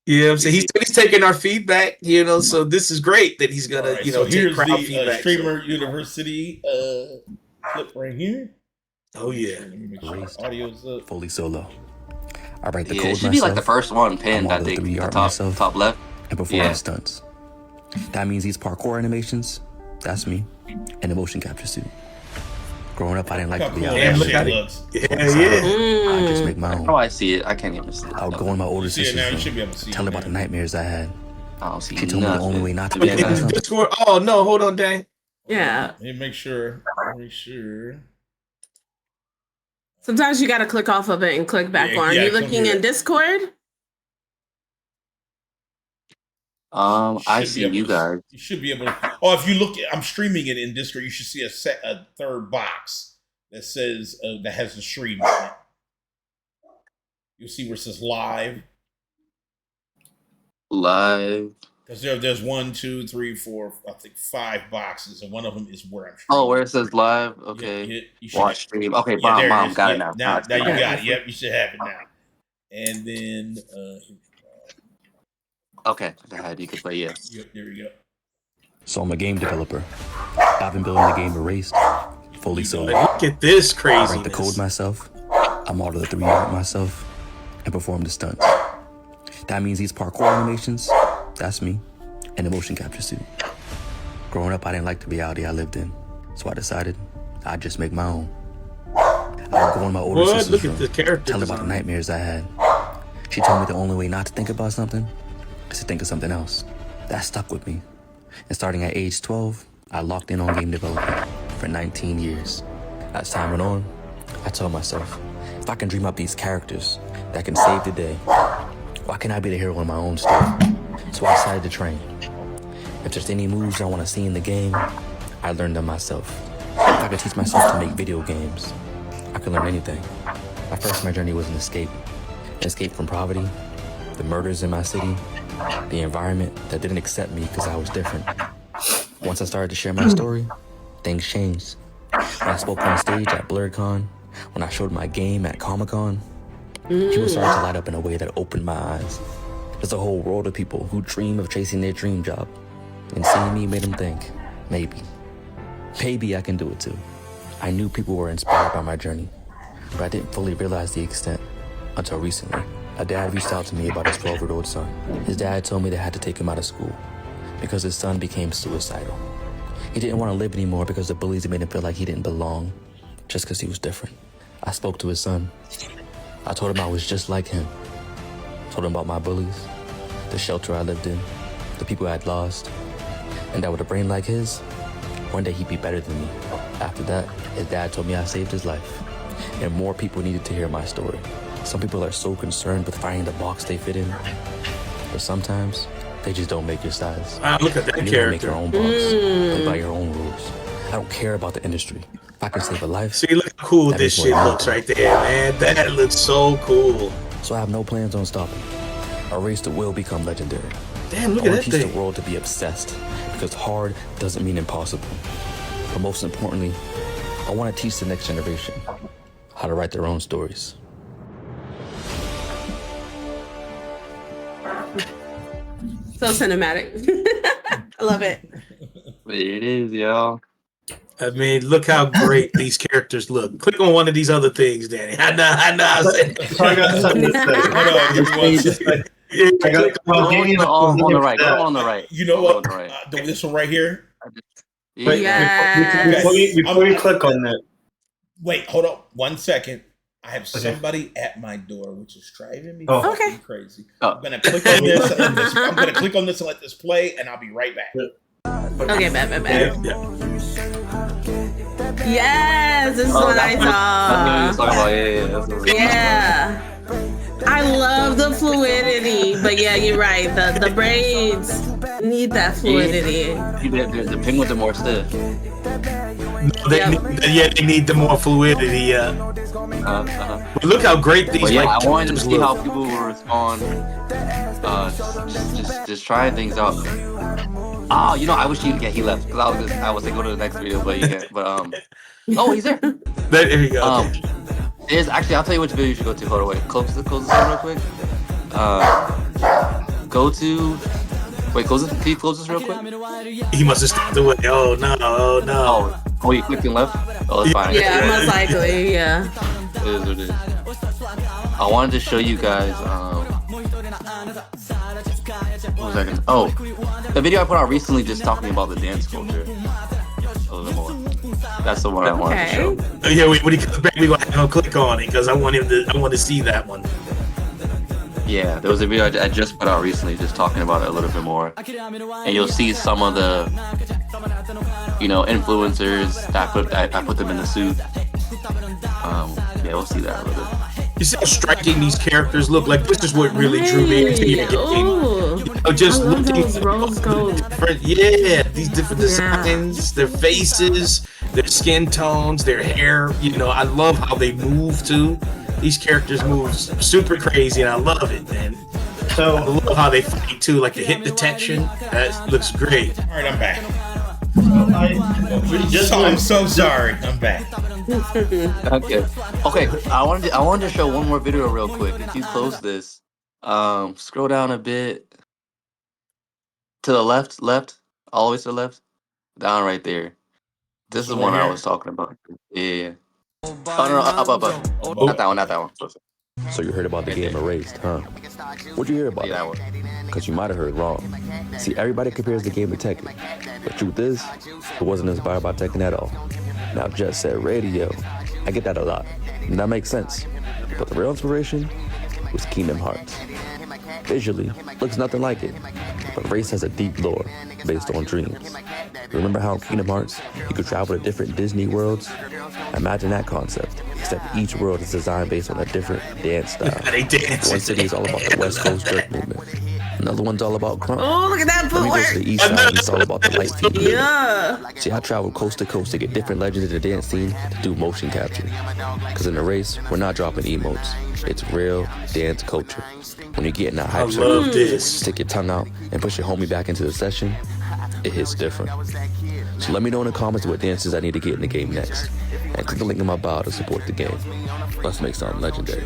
You know what I'm saying? He's taking our feedback, so this is great that he's gonna,
so
take
here's
crowd
the
feedback.
Streamer University clip right here.
Oh yeah.
Let me make sure audio's up.
Fully solo. I write the code
it should
myself.
be like the first one pinned,
I'm
I
all the
think.
3D
The
art
top
myself.
top left.
And perform the stunts. That means these parkour animations, that's me, in the motion capture suit. Growing up, I didn't like to be out there. I just make my own.
Oh, I see it. I can't even see it.
I would go in my older sister's room, tell her about the nightmares I had. She told me the only way not to be
Discord. Oh no, hold on, dang.
Yeah.
Let me make sure.
Sometimes you got to click off of it and click back on. Are you looking in Discord?
I see you guys.
You should be able to. Oh, if you look, I'm streaming it in Discord. You should see a third box that says that has the stream on it. You'll see where it says live.
Live.
Because there's 1, 2, 3, 4, I think 5 boxes, and one of them is where I'm streaming.
Oh, where it says live. Okay. Watch stream. Okay, mom got it now.
Now you got it. Yep, you should have it now. And then.
Okay, go ahead. You can play,
Yep, there we go.
So I'm a game developer. I've been building the game Erased, fully solo.
Look at this crazy.
I write the code myself. I model the 3D art myself, and perform the stunts. That means these parkour animations, that's me, in the motion capture suit. Growing up, I didn't like the reality I lived in, so I decided I'd just make my own. I would go in my older sister's room, tell her about the nightmares I had. She told me the only way not to think about something is to think of something else. That stuck with me. And starting at age 12, I locked in on game development for 19 years. As time went on, I told myself, if I can dream up these characters that can save the day, why can't I be the hero in my own story? So I decided to train. If there's any moves I want to see in the game, I learned them myself. If I could teach myself to make video games, I could learn anything. At first, my journey was an escape from poverty, the murders in my city, the environment that didn't accept me because I was different. Once I started to share my story, things changed. When I spoke on stage at BlurredCon, when I showed my game at Comic-Con, people started to light up in a way that opened my eyes. There's a whole world of people who dream of chasing their dream job. And seeing me made them think, maybe I can do it too. I knew people were inspired by my journey, but I didn't fully realize the extent until recently. A dad reached out to me about his 12-year-old son. His dad told me they had to take him out of school because his son became suicidal. He didn't want to live anymore because the bullies made him feel like he didn't belong just because he was different. I spoke to his son. I told him I was just like him. Told him about my bullies, the shelter I lived in, the people I had lost, and that with a brain like his, one day he'd be better than me. After that, his dad told me I saved his life, and more people needed to hear my story. Some people are so concerned with finding the box they fit in, but sometimes they just don't make your size.
Look at that
you
character.
Make your own box, play by your own rules. I don't care about the industry. If I can save a life.
See, look how cool this shit looks right there, man. That looks so cool.
So I have no plans on stopping. A race that will become legendary.
Damn, look at that
I want to teach
thing.
the world to be obsessed, because hard doesn't mean impossible. But most importantly, I want to teach the next generation how to write their own stories.
So cinematic. I love it.
It is, y'all.
I mean, look how great these characters look. Click on one of these other things, Danny. I know. I
got something to say.
Hold on, give me 1 second.
I got
On the right. Go on the right.
You know what?
On the right.
This one right here.
Wait,
Yes.
before you click on that,
Wait, hold on 1 second. I have somebody at my door, which is driving me
Oh.
fucking
Okay.
crazy.
Oh.
I'm gonna click on this. I'm gonna click on this and let this play, and I'll be right back.
Okay, bad.
Yeah.
Yes, this is what I
That's what
saw.
he was talking about. Yeah.
Yeah. I love the fluidity, but yeah, you're right. The braids need that fluidity.
The penguins are more stiff.
They need the more fluidity. Yeah. But look how great these
But yeah,
like
I wanted to
characters
see how
look.
people will respond. Just trying things out. Oh, I wish he left because I was to go to the next video, but you can't. But oh, he's there.
There you go. Okay.
There's actually, I'll tell you which video you should go to. Hold on, wait, close this real quick. Close this. Can you close this real quick?
He must have stepped away. Oh no.
Oh, you clicked and left. Oh, that's fine.
Yeah, most likely. Yeah.
It is what it is. I wanted to show you guys. What was I gonna? Oh, the video I put out recently just talking about the dance culture. A little more. That's the one I wanted to show.
Yeah, when he comes back, we gonna have him click on it because I want to see that one.
Yeah, there was a video I just put out recently just talking about it a little bit more. And you'll see some of the, influencers that I put them in the suit. Yeah, we'll see that a little bit.
You see how striking these characters look? Like, this is what really drew me into your game.
Ooh.
Just
I love
looking
those
at
rose gold.
these different designs, their faces, their skin tones, their hair. I love how they move too. These characters move super crazy, and I love it, man.
so
I love how they fight too, like the hit detection. That looks great.
All right, I'm back.
just
I'm so sorry. I'm back.
Okay. I wanted to show one more video real quick. If you close this, scroll down a bit to the left, all the way to the left, down right there. This is the one I was talking about. Yeah. Oh no, up. Not that one.
So you heard about the game Erased, huh? What'd you hear about
Yeah, that one.
it? Because you might have heard wrong. See, everybody compares the game to Tekken. But truth is, it wasn't inspired by Tekken at all. Now, Jet said radio. I get that a lot. And that makes sense. But the real inspiration was Kingdom Hearts. Visually, looks nothing like it. But Race has a deep lore based on dreams. Remember how Kingdom Hearts, you could travel to different Disney worlds? Imagine that concept, except each world is designed based on a different dance style.
They dance.
One city is all about the West Coast jerk movement. Another one's all about crunk.
Oh, look at that
Let me go to
footwork.
the east side and it's all about the light feet.
Yeah.
See, I traveled coast to coast to get different legends in the dance scene to do motion capture. Because in the race, we're not dropping emotes. It's real dance culture. When you get in that
I
hype
love
circle,
this.
stick your tongue out and push your homie back into the session, it hits different. So let me know in the comments what dances I need to get in the game next. And click the link in my bio to support the game. Let's make something legendary.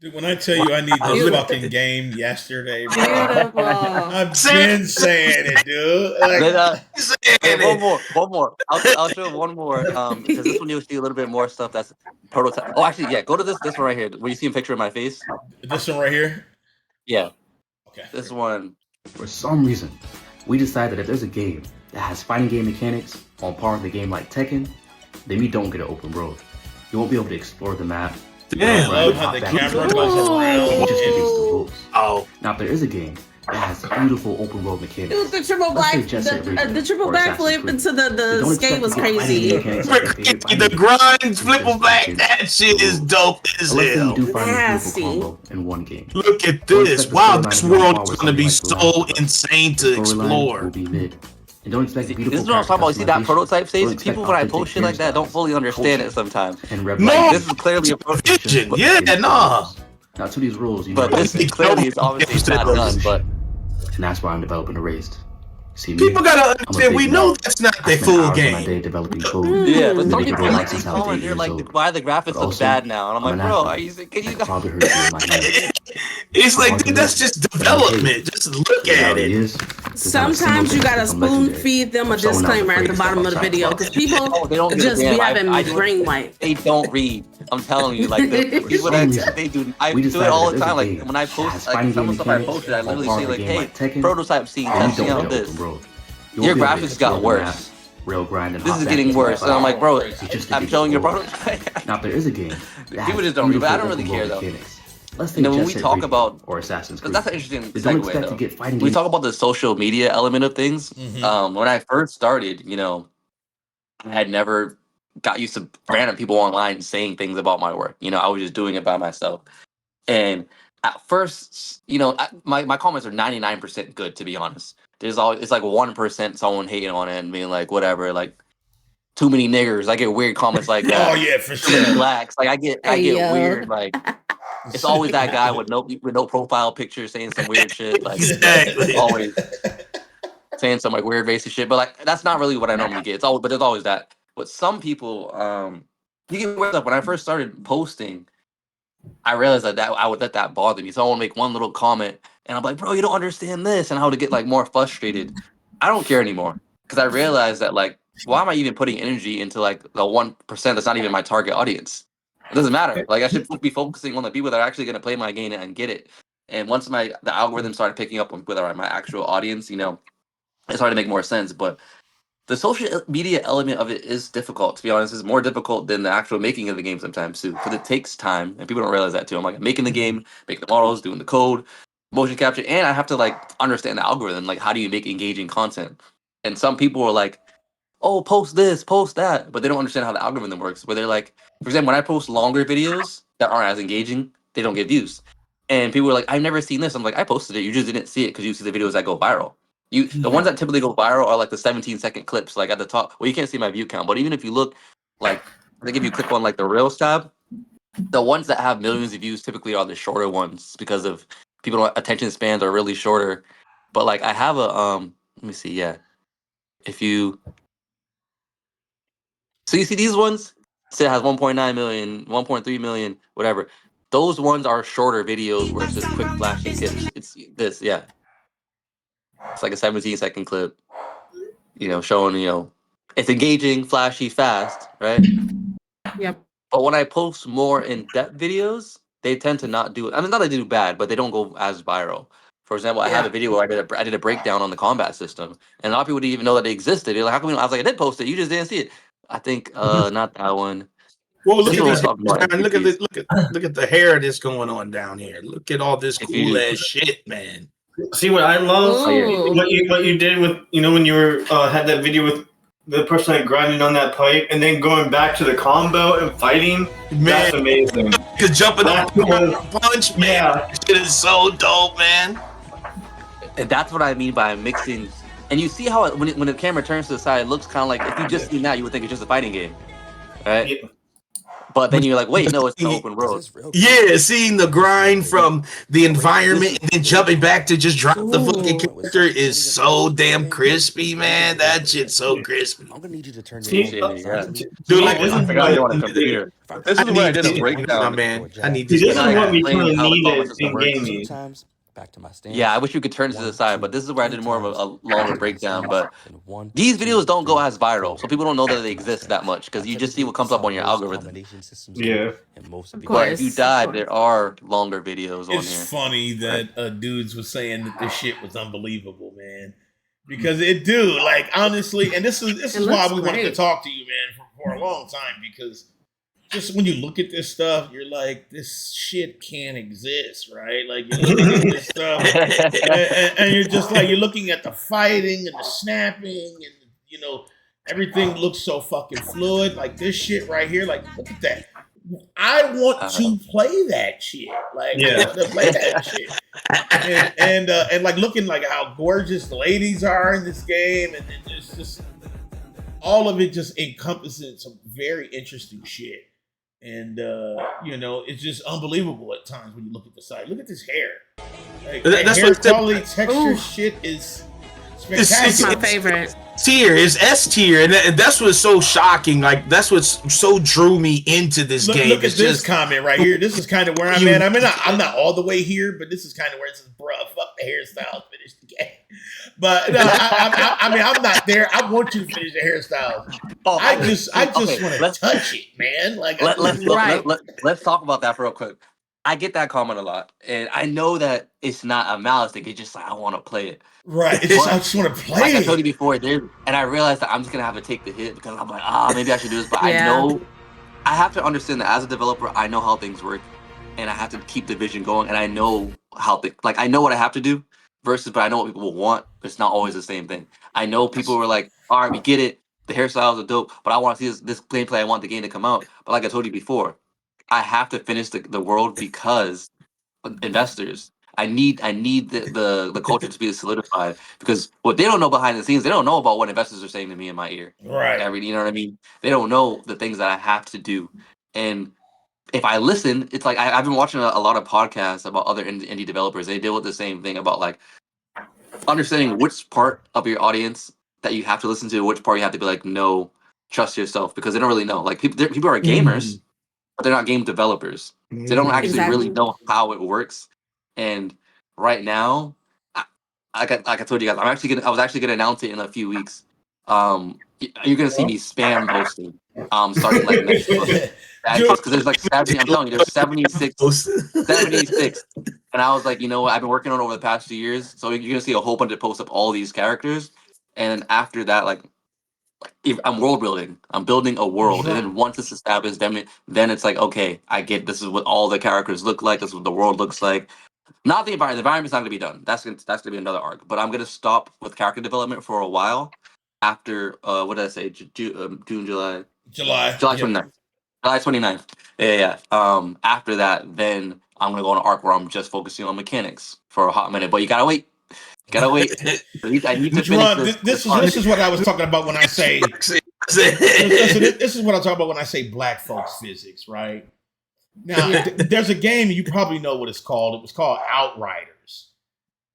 Dude, when I tell you I need this fucking game yesterday, bro,
Beautiful.
I've been saying it, dude. Like,
Hey, one more. I'll show one more. Because this one you'll see a little bit more stuff that's prototype. Oh, actually, yeah. Go to this one right here. Where you see a picture of my face.
this one right here.
Yeah,
Okay.
this one.
For some reason, we decided that if there's a game that has fighting game mechanics on par with a game like Tekken, then we don't get an open road. You won't be able to explore the map.
Damn.
I love how the camera goes around.
You just against the rules.
Oh,
Now, if there is a game that has beautiful open road mechanics,
Dude, the triple
let's say
black,
Jet Set Radio
the triple
or
back
Assassin's
flip
Creed,
into the
don't
skate
expect
was
to get fighting
crazy.
mechanics like that favorite fighting
the
game.
grind, flipple back. That shit is dope as
Unless then
hell.
you do find this
Nasty.
beautiful combo in one game.
Look at this. Wow, this world is going to be so insane to
Storyline will
explore.
be mid. And don't expect
This
beautiful
is what I'm talking about. You see that
customization.
prototype stage?
Don't expect
People when I
authentic
post shit like that don't
hairstyles,
fully understand
culture,
it sometimes.
and rev
No!
like
This is clearly a prototype,
Vision. Yeah, nah.
Now to these rules, you
but
know,
this is clearly is obviously it's not done. But
and that's why I'm developing Erased. See, me,
People gotta
I'm a
understand.
big
We know
nerd.
that's not
I
the
spend
full
hours of my
game.
day developing code.
yeah, but
and
some
making
people
real
like
life
they
since I was
comment,
8
they're
years
like,
old.
why the graphics
But
look
also,
bad now? And I'm
I'm
like,
an
bro,
athlete.
are you can you
I can probably hurt you in my head.
It's like, dude, that's just development. Just look
The
at
reality
it.
is, there's not a single
Sometimes you
thing
gotta
that's
spoon
legendary.
feed them a
If someone else
disclaimer at
afraid
the
to
bottom
step
of the
outside
video
the
because
box.
people
oh, they don't give a
just be
damn.
having
I do
brain white.
They don't read. I'm telling you, like the
For
people
some
that
reason,
they do. I
we
do it
decided
all
that
the time.
there's a
Like
game
when I
that
post
has
like
fighting
some
game
stuff I
mechanics
posted, I
on
literally
par
say
with a
like,
game
hey,
like Tekken,
prototype scene,
then you
test me
don't
out
get
this.
open road. You
Your
won't be able to
graphics got
explore the map,
worse.
rail grind, and
This
hop
is
back
getting
into
worse. And I'm like, bro,
It's just
I'm
against
showing
the
your
rules.
prototype.
Now, if there is a game that
People
has
just don't read, but I don't
beautiful
really
open
care
world
though.
mechanics, let's say
And then when
Jet
we
Set
talk
Radio
about,
or Assassin's Creed,
that's an interesting
then don't
segue
expect to
though.
get fighting
We
games.
talk about the social media element of things. When I first started, I had never got used to random people online saying things about my work. I was just doing it by myself. And at first, my comments are 99% good, to be honest. There's always it's like 1% someone hating on it and being like, whatever, like too many niggers. I get weird comments like that.
Oh yeah, for
Too many
sure.
blacks. Like I get
Hey, yo.
weird. Like it's always that guy with no profile picture saying some weird shit. Like
Exactly.
always saying some like weird racist shit. But like that's not really what I normally get. But there's always that. But some people, you get weird stuff. When I first started posting, I realized that I would let that bother me. Someone would make one little comment, and I'm like, bro, you don't understand this, and I would get like more frustrated. I don't care anymore because I realized that like, why am I even putting energy into like the 1% that's not even my target audience? It doesn't matter. Like I should be focusing on the people that are actually going to play my game and get it. And once the algorithm started picking up on whether my actual audience, it started to make more sense. But the social media element of it is difficult, to be honest. It's more difficult than the actual making of the game sometimes too, because it takes time, and people don't realize that too. I'm like making the game, making the models, doing the code, motion capture, and I have to like understand the algorithm. Like, how do you make engaging content? And some people are like, "Oh, post this, post that," but they don't understand how the algorithm works. Where they're like, for example, when I post longer videos that aren't as engaging, they don't get views. And people are like, "I've never seen this." I'm like, "I posted it. You just didn't see it because you see the videos that go viral." The ones that typically go viral are like the 17-second clips, like at the top. Well, you can't see my view count, but even if you look, like, I think if you click on like the Reels tab, the ones that have millions of views typically are the shorter ones because of people attention spans are really shorter. But like I have a let me see, yeah. If you so you see these ones, say it has 1.9 million, 1.3 million, whatever. Those ones are shorter videos where it's just quick flashy tips. It's this, yeah. It's like a 17-second clip, showing, it's engaging, flashy, fast, right?
Yep.
But when I post more in-depth videos, they tend to not do it. I mean, not that they do bad, but they don't go as viral. For example, I have a video where I did a breakdown on the combat system, and a lot of people didn't even know that it existed. They're like, "How come?" I was like, "I did post it. You just didn't see it." I think not that one.
Well, look
This
at
one
this.
was talking about
Look at
NPCs.
this. Look at the hair that's going on down here. Look at all this
If
cool
you-
ass shit, man.
See what I love?
Ooh.
What you did with when you were had that video with the person like grinding on that pipe and then going back to the combo and fighting.
Man,
that's amazing.
Because jumping up punch, man,
Yeah.
shit is so dope, man.
And that's what I mean by mixing. And you see how when the camera turns to the side, it looks kind of like if you just see that, you would think it's just a fighting game, right?
Yeah.
But then you're like, wait, no, it's an open road.
Yeah, seeing the grind from the environment and then jumping back to just drop the fucking character is so damn crispy, man. That shit's so crispy.
I'm gonna need you to turn
See,
your
Dude, like,
I forgot you on a computer. This is where I did a breakdown.
man. I need
See,
this.
this is what we
explain
kind of
how the
needed
combat system
in
works.
gaming.
times. Back to my stand.
Yeah, I wish you could turn it to the side, but this is where I did more of a longer breakdown. But
Then 1,
these
2,
videos don't go
3,
as viral,
4.
so people don't know that they exist that much because you just see what comes up on your algorithm.
Yeah.
And most
Of
people-
But if you
course,
died,
of
there are longer videos on
It's
here.
funny that dudes was saying that this shit was unbelievable, man. Because it do, like, honestly, and this is why
looks
we wanted to
great.
talk to you, man, for a long time. Because just when you look at this stuff, you're like, this shit can't exist, right? Like, you're looking at this stuff, and you're just like, you're looking at the fighting and the snapping, and everything looks so fucking fluid. Like this shit right here, like, look at that. I want to play that shit. Like, I want to play that shit. And like looking like how gorgeous the ladies are in this game, and just all of it just encompasses some very interesting shit. And it's just unbelievable at times when you look at the site. Look at this hair. Like,
That's
hair
what-
quality, texture,
Ooh.
shit is
That's
spectacular.
my favorite.
Tier is S tier, and that's what's so shocking. Like that's what's so drew me into this game.
Look at
It's
this
just
comment right here. This is kind of where I'm at. I mean, I'm not all the way here, but this is kind of where it says, "Bruh, fuck the hairstyle, finish the game." But no, I mean, I'm not there. I want you to finish the hairstyle. I just
Okay,
want to
let's-
touch it, man. Like,
let's talk about that for real quick. I get that comment a lot, and I know that it's not a malice thing. It's just like I want to play it.
right. It's just, I just want to play
Like I
it.
told you before, and I realized that I'm just gonna have to take the hit because I'm like, maybe I should do this. But
Yeah.
I know I have to understand that as a developer, I know how things work, and I have to keep the vision going. And I know how I know what I have to do. Versus, but I know what people will want. It's not always the same thing. I know people were like, "All right, we get it. The hairstyles are dope, but I want to see this gameplay. I want the game to come out." But like I told you before, I have to finish the world because investors. I need the culture to be solidified because what they don't know behind the scenes, they don't know about what investors are saying to me in my ear.
Right.
You know what I mean? They don't know the things that I have to do. And if I listen, it's like I've been watching a lot of podcasts about other indie developers. They deal with the same thing about like understanding which part of your audience that you have to listen to, which part you have to be like, no, trust yourself, because they don't really know. Like people are gamers, but they're not game developers. They don't actually really know how it works. And right now, like I told you guys, I was actually gonna announce it in a few weeks. You're gonna see me spam posting, starting like next month. Because there's like 70, I'm telling you, there's 76, and I was like, you know what? I've been working on it over the past 2 years, so you're gonna see a whole bunch of posts of all these characters, and then after that, like I'm world building. I'm building a world, and then once it's established, then it's like, okay, I get this is what all the characters look like. This is what the world looks like. Not the environment. The environment's not gonna be done. That's gonna be another arc. But I'm gonna stop with character development for a while. After what did I say? June, July,
July
29th. July 29th. Yeah. After that, then I'm gonna go on an arc where I'm just focusing on mechanics for a hot minute. But you gotta wait. I need to
Jerron,
finish
this is what I was talking about when I say. Listen, this is what I talk about when I say black folks physics, right? Now, there's a game, you probably know what it's called. It was called Outriders.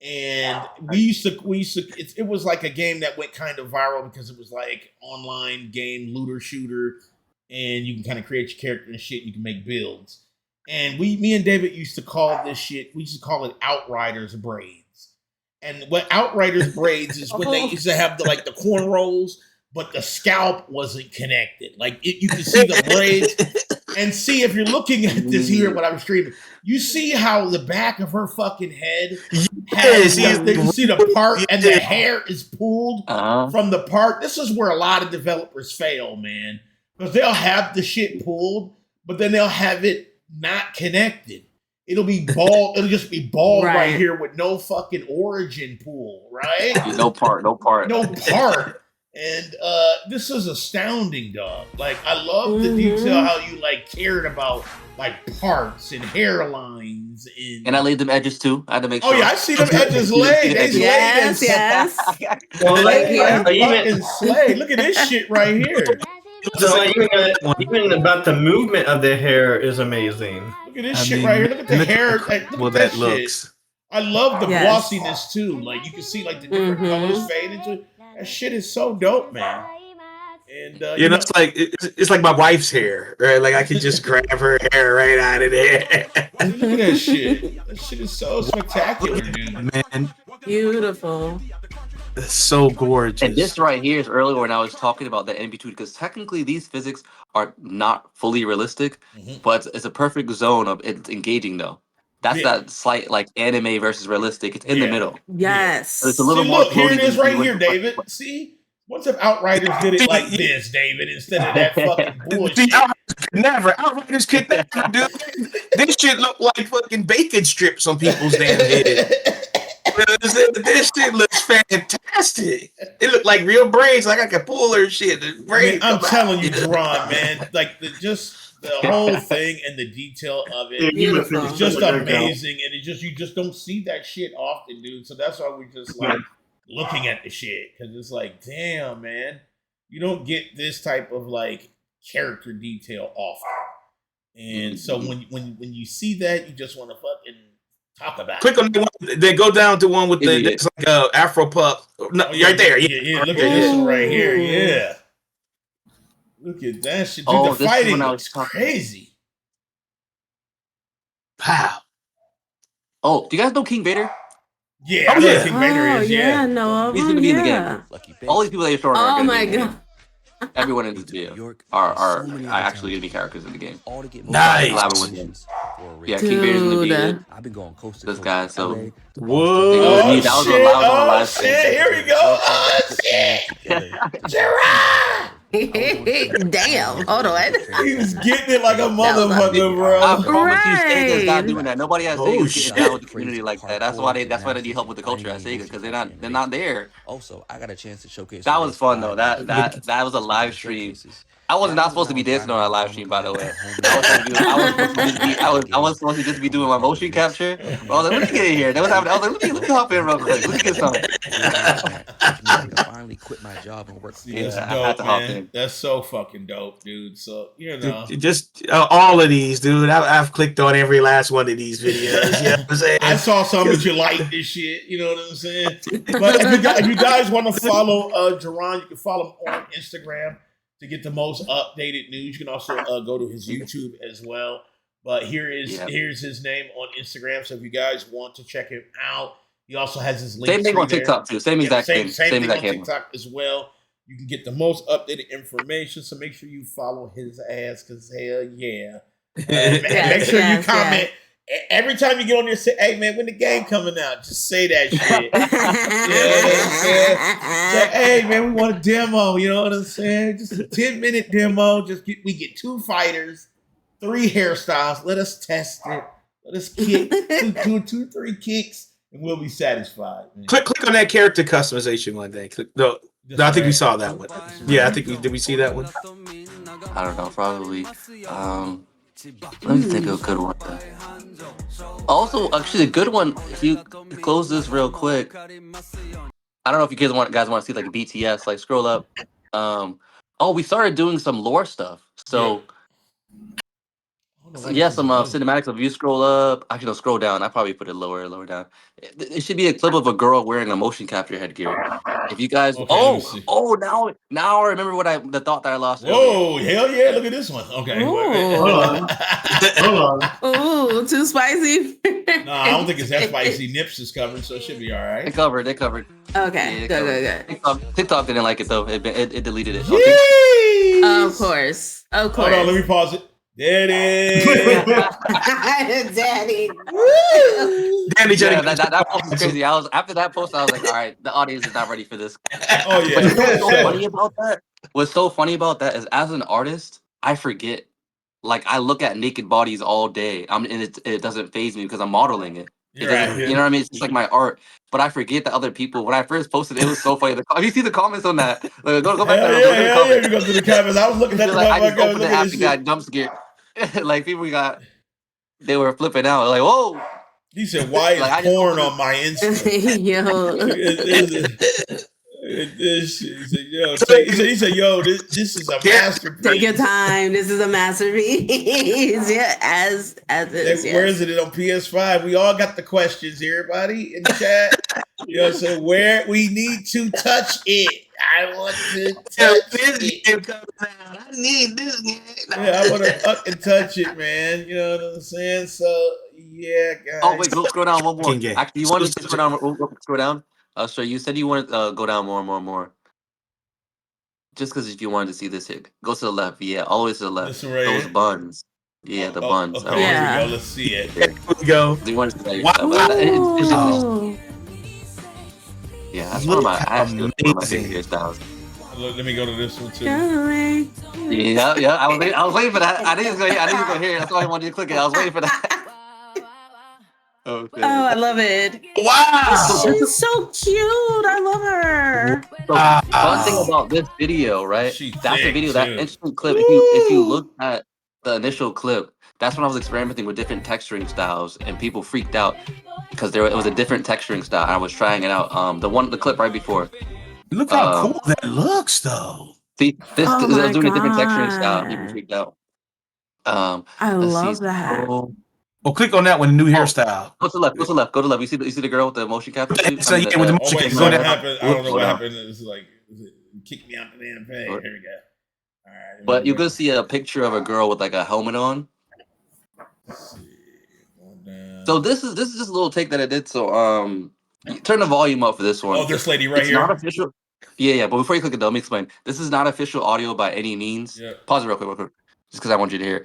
And we used to it was like a game that went kind of viral because it was like online game, looter shooter, and you can kind of create your character and shit, you can make builds. And me and David used to call this shit, we used to call it Outriders braids. And what Outriders braids is when they used to have the cornrows, but the scalp wasn't connected. Like you can see the braids. And see, if you're looking at this here, what I'm streaming, you see how the back of her fucking head has, you see the part and the hair is pulled from the part. This is where a lot of developers fail, man. Because they'll have the shit pulled, but then they'll have it not connected. it'll be bald. It'll just be bald right
Right.
here with no fucking origin pool, right?
No part.
No part. And this is astounding, dog. Like, I love the detail how you like cared about like parts and hairlines
and I laid them edges too. I had to make sure.
Oh yeah, I see them edges laid. They
Yes,
laid
yes.
Well,
Like
like,
here.
fucking slay. Look at this shit right here.
so like, even about the movement of the hair is amazing.
Look at this shit right here. Look at the hair. Like, look at that
looks.
shit. I love the
Yes.
glossiness too. Like you can see like the different colors fade into it. That shit is so dope, man. And
You know, it's like my wife's hair, right? Like I can just grab her hair right out of there.
look at that shit. That shit is so spectacular, dude.
Man,
Beautiful.
it's so gorgeous.
And this right here is earlier when I was talking about the in between, because technically these physics are not fully realistic, but it's a perfect zone of it's engaging though. That's that slight like anime versus realistic. It's in the middle.
Yes.
So it's a little
See,
more.
look, here it is
floaty
right
than-
here, David. See? What if Outriders did it like this, David, instead of that fucking bullshit?
Outriders could never, dude. This shit look like fucking bacon strips on people's damn head. This shit looks fantastic. It looked like real braids, like I could pull her shit.
I'm telling you, Jerron, man, like the whole thing and the detail of it
Beautiful.
is just amazing, and you just don't see that shit often, dude. So that's why we just like looking at the shit, because it's like, damn, man, you don't get this type of like character detail often, and so when you see that, you just want to fucking talk about
Click on the one, then go down to one with it's like Afro pup. No, right there.
Yeah, look at this one right here. Yeah. Look at that shit. Dude, the
this is
fighting
when I
looks
was talking.
crazy.
Wow.
Oh, do you guys know King Vader?
Yeah, I know who King Vader
Oh,
is.
yeah, no.
He's gonna be in the game.
Lucky
All these people that you're showing are
Oh
gonna
my
be in the
god.
game. Everyone in this video are actually gonna be characters in the game.
all to get
Nice.
Collabing with him. Yeah, King Vader's gonna be
Dude.
in
I've been going coast to
this
coast
guy.
to
So
LA to
Whoa.
Oh,
that was
shit.
a live
Oh,
stream.
shit. Here we go. Oh, shit. Jerron!
Damn. Hold on.
He's getting it like a
I
motherfucker, bro.
promise you, Sega's not
Right.
doing that. Nobody has
Oh,
Sega's
shit.
getting down with the community like that. That's why they need help with the culture at Sega, because they're not there.
Also, I got a chance to showcase.
That was fun though. That was a live stream. I was not supposed to be dancing on a live stream, by the way. I was supposed to just be doing my motion capture. But I was like, let me get in here. That was happening. I was like, let me hop in real quick. Let me get something.
I finally quit my job and work.
See, that's
I had
dope,
to hop
man.
in.
That's so fucking dope, dude. So, you know.
Just all of these, dude. I've clicked on every last one of these videos. You know what I'm saying?
I saw some that you liked this shit. You know what I'm saying? But if you guys want to follow Jerron, you can follow him on Instagram to get the most updated news. You can also go to his YouTube as well. But here's his name on Instagram. So if you guys want to check him out, he also has his link.
Same thing on TikTok too. Same exact
same thing
exact
on
handle.
TikTok as well. You can get the most updated information. So make sure you follow his ass, because hell yeah. And make sure you comment. Every time you get on there, say, hey, man, when the game coming out? Just say that shit. Say, hey, man, we want a demo. You know what I'm saying? Just a 10-minute demo. We get 2 fighters, 3 hairstyles. Let us test it. Let us kick 3 kicks, and we'll be satisfied. Man.
Click on that character customization one day. No, I think we saw that one. Yeah, I think did we see that one?
I don't know, probably. Let me think of a good one. Also, actually, a good one. If you close this real quick, I don't know if you guys want to see like BTS. Like scroll up. We started doing some lore stuff. So some cinematics. If you scroll up, actually, no, scroll down. I probably put it lower down. It should be a clip of a girl wearing a motion capture headgear. If you guys, now I remember the thought that I lost.
Whoa, hell yeah! Look at this one. Okay,
Hold on.
Ooh, too spicy.
No, I don't think it's that spicy. Nips is covered, so it should be all right.
They covered.
Okay,
Yeah,
good.
TikTok didn't like it though. It deleted it.
Jeez.
Of course.
Hold on, let me pause it. There it is.
Daddy.
Yeah, that post was crazy. After that post, I was like, all right, the audience is not ready for this.
Oh yeah.
What's so funny about that is, as an artist, I forget like I look at naked bodies all day. And it doesn't phase me because I'm modeling it. It
You're
doesn't,
right.
you know what I mean? It's just like my art. But I forget that other people. When I first posted, it was so funny. Have you seen the comments on that? Like, go back
Hell
there.
yeah,
Look at the
hell yeah.
comments.
You go to the comments. I was looking at the
Like I just
motherfucker. I was
opened the
looking at
app
this
and
shit.
got jump scared. Like people they were flipping out. Like whoa.
He said, "Why is
Like I just
porn
opened
on my Insta?" He said, "Yo, this is a masterpiece."
Take your time. This is a masterpiece. Yeah, as is.
Where
Yes.
is it on PS5? We all got the questions, everybody in the chat. You know, so where we need to touch it. I want to touch it.
I need this game.
Yeah, I want to fucking touch it, man. You know what I'm saying? So yeah,
Oh
guys.
wait, go scroll down one more.
King game.
Actually, you wanted to scroll down. Scroll down. So you said you wanted to go down more. Just because if you wanted to see this hit, go to the left. Yeah, always to the left.
This one right
Those
here?
buns. Yeah, the buns.
Okay, here
Yeah.
we go. Let's see it.
Here we go.
You wanted to see that
Wow.
yourself. But it's just,
Ooh.
yeah, that's one of my
Look how
actually one of my
amazing.
favorite hairstyles.
Look, let me go to this one too.
Going.
Yeah. I was waiting for that. I didn't go here. That's why I wanted you to click it. I was waiting for that. Okay.
Oh, I love it.
Wow.
She's so cute. I love her.
So, fun thing about this video, right?
She
That's the
thick,
video, that
too.
interesting clip. If you look at the initial clip, that's when I was experimenting with different texturing styles, and people freaked out because it was a different texturing style. I was trying it out. The clip right before.
Look how cool that looks, though.
See, this
Oh
is
my
doing a different texturing style.
God.
People freaked out.
I
Let's
love
see.
that.
So,
Oh, click on that one. New hairstyle.
go to the left. Go to the left. Go to the left. You see the girl with the motion capture suit?
So, yeah, with the
Oh
motion
wait,
capture.
something
Go down.
happened. I don't know
Go
what
down.
happened. It's like kick me out the damn page. Here we go. All right.
But you could see a picture of a girl with like a helmet on.
Let's see. Going down.
So this is just a little take that I did. So turn the volume up for this one.
Oh, this lady right
It's
here.
not official. Yeah. But before you click it, though, let me explain. This is not official audio by any means.
Yeah.
Pause it real quick, just because I want you to hear.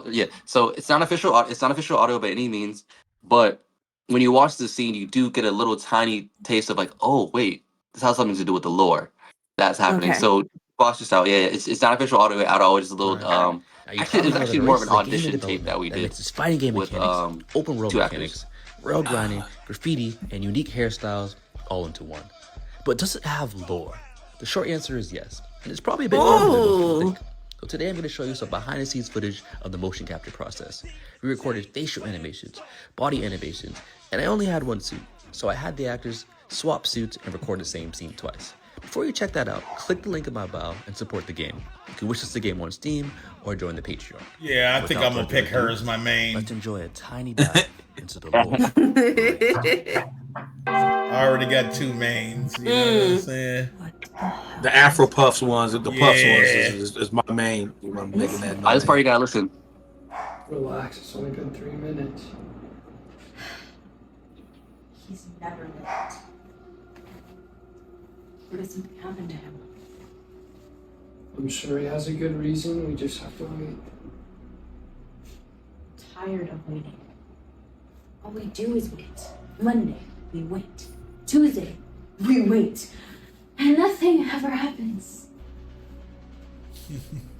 Yeah. So it's not official. It's not official audio by any means. But when you watch the scene, you do get a little tiny taste of like, oh wait, this has something to do with the lore that's happening.
Okay.
So watch this out. Yeah. It's not official audio at all. It's just a little.
Right.
Actually, it's actually more of an audition tape that we did
Mixes fighting game
with
mechanics, open world
2
mechanics, rail grinding, graffiti, and unique hairstyles all into one. But does it have lore? The short answer is yes, and it's probably a bit more than most people think. So today I'm going to show you some behind the scenes footage of the motion capture process. We recorded facial animations, body animations, and I only had one suit, so I had the actors swap suits and record the same scene twice. Before you check that out, click the link in my bio and support the game. You can wish us the game on Steam or join the Patreon.
Yeah, I think I'm gonna pick her as my main.
Let's enjoy a tiny dive into the lore.
I already got 2 mains. You know what I'm saying?
The Afro Puffs ones, the Puffs ones
Yeah.
is my main. I'm making that
This part you gotta listen.
Relax, it's only been 3 minutes.
He's never lived. What if something happened to him?
I'm sure he has a good reason, we just have to wait.
Tired of waiting. All we do is wait. Monday, we wait. Tuesday, we wait. And nothing ever happens.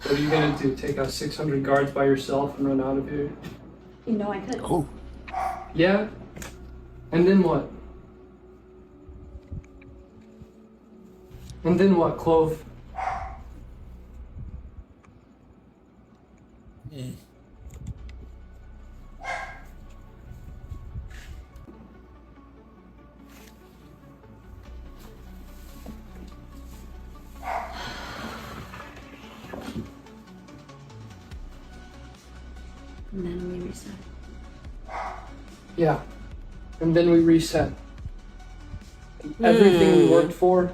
What are you gonna do? Take out 600 guards by yourself and run out of here?
You know I could.
Oh,
Yeah? And then what? And then what, Clove?
And then we reset.
Yeah. And then we reset. And everything we worked for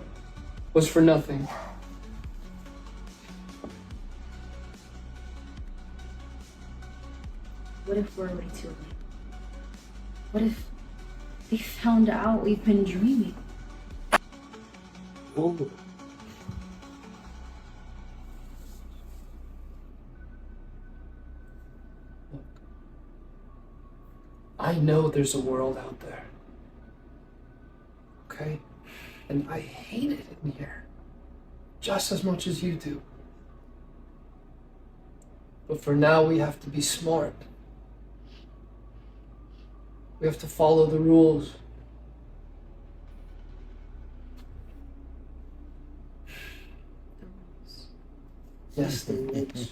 was for nothing.
What if we're way too late? What if they found out we've been dreaming?
I know there's a world out there. Okay? And I hate it in here. Just as much as you do. But for now, we have to be smart. We have to follow the rules. Yes, the rules.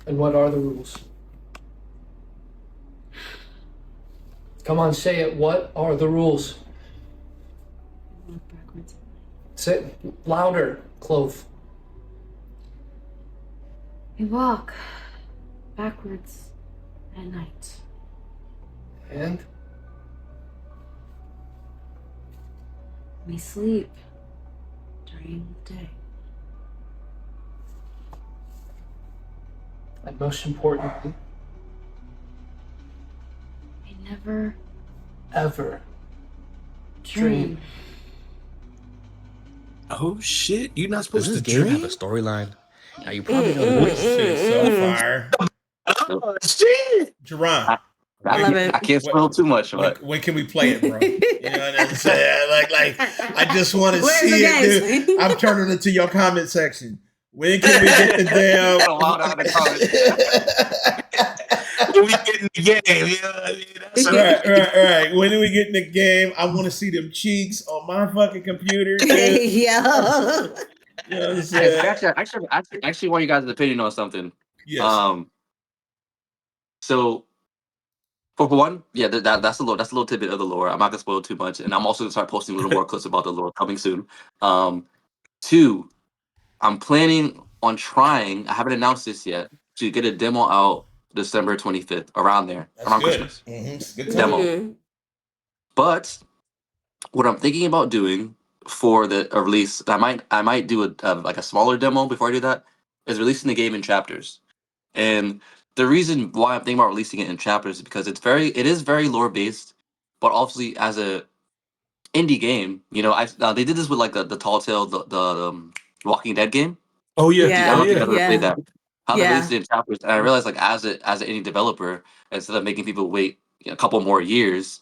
And what are the rules? Come on, say it. What are the rules?
Walk backwards.
Say it louder, Clove.
We walk backwards at night.
And
We sleep during the day.
and most importantly,
We never
ever
dream.
Oh shit! You're not
Does
supposed
this
to
game have
dream.
a storyline? Now you probably know
This shit is so fire.
Oh shit!
Jerron,
I love it.
I can't spoil too much, but
when can we play it, bro? You know what I'm saying? Like, I just want to
Where's
see
the
it,
games?
dude. I'm turning it to your comment section. When can we get the damn?
Got a lot out of the comments.
When we get in the game, you know what I mean? That's
right. When do we get in the game? I want to see them cheeks on my fucking computer. Dude.
Yo.
You know what I'm
Hey,
saying?
actually want you guys' opinion on something.
Yes.
So for one, yeah, that's a little tidbit of the lore. I'm not gonna spoil too much, and I'm also gonna start posting a little more clips about the lore coming soon. Two, I'm planning on trying. I haven't announced this yet to get a demo out December 25th, around there,
That's
around
good.
Christmas.
It's a good
Demo.
time.
Mhm.
But what I'm thinking about doing for the release, I might do like a smaller demo before I do that, is releasing the game in chapters. And the reason why I'm thinking about releasing it in chapters is because it is very lore based, but obviously as a indie game, they did this with like the Tall Tale, the Walking Dead game.
Oh yeah,
I don't
Yeah.
know if you
yeah.
guys ever played
Yeah.
that. How they
Yeah.
released it in chapters, and I realized like as an indie developer, instead of making people wait a couple more years,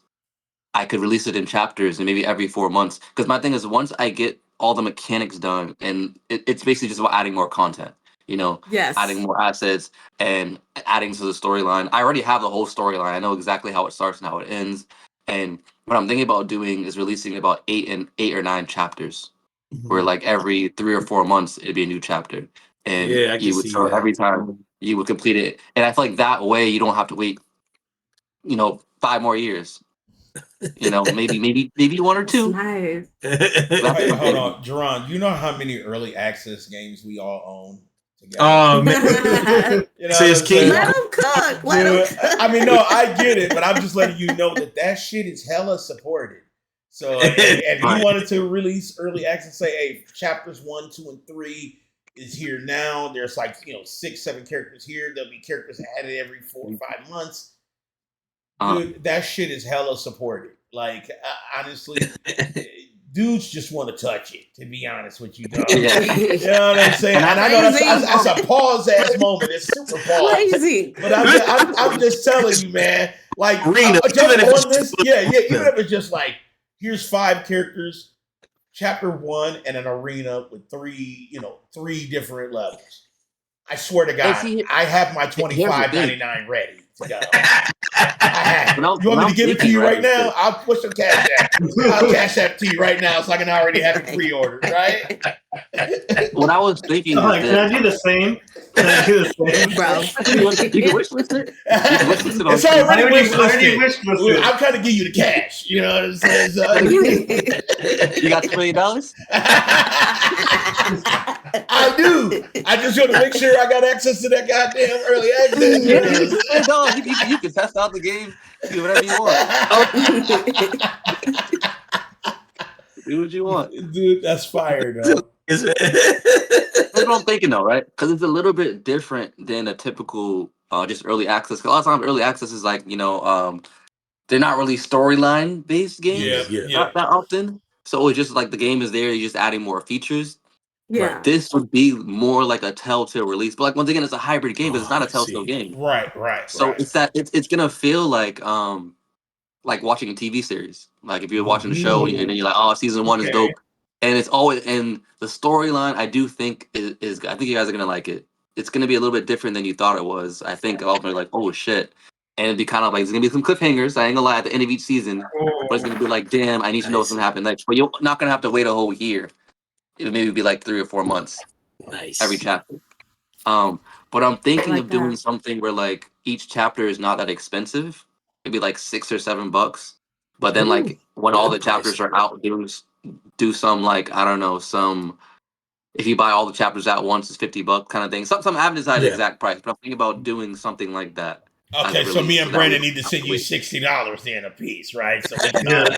I could release it in chapters and maybe every 4 months. Because my thing is, once I get all the mechanics done, and it's basically just about adding more content,
Yes.
adding more assets and adding to the storyline. I already have the whole storyline. I know exactly how it starts and how it ends. And what I'm thinking about doing is releasing about 8 or 9 chapters, where like every 3 or 4 months it'd be a new chapter, and
Yeah, I can
you would
see
start
that.
every time you would complete it. And I feel like that way you don't have to wait, 5 more years. Maybe one or
That's
two.
nice.
That's
Wait,
my
hold
thing.
on, Jerron. You know how many early access games we all own together?
Oh man,
You know
says
what I'm
King.
saying?
Let him cook. Let him
Dude,
cook.
I mean, no, I get it, but I'm just letting you know that shit is hella supported. So, if you
Right.
wanted to release early access, say, hey, chapters 1, 2, and 3 is here now. There's like 6, 7 characters here. There'll be characters added every 4 or 5 months. Dude, that shit is hella supported. Like, honestly, dudes just want to touch it. To be honest with you, dog.
Yeah.
You know what I'm saying? And I know that's a pause ass moment. It's super pause.
Crazy.
But I'm just telling you, man. Like,
Arena,
just
even if it's
on this,
just a-
even if it's just like, here's 5 characters, chapter 1, and an arena with 3 different levels. I swear to God,
see,
I have my
here's the thing.
$25.99 ready to go. I have.
When I-
You want
when
me
I'm
to give it to
thinking,
you right
right,
now? I'll push some cash app. I'll cash app to you right now, so I can already have it pre-ordered, right?
What I was thinking
Oh,
is
can I
that
do the same? Can I do the same?
Bro.
you can wish list it. You can wish list it on
It's already
I
wish
already
listed.
wish listed.
I'm trying to give you the cash. You know what I'm saying? So,
You got $2 million?
I do. I just want to make sure I got access to that goddamn early access.
Yeah, you can test out the game, do whatever you want. Do what you want.
Dude, that's fire, though.
Is it?
That's what I'm thinking though, right? Because it's a little bit different than a typical just early access. 'Cause a lot of times early access is like, they're not really storyline based games
Yeah.
that often. So it's just like the game is there, you're just adding more features.
Yeah.
This would be more like a Telltale release. But like once again, it's a hybrid game, but it's not a
I
Telltale
see.
game.
Right.
So it's gonna feel like watching a TV series. Like if you're watching a show and then you're like, oh, season 1 is
Okay.
dope. And it's always, and the storyline I do think is good. I think you guys are gonna like it. it's gonna be a little bit different than you thought it was. I think ultimately like, oh shit. And it'd be kind of like, there's gonna be some cliffhangers. I ain't gonna lie, at the end of each season, but it's gonna be like, damn, I need to know what's gonna happen next. But you're not gonna have to wait a whole year. It'll maybe be like 3 or 4 months every chapter. But I'm thinking of doing something where like each chapter is not that expensive. Maybe like $6 or $7. But then like when all the chapters are out, do some like, I don't know, some, if you buy all the chapters at once, it's $50 kind of thing. Some I haven't decided the exact price, but I'm thinking about doing something like that.
Okay, so me and Brandon need to send you $60 then a piece, right? So we can,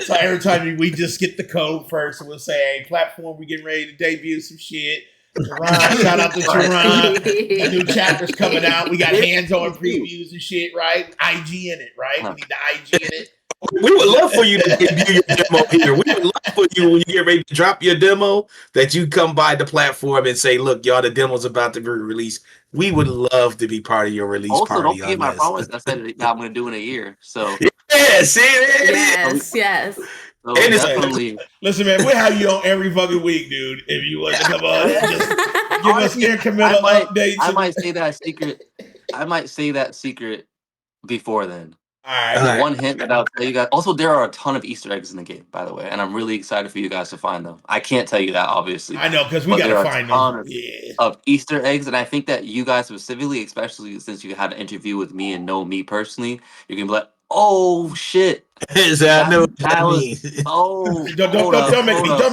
so every time we just get the code first, and we'll say, "Hey, platform, we getting ready to debut some shit." Jerron, shout out to Jerron. The new chapters coming out. We got hands-on previews and shit, right? IG in it, right? We need the IG in it.
We would love for you to debut your demo here. We would love for you, when you get ready to drop your demo, that you come by the platform and say, look, y'all, the demo's about to be released. We would love to be part of your release
also,
party.
Don't forget my promise. I said that I'm going to do in a year. So
yeah, see it.
Yes.
So definitely.
Listen, man, we'll have you on every fucking week, dude. If you want to come on and just give us incremental updates.
I might say that secret. I might say that secret before then.
All right.
One hint that I'll tell you guys. Also, there are a ton of Easter eggs in the game, by the way, and I'm really excited for you guys to find them. I can't tell you that, obviously.
I know, because we got to find them.
Of Easter eggs, and I think that you guys specifically, especially since you had an interview with me and know me personally, you can be like, "Oh shit!"
Don't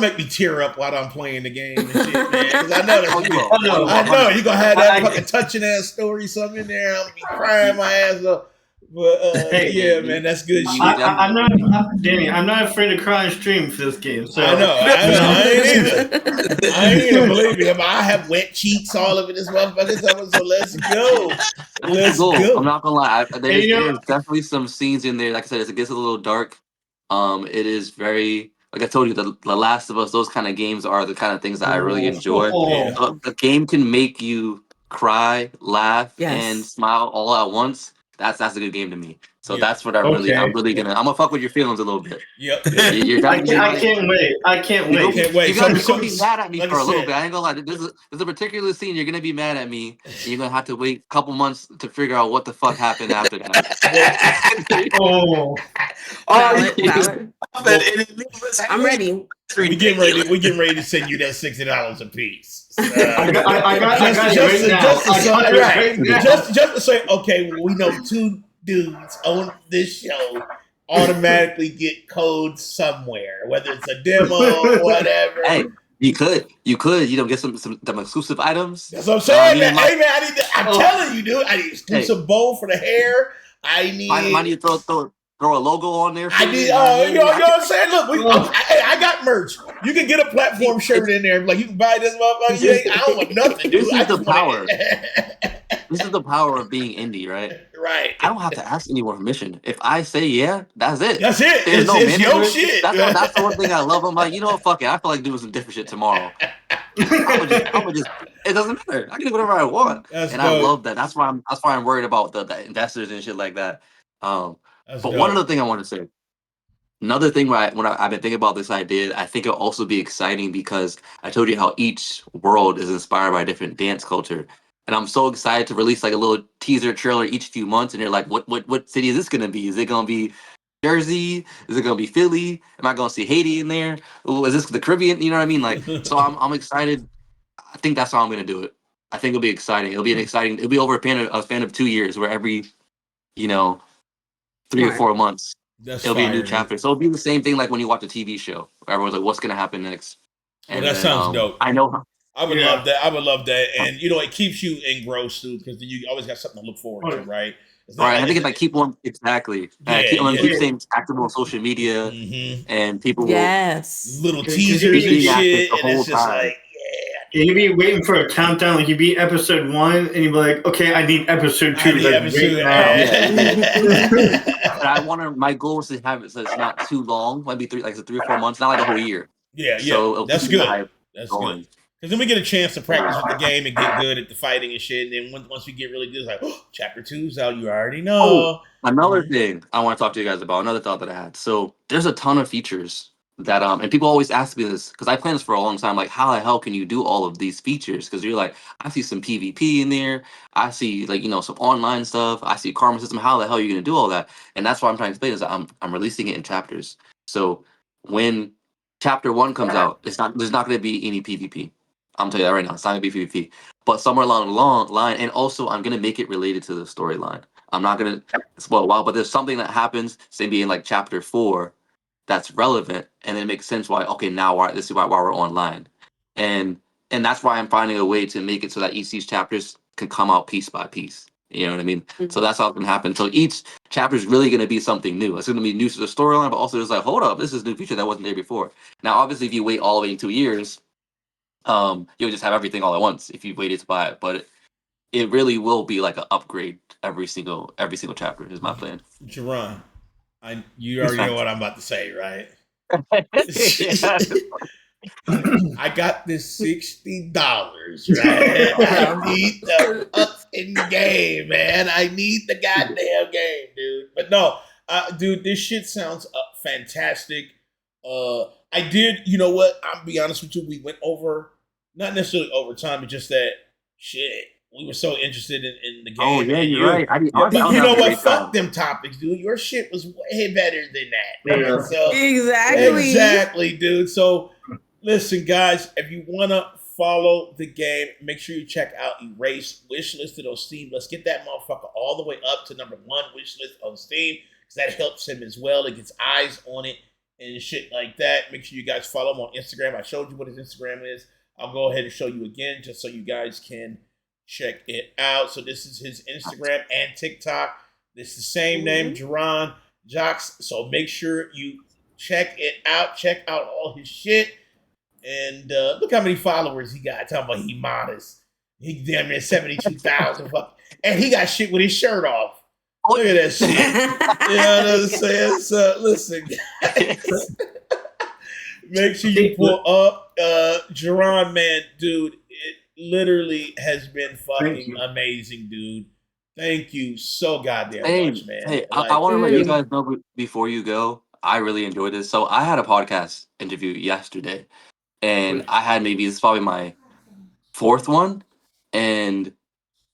make
me tear up while I'm playing the game and shit, man. Because I know you're gonna have that fucking touching ass story something in there. I'm gonna be crying my ass up. But yeah, man, that's good shit.
I'm not, Danny. I'm not afraid to cry and stream for this game. So
I know. I ain't either. Believe me, I have wet cheeks all over this motherfucker. So let's go. Let's go.
I'm not gonna lie. There's definitely some scenes in there. Like I said, it gets a little dark. It is very, like I told you, the Last of Us. Those kind of games are the kind of things that I really enjoy. The game can make you cry, laugh, and smile all at once. That's a good game to me. So that's what I'm really gonna fuck with your feelings a little bit.
Yep.
I can't wait. I can't wait.
You're gonna be mad at me for a little bit. I ain't gonna lie. There's a particular scene you're gonna be mad at me. And you're gonna have to wait a couple months to figure out what the fuck happened after that.
I'm ready.
We getting ready to send you that $60 a piece. Just to say, okay, we know 2 dudes on this show automatically get codes somewhere, whether it's a demo or whatever.
Hey, you could, get some exclusive items.
That's what I'm saying, man. Hey, man, I'm telling you, dude, I need exclusive bow for the hair. I need
to throw a logo on there.
I need, you know what I'm saying? Look, I got merch. You can get a platform shirt in there. Like, you can buy this motherfucker. I don't want nothing, dude.
This is the power. This is the power of being indie, right?
Right.
I don't have to ask anyone permission. If I say yeah, that's it.
That's it.
There's
it's your shit.
That's the one thing I love. I'm like, you know what? Fuck it. I feel like doing some different shit tomorrow. I'm just. It doesn't matter. I can do whatever I want, I love that. That's why I'm worried about the investors and shit like that. But one other thing I want to say. Another thing when I've been thinking about this idea, I think it'll also be exciting because I told you how each world is inspired by a different dance culture. And I'm so excited to release like a little teaser trailer each few months. And you're like, what city is this going to be? Is it going to be Jersey? Is it going to be Philly? Am I going to see Haiti in there? Ooh, is this the Caribbean? You know what I mean? Like, so I'm excited. I think that's how I'm going to do it. I think it'll be exciting. It'll be over a span of 2 years where every, 3 or 4 months, it'll be a new chapter. So it'll be the same thing like when you watch a TV show. Everyone's like, what's going to happen next?
And that sounds dope.
I know.
I would love that. I would love that. And, it keeps you engrossed, too, because you always got something to look forward to, right?
Right. I think if I keep one, exactly. Keep staying active on social media, and people will.
Little teasers and shit. And it's just like,
you'd be waiting for a countdown. Like, you'd be episode 1, and you'd be like, okay, I need episode 2.
My goal is to have it so it's not too long. Might be 3 or 4 months, not like a whole year.
Yeah.
So
that's good. That's good. Because then we get a chance to practice with the game and get good at the fighting and shit. And then once we get really good, it's like, chapter 2's out. You already know.
Another thing I want to talk to you guys about, another thought that I had. So there's a ton of features that and people always ask me this because I planned this for a long time. Like, how the hell can you do all of these features? Because you're like, I see some PvP in there, I see like some online stuff, I see karma system. How the hell are you gonna do all that? And that's what I'm trying to explain is that I'm releasing it in chapters. So when chapter 1 comes out, there's not gonna be any PvP. I'm telling you that right now, it's not gonna be PvP. But somewhere along the long line, and also I'm gonna make it related to the storyline. I'm not gonna spoil a while, but there's something that happens, say be in like chapter 4, that's relevant, and it makes sense why. Okay, now this is why we're online, and that's why I'm finding a way to make it so that each these chapters can come out piece by piece. You know what I mean? So that's how it's gonna happen. So each chapter is really gonna be something new. It's gonna be new to the storyline, but also it's like, hold up, this is a new feature that wasn't there before. Now, obviously, if you wait all the way in 2 years, you'll just have everything all at once if you waited to buy it. But it really will be like an upgrade every single chapter. Is my plan.
Jerron, you already know what I'm about to say, right? I got this $60, right? I need the fucking game, man. I need the goddamn game, dude. But no, dude, this shit sounds fantastic. I did, you know what? I'll be honest with you. We went over, not necessarily over time, but just that shit. We were so interested in the game.
Oh yeah, you're right.
You know what? Fuck them topics, dude. Your shit was way better than that.
Yeah.
So, exactly, dude. So, listen, guys, if you want to follow the game, make sure you check out Erase wishlisted on Steam. Let's get that motherfucker all the way up to number 1 wishlist on Steam because that helps him as well. It gets eyes on it and shit like that. Make sure you guys follow him on Instagram. I showed you what his Instagram is. I'll go ahead and show you again just so you guys can check it out. So this is his Instagram and TikTok. It's the same name, Jerron Jacques. So make sure you check it out. Check out all his shit. And look how many followers he got. Talking about he modest. He damn near 72,000. And he got shit with his shirt off. Look at that shit. You know what I'm saying? So listen, guys. Make sure you pull up Jerron, man, dude. It literally has been fucking amazing, dude. Thank you so goddamn much, man.
Hey, I want to let you guys know before you go, I really enjoyed this. So I had a podcast interview yesterday, and I had this is probably my 4th one, and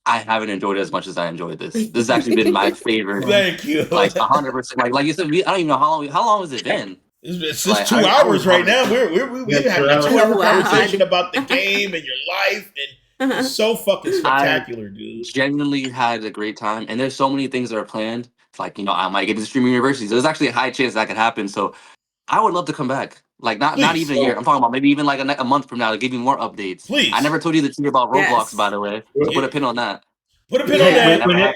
I haven't enjoyed it as much as I enjoyed this. This has actually been my favorite.
Thank you.
Like 100%. Like you said, I don't even know how long has it been.
It's just 2 hours right now. We're having a 2-hour conversation about the game and your life, and it's so fucking spectacular, dude.
Genuinely had a great time, and there's so many things that are planned. It's like I might get to streaming universities. There's actually a high chance that could happen. So I would love to come back. Like not even a year. I'm talking about maybe even like a month from now to give you more updates.
Please.
I never told you the thing about Roblox, by the way. So put a pin on that.
Put a pin on that.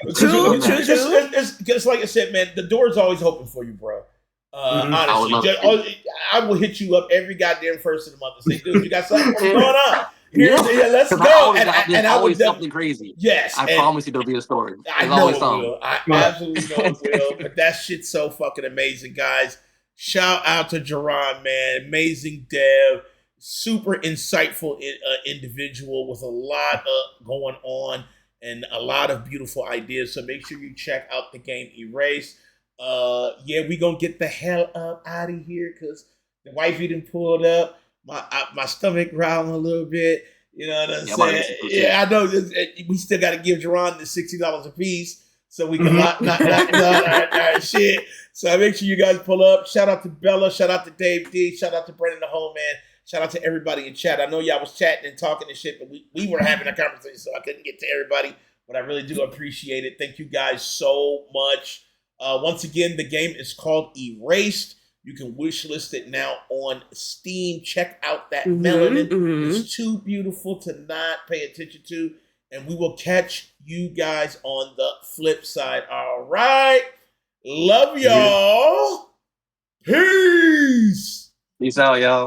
Just like I said, man, the door's always open for you, bro. Honestly, I will hit you up every goddamn first of the month and say, dude, you got something going on? Let's go. And I would
something crazy.
Yes.
I promise you there'll be a story.
I know it will. I absolutely know it will. But that shit's so fucking amazing, guys. Shout out to Jerron, man. Amazing dev. Super insightful individual with a lot going on and a lot of beautiful ideas. So make sure you check out the game Erase. We gonna get the hell up out of here because the wifey done pulled up. My stomach growling a little bit. You know what I'm saying? Yeah, I know. We still got to give Jerron the $60 a piece so we can knock our shit. So make sure you guys pull up. Shout out to Bella. Shout out to Dave D. Shout out to Brendan the Whole Man. Shout out to everybody in chat. I know y'all was chatting and talking and shit, but we were having a conversation, so I couldn't get to everybody. But I really do appreciate it. Thank you guys so much. Once again, the game is called Erased. You can wishlist it now on Steam. Check out that melanin. It's too beautiful to not pay attention to. And we will catch you guys on the flip side. All right. Love y'all. Peace.
Peace out, y'all.